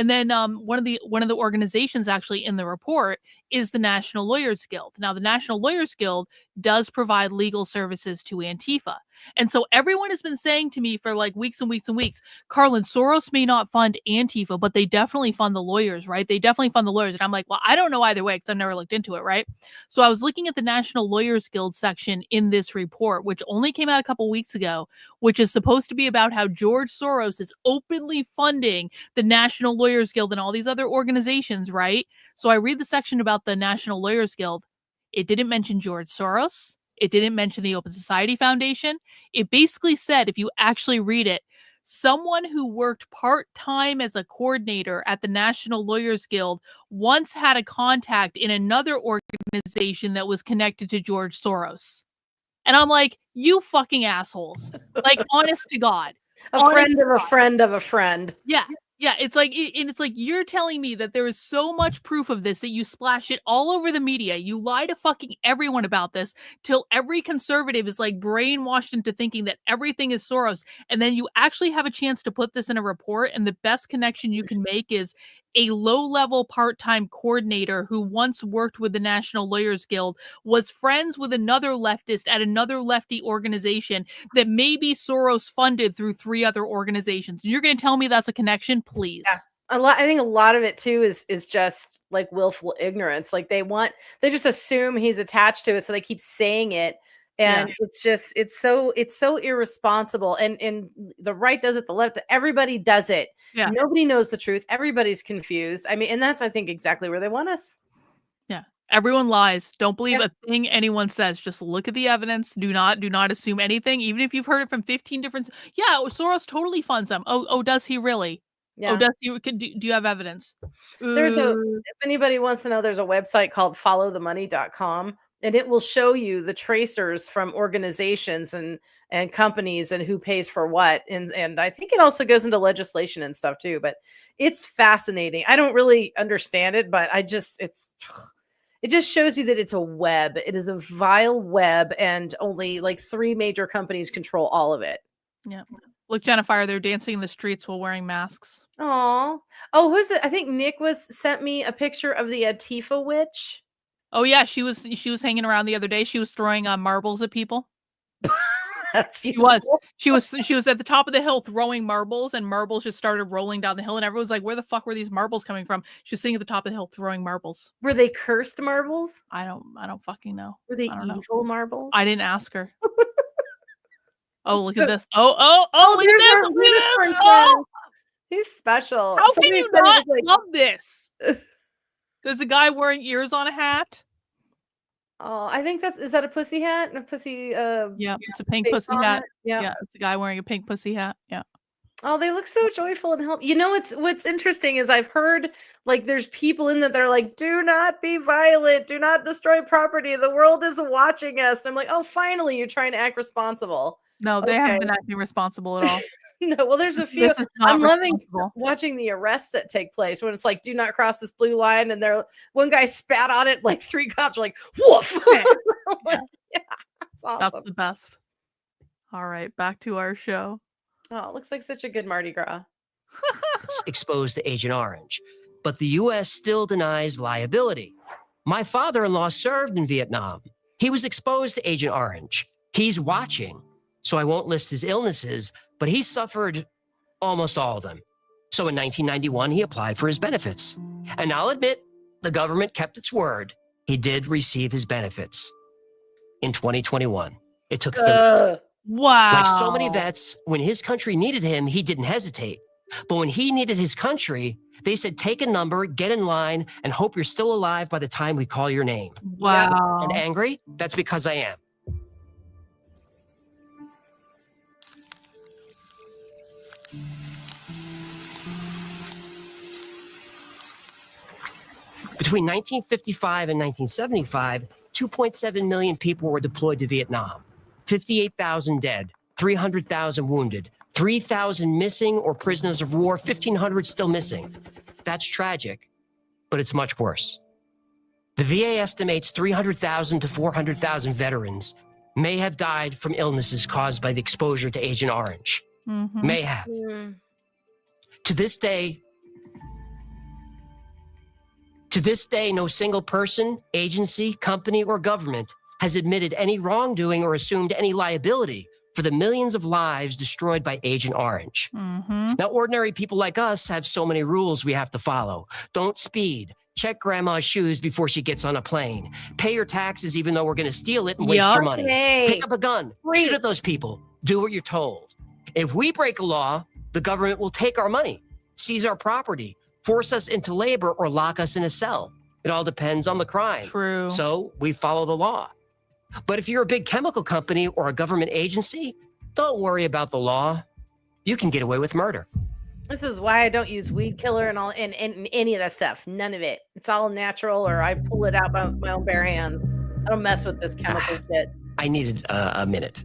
then one of the organizations actually in the report is the National Lawyers Guild. Now, the National Lawyers Guild does provide legal services to Antifa. And so everyone has been saying to me for like weeks and weeks and weeks, Karlyn, Soros may not fund Antifa, but they definitely fund the lawyers, right? They definitely fund the lawyers. And I'm like, well, I don't know either way because I've never looked into it, right? So I was looking at the National Lawyers Guild section in this report, which only came out a couple weeks ago, which is supposed to be about how George Soros is openly funding the National Lawyers Guild and all these other organizations, right? So I read the section about the National Lawyers Guild. It didn't mention George Soros. It didn't mention the Open Society Foundation. It basically said, if you actually read it, someone who worked part-time as a coordinator at the National Lawyers Guild once had a contact in another organization that was connected to George Soros. And I'm like, you fucking assholes. Like, honest to God. A friend of a friend of a friend. Yeah. Yeah, it's like you're telling me that there is so much proof of this that you splash it all over the media. You lie to fucking everyone about this till every conservative is like brainwashed into thinking that everything is Soros. And then you actually have a chance to put this in a report. And the best connection you can make is a low-level part-time coordinator who once worked with the National Lawyers Guild was friends with another leftist at another lefty organization that maybe Soros funded through 3 other organizations. You're going to tell me that's a connection? Please. Yeah. I think a lot of it too is just like willful ignorance. Like they just assume he's attached to it, so they keep saying it. And it's so irresponsible. And the right does it, the left, everybody does it. Yeah. Nobody knows the truth. Everybody's confused. I mean, and that's, I think, exactly where they want us. Yeah. Everyone lies. Don't believe a thing anyone says. Just look at the evidence. Do not assume anything, even if you've heard it from 15 different. Yeah, Soros totally funds them. Oh, does he really? Yeah. Oh, does he? Do you have evidence? If anybody wants to know, there's a website called followthemoney.com. And it will show you the tracers from organizations and companies and who pays for what. And I think it also goes into legislation and stuff too. But it's fascinating. I don't really understand it, but it's It just shows you that it's a web. It is a vile web, and only like 3 major companies control all of it. Yeah. Look, Jennifer, they're dancing in the streets while wearing masks. Oh, who's it? I think Nick sent me a picture of the Antifa witch. Oh yeah, she was hanging around the other day. She was throwing marbles at people. She was at the top of the hill throwing marbles, and marbles just started rolling down the hill, and everyone's like, "Where the fuck were these marbles coming from?" She was sitting at the top of the hill throwing marbles. Were they cursed marbles? I don't fucking know. Were they evil marbles? I didn't ask her. Oh, look at this! Oh, look at this! Look at this! Oh, he's special. How can you not love this? There's a guy wearing ears on a hat. Oh, I think is that a pussy hat? A pussy yeah, it's a pink pussy hat. Yeah, it's a guy wearing a pink pussy hat. Yeah. Oh, they look so joyful and help. You know what's interesting is I've heard like there's people in that they're like, do not be violent, do not destroy property. The world is watching us. And I'm like, oh, finally you're trying to act responsible. No, they haven't been acting responsible at all. No, well, there's a few. I'm loving watching the arrests that take place when it's like, do not cross this blue line. And one guy spat on it, like 3 cops are like, woof. Yeah, that's awesome. That's the best. All right, back to our show. Oh, it looks like such a good Mardi Gras. It's exposed to Agent Orange, but the U.S. still denies liability. My father-in-law served in Vietnam. He was exposed to Agent Orange. He's watching, so I won't list his illnesses, but he suffered almost all of them. So in 1991, he applied for his benefits. And I'll admit, the government kept its word. He did receive his benefits. In 2021, it took 30. Wow. Like so many vets, when his country needed him, he didn't hesitate. But when he needed his country, they said, take a number, get in line, and hope you're still alive by the time we call your name. Wow. And angry? That's because I am. Between 1955 and 1975, 2.7 million people were deployed to Vietnam. 58,000 dead, 300,000 wounded, 3,000 missing or prisoners of war, 1,500 still missing. That's tragic, but it's much worse. The VA estimates 300,000 to 400,000 veterans may have died from illnesses caused by the exposure to Agent Orange. Mm-hmm. May have. To this day, no single person, agency, company, or government has admitted any wrongdoing or assumed any liability for the millions of lives destroyed by Agent Orange. Mm-hmm. Now, ordinary people like us have so many rules we have to follow. Don't speed. Check grandma's shoes before she gets on a plane. Pay your taxes even though we're going to steal it and waste your money. Pick up a gun. Shoot at those people. Do what you're told. If we break a law, the government will take our money, seize our property, force us into labor, or lock us in a cell. It all depends on the crime. True. So we follow the law. But if you're a big chemical company or a government agency, don't worry about the law. You can get away with murder. This is why I don't use weed killer and any of that stuff. None of it. It's all natural, or I pull it out by my own bare hands. I don't mess with this chemical shit. I needed a minute.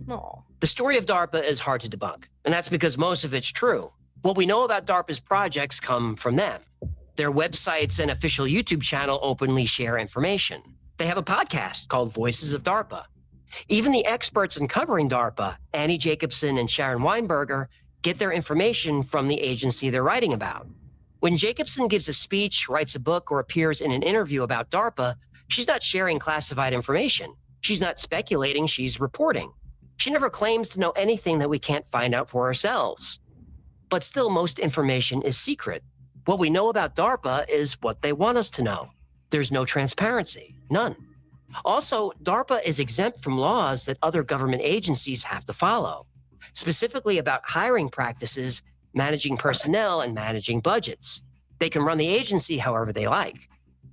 Oh. The story of DARPA is hard to debunk, and that's because most of it's true. What we know about DARPA's projects come from them. Their websites and official YouTube channel openly share information. They have a podcast called Voices of DARPA. Even the experts in covering DARPA, Annie Jacobson and Sharon Weinberger, get their information from the agency they're writing about. When Jacobson gives a speech, writes a book, or appears in an interview about DARPA, she's not sharing classified information. She's not speculating, she's reporting. She never claims to know anything that we can't find out for ourselves. But still, most information is secret. What we know about DARPA is what they want us to know. There's no transparency, none. Also, DARPA is exempt from laws that other government agencies have to follow, specifically about hiring practices, managing personnel, and managing budgets. They can run the agency however they like.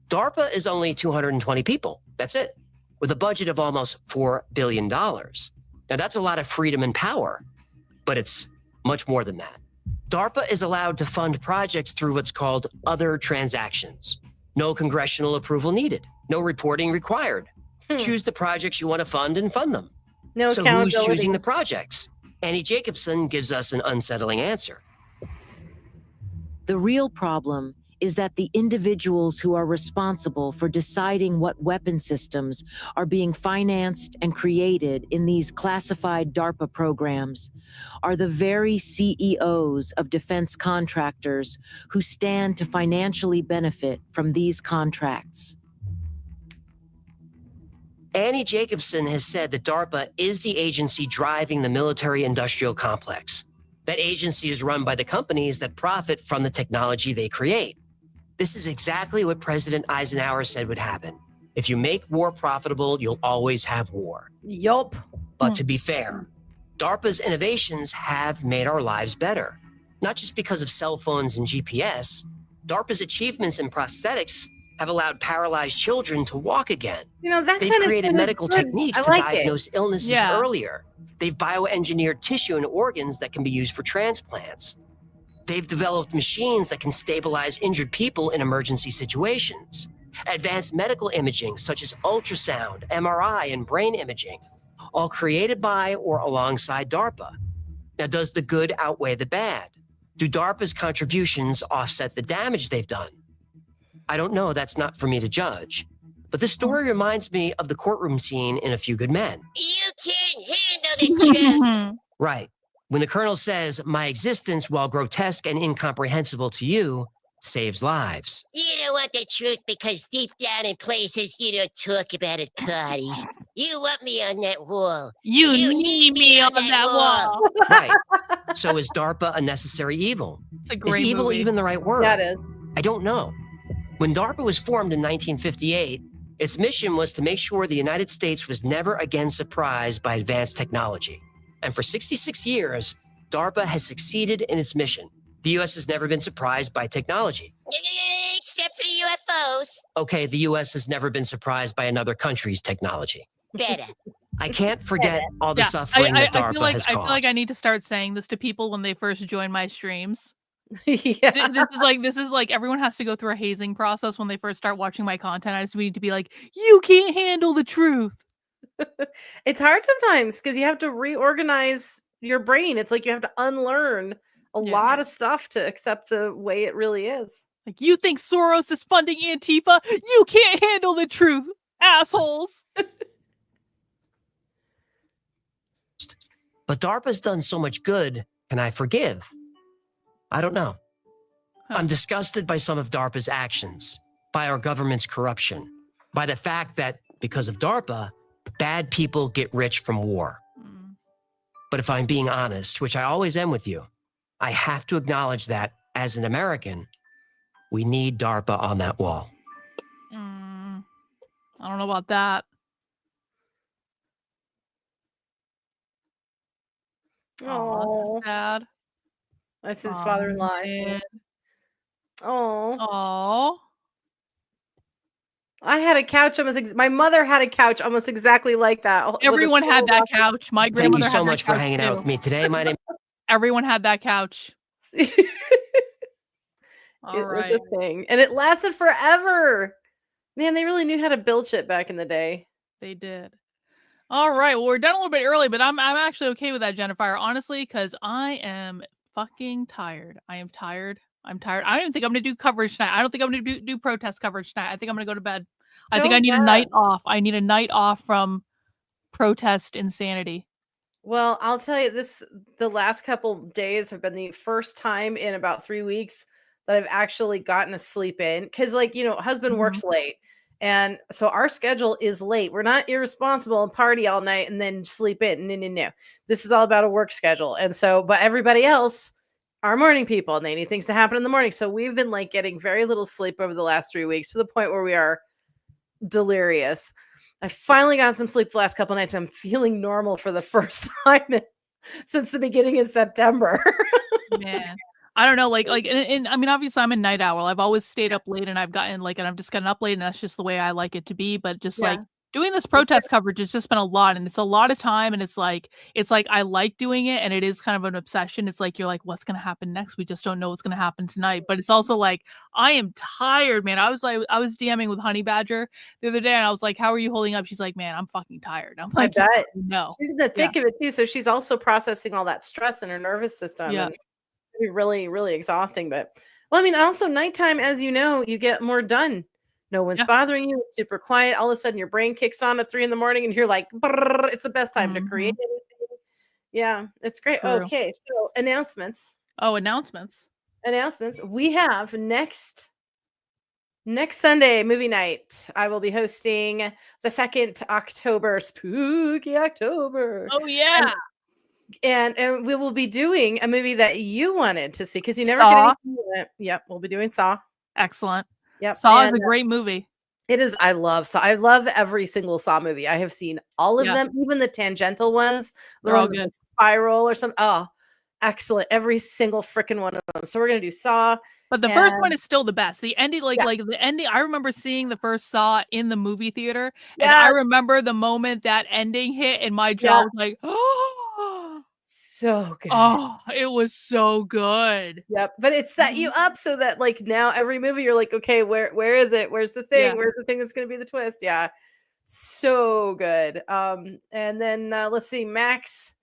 DARPA is only 220 people, that's it, with a budget of almost $4 billion. Now, that's a lot of freedom and power, but it's much more than that. DARPA is allowed to fund projects through what's called other transactions. No congressional approval needed. No reporting required. Choose the projects you want to fund and fund them. No So who's accountability. choosing the projects? Annie Jacobson gives us an unsettling answer. The real problem is that the individuals who are responsible for deciding what weapon systems are being financed and created in these classified DARPA programs are the very CEOs of defense contractors who stand to financially benefit from these contracts. Annie Jacobson has said that DARPA is the agency driving the military-industrial complex. That agency is run by the companies that profit from the technology they create. This is exactly what President Eisenhower said would happen. If you make war profitable, you'll always have war. Yup. But to be fair, DARPA's innovations have made our lives better. Not just because of cell phones and GPS, DARPA's achievements in prosthetics have allowed paralyzed children to walk again. You know, that They've kind of created thing is medical good. techniques I to like it. diagnose illnesses Yeah. earlier. They've bioengineered tissue and organs that can be used for transplants. They've developed machines that can stabilize injured people in emergency situations. Advanced medical imaging, such as ultrasound, MRI, and brain imaging, all created by or alongside DARPA. Now, does the good outweigh the bad? Do DARPA's contributions offset the damage they've done? I don't know. That's not for me to judge. But this story reminds me of the courtroom scene in A Few Good Men. You can't handle the truth. Right. When the colonel says, my existence, while grotesque and incomprehensible to you, saves lives. You don't want the truth because deep down in places you don't talk about at parties. You want me on that wall. You need me on that wall. Right. So is DARPA a necessary evil? It's a Is great evil movie. even the right word? That is. I don't know. When DARPA was formed in 1958, its mission was to make sure the United States was never again surprised by advanced technology. And for 66 years, DARPA has succeeded in its mission. The U.S. has never been surprised by technology. Except for the UFOs. Okay, the U.S. has never been surprised by another country's technology. Better. I can't forget all the Yeah, suffering that DARPA I feel like, has I caused. feel like I need to start saying this to people when they first join my streams. Yeah. This is like everyone has to go through a hazing process when they first start watching my content. I just need to be like, you can't handle the truth. It's hard sometimes because you have to reorganize your brain. It's like you have to unlearn a lot of stuff to accept the way it really is. Like, you think Soros is funding Antifa? You can't handle the truth, assholes. But DARPA's done so much good. Can I forgive? I don't know. I'm disgusted by some of DARPA's actions, by our government's corruption, by the fact that because of DARPA, bad people get rich from war. But if I'm being honest, which I always am with you, I have to acknowledge that as an American, we need DARPA on that wall. I don't know about that. Oh, that's sad. That's his father-in-law. Oh. Oh. I had a couch almost. My mother had a couch almost exactly like that. with a Everyone had that full- couch. My Thank grandmother you so had that much for couch hanging out too. with me today. My name Everyone had that couch. All It right. was a thing, and it lasted forever. Man, they really knew how to build shit back in the day. They did. All right. Well, we're done a little bit early, but I'm actually okay with that, Jennifer, honestly, because I am fucking tired. I am tired. I'm tired. I don't even think I'm gonna do coverage tonight. I don't think I'm gonna do protest coverage tonight. I think I'm gonna go to bed. I think Go I need a bed. night off. I need a night off from protest insanity. Well, I'll tell you the last couple days have been the first time in about 3 weeks that I've actually gotten to sleep in. Cause husband works late. And so our schedule is late. We're not irresponsible and party all night and then sleep in. No. This is all about a work schedule. And so, but everybody else are morning people and they need things to happen in the morning. So we've been like getting very little sleep over the last 3 weeks to the point where we are delirious. I finally got some sleep the last couple nights. I'm feeling normal for the first time since the beginning of September. Man. I don't know, and I mean, obviously I'm a night owl. I've always stayed up late and and I've just gotten up late and that's just the way I like it to be. But just like doing this protest coverage, it's just been a lot and it's a lot of time. And it's like I like doing it and it is kind of an obsession. It's like, you're like, what's going to happen next? We just don't know what's going to happen tonight. But it's also like, I am tired, man. I was DMing with Honey Badger the other day and I was like, how are you holding up? She's like, man, I'm fucking tired. I'm like, I bet. no. She's in the thick of it too. So she's also processing all that stress in her nervous system. Yeah. And it'd be really, really exhausting. But Well, I mean, also nighttime, as you know, you get more done. No one's bothering you. It's super quiet. All of a sudden, your brain kicks on at 3 a.m, and you're like, "Brrr," it's the best time to create anything. Yeah, it's great. True. Okay, so announcements. Oh, announcements. Announcements. We have next Sunday movie night. I will be hosting the 2nd October, spooky October. Oh yeah. And we will be doing a movie that you wanted to see because you never Saw. get anything. Yep, we'll be doing Saw. Excellent. Yep. Saw is a great movie. It is. I love Saw. I love every single Saw movie. I have seen all of Yeah. them, even the tangential ones. The They're all one with good. the Spiral or something. Oh, excellent. Every single freaking one of them. So we're gonna do Saw. But the first one and- is still the best. The ending, like the ending. I remember seeing the first Saw in the movie theater, and I Yes. remember the moment that ending hit, and my jaw was like, "Oh, so good." oh, it was so good." Yep. But it set you up so that like now every movie you're like, okay, where is it? Where's the thing? Yeah. Where's the thing that's gonna be the twist? Yeah. So good. And then let's see, Max,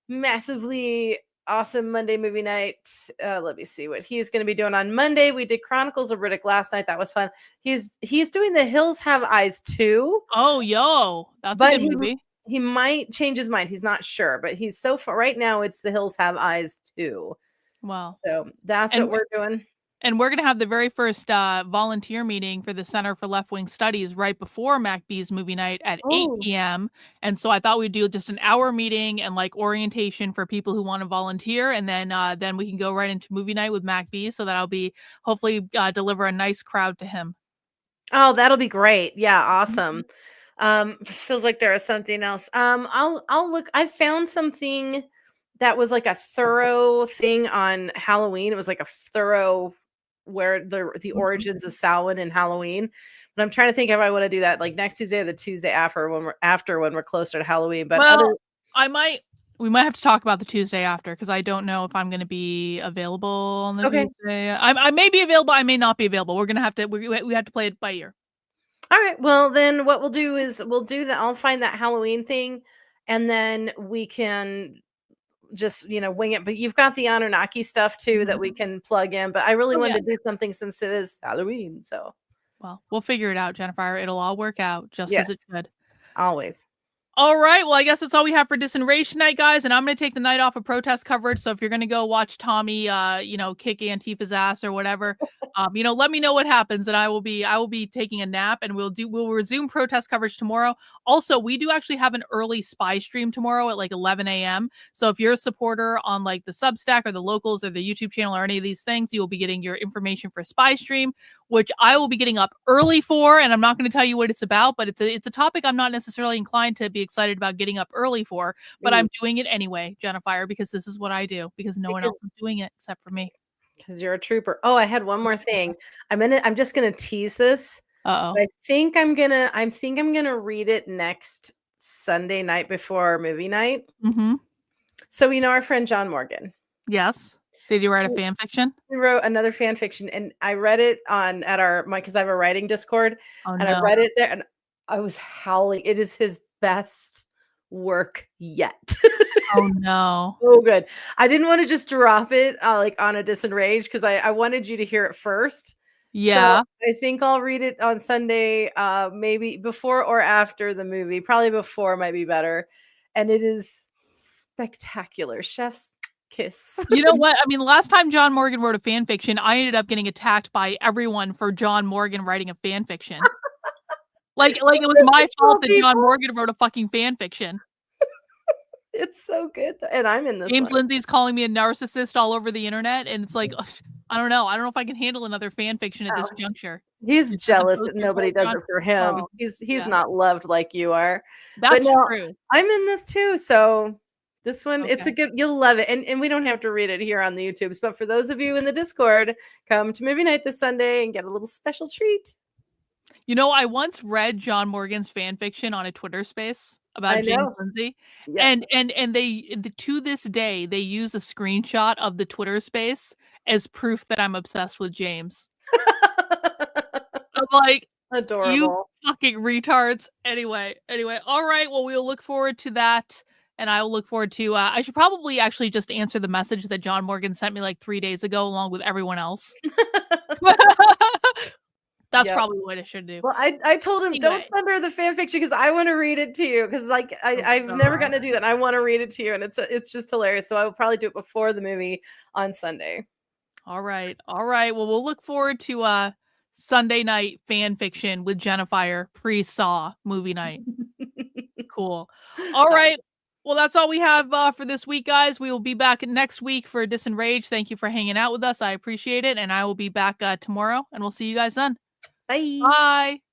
massively awesome Monday movie night. Let me see what he's going to be doing on Monday. We did Chronicles of Riddick last night. That was fun. He's doing The Hills Have Eyes too. Oh, yo, that's But a good movie. he might change his mind. He's not sure, but he's so far right now. It's The Hills Have Eyes too. Wow. So that's And- what we're doing. And we're going to have the very first volunteer meeting for the Center for Left Wing Studies right before MacB's movie night at 8 Oh. p.m. And so I thought we'd do just an hour meeting and like orientation for people who want to volunteer. And then we can go right into movie night with MacB. So that I'll be hopefully deliver a nice crowd to him. Oh, that'll be great. Yeah, awesome. This feels like there is something else. I'll look. I found something that was like a thorough thing on Halloween. It was like a thorough where the origins of Samhain and Halloween. But I'm trying to think if I want to do that like next Tuesday or the Tuesday after when we're closer to Halloween. But We might have to talk about the Tuesday after because I don't know if I'm going to be available on the Tuesday. I may be available. I may not be available. We're going to have to we have to play it by ear. All right. Well, then what we'll do is I'll find that Halloween thing, and then we can just wing it. But you've got the Anunnaki stuff too that we can plug in. But I really wanted to do something since it is Halloween. So, well, we'll figure it out, Jennifer. It'll all work out just as it should. Always. All right. Well, I guess that's all we have for DISENRAGE tonight, guys. And I'm going to take the night off of protest coverage. So if you're going to go watch Tommy, kick Antifa's ass or whatever, let me know what happens, and I will be taking a nap, and we'll resume protest coverage tomorrow. Also, we do actually have an early spy stream tomorrow at like 11 a.m. So if you're a supporter on like the Substack or the Locals or the YouTube channel or any of these things, you will be getting your information for spy stream, which I will be getting up early for. And I'm not going to tell you what it's about, but it's a topic I'm not necessarily inclined to be excited about getting up early for, but I'm doing it anyway, Jennifer, because this is what I do, because no one else is doing it except for me. Because you're a trooper. Oh, I had one more thing. I'm just gonna tease this. I think I'm gonna read it next Sunday night before movie night. Mm-hmm. So our friend John Morgan. Yes. Did you write a fan fiction? We wrote another fan fiction, and I read it because I have a writing Discord, I read it there, and I was howling. It is his best work yet. Oh no. So good. I didn't want to just drop it like on a DISENRAGE because I wanted you to hear it first. Yeah. So I think I'll read it on Sunday, maybe before or after the movie. Probably before might be better. And it is spectacular. Chef's kiss. You know what? I mean, last time John Morgan wrote a fan fiction, I ended up getting attacked by everyone for John Morgan writing a fan fiction. Like it was my fault that John Morgan wrote a fucking fan fiction. It's so good. And I'm in this James one. Lindsay's calling me a narcissist all over the internet. And it's like, I don't know. I don't know if I can handle another fan fiction at this juncture. He's jealous that nobody does it for him. Oh, He's not loved like you are. That's but no, true. I'm in this too. So this one, it's a good, you'll love it. And we don't have to read it here on the YouTubes, but for those of you in the Discord, come to movie night this Sunday and get a little special treat. I once read John Morgan's fan fiction on a Twitter space about James Lindsay. Yeah. And they to this day, they use a screenshot of the Twitter space as proof that I'm obsessed with James. I'm like, adorable. You fucking retards. Anyway. All right. Well, we'll look forward to that and I will look forward to. I should probably actually just answer the message that John Morgan sent me like 3 days ago, along with everyone else. That's probably what I should do. Well, I told him don't send her the fan fiction because I want to read it to you because like I've never gotten to do that. And I want to read it to you, and it's just hilarious. So I will probably do it before the movie on Sunday. All right. Well, we'll look forward to Sunday night fan fiction with Jennifer pre-Saw movie night. Cool. All right. Well, that's all we have for this week, guys. We will be back next week for DISENRAGE. Thank you for hanging out with us. I appreciate it. And I will be back tomorrow, and we'll see you guys then. Bye. Bye.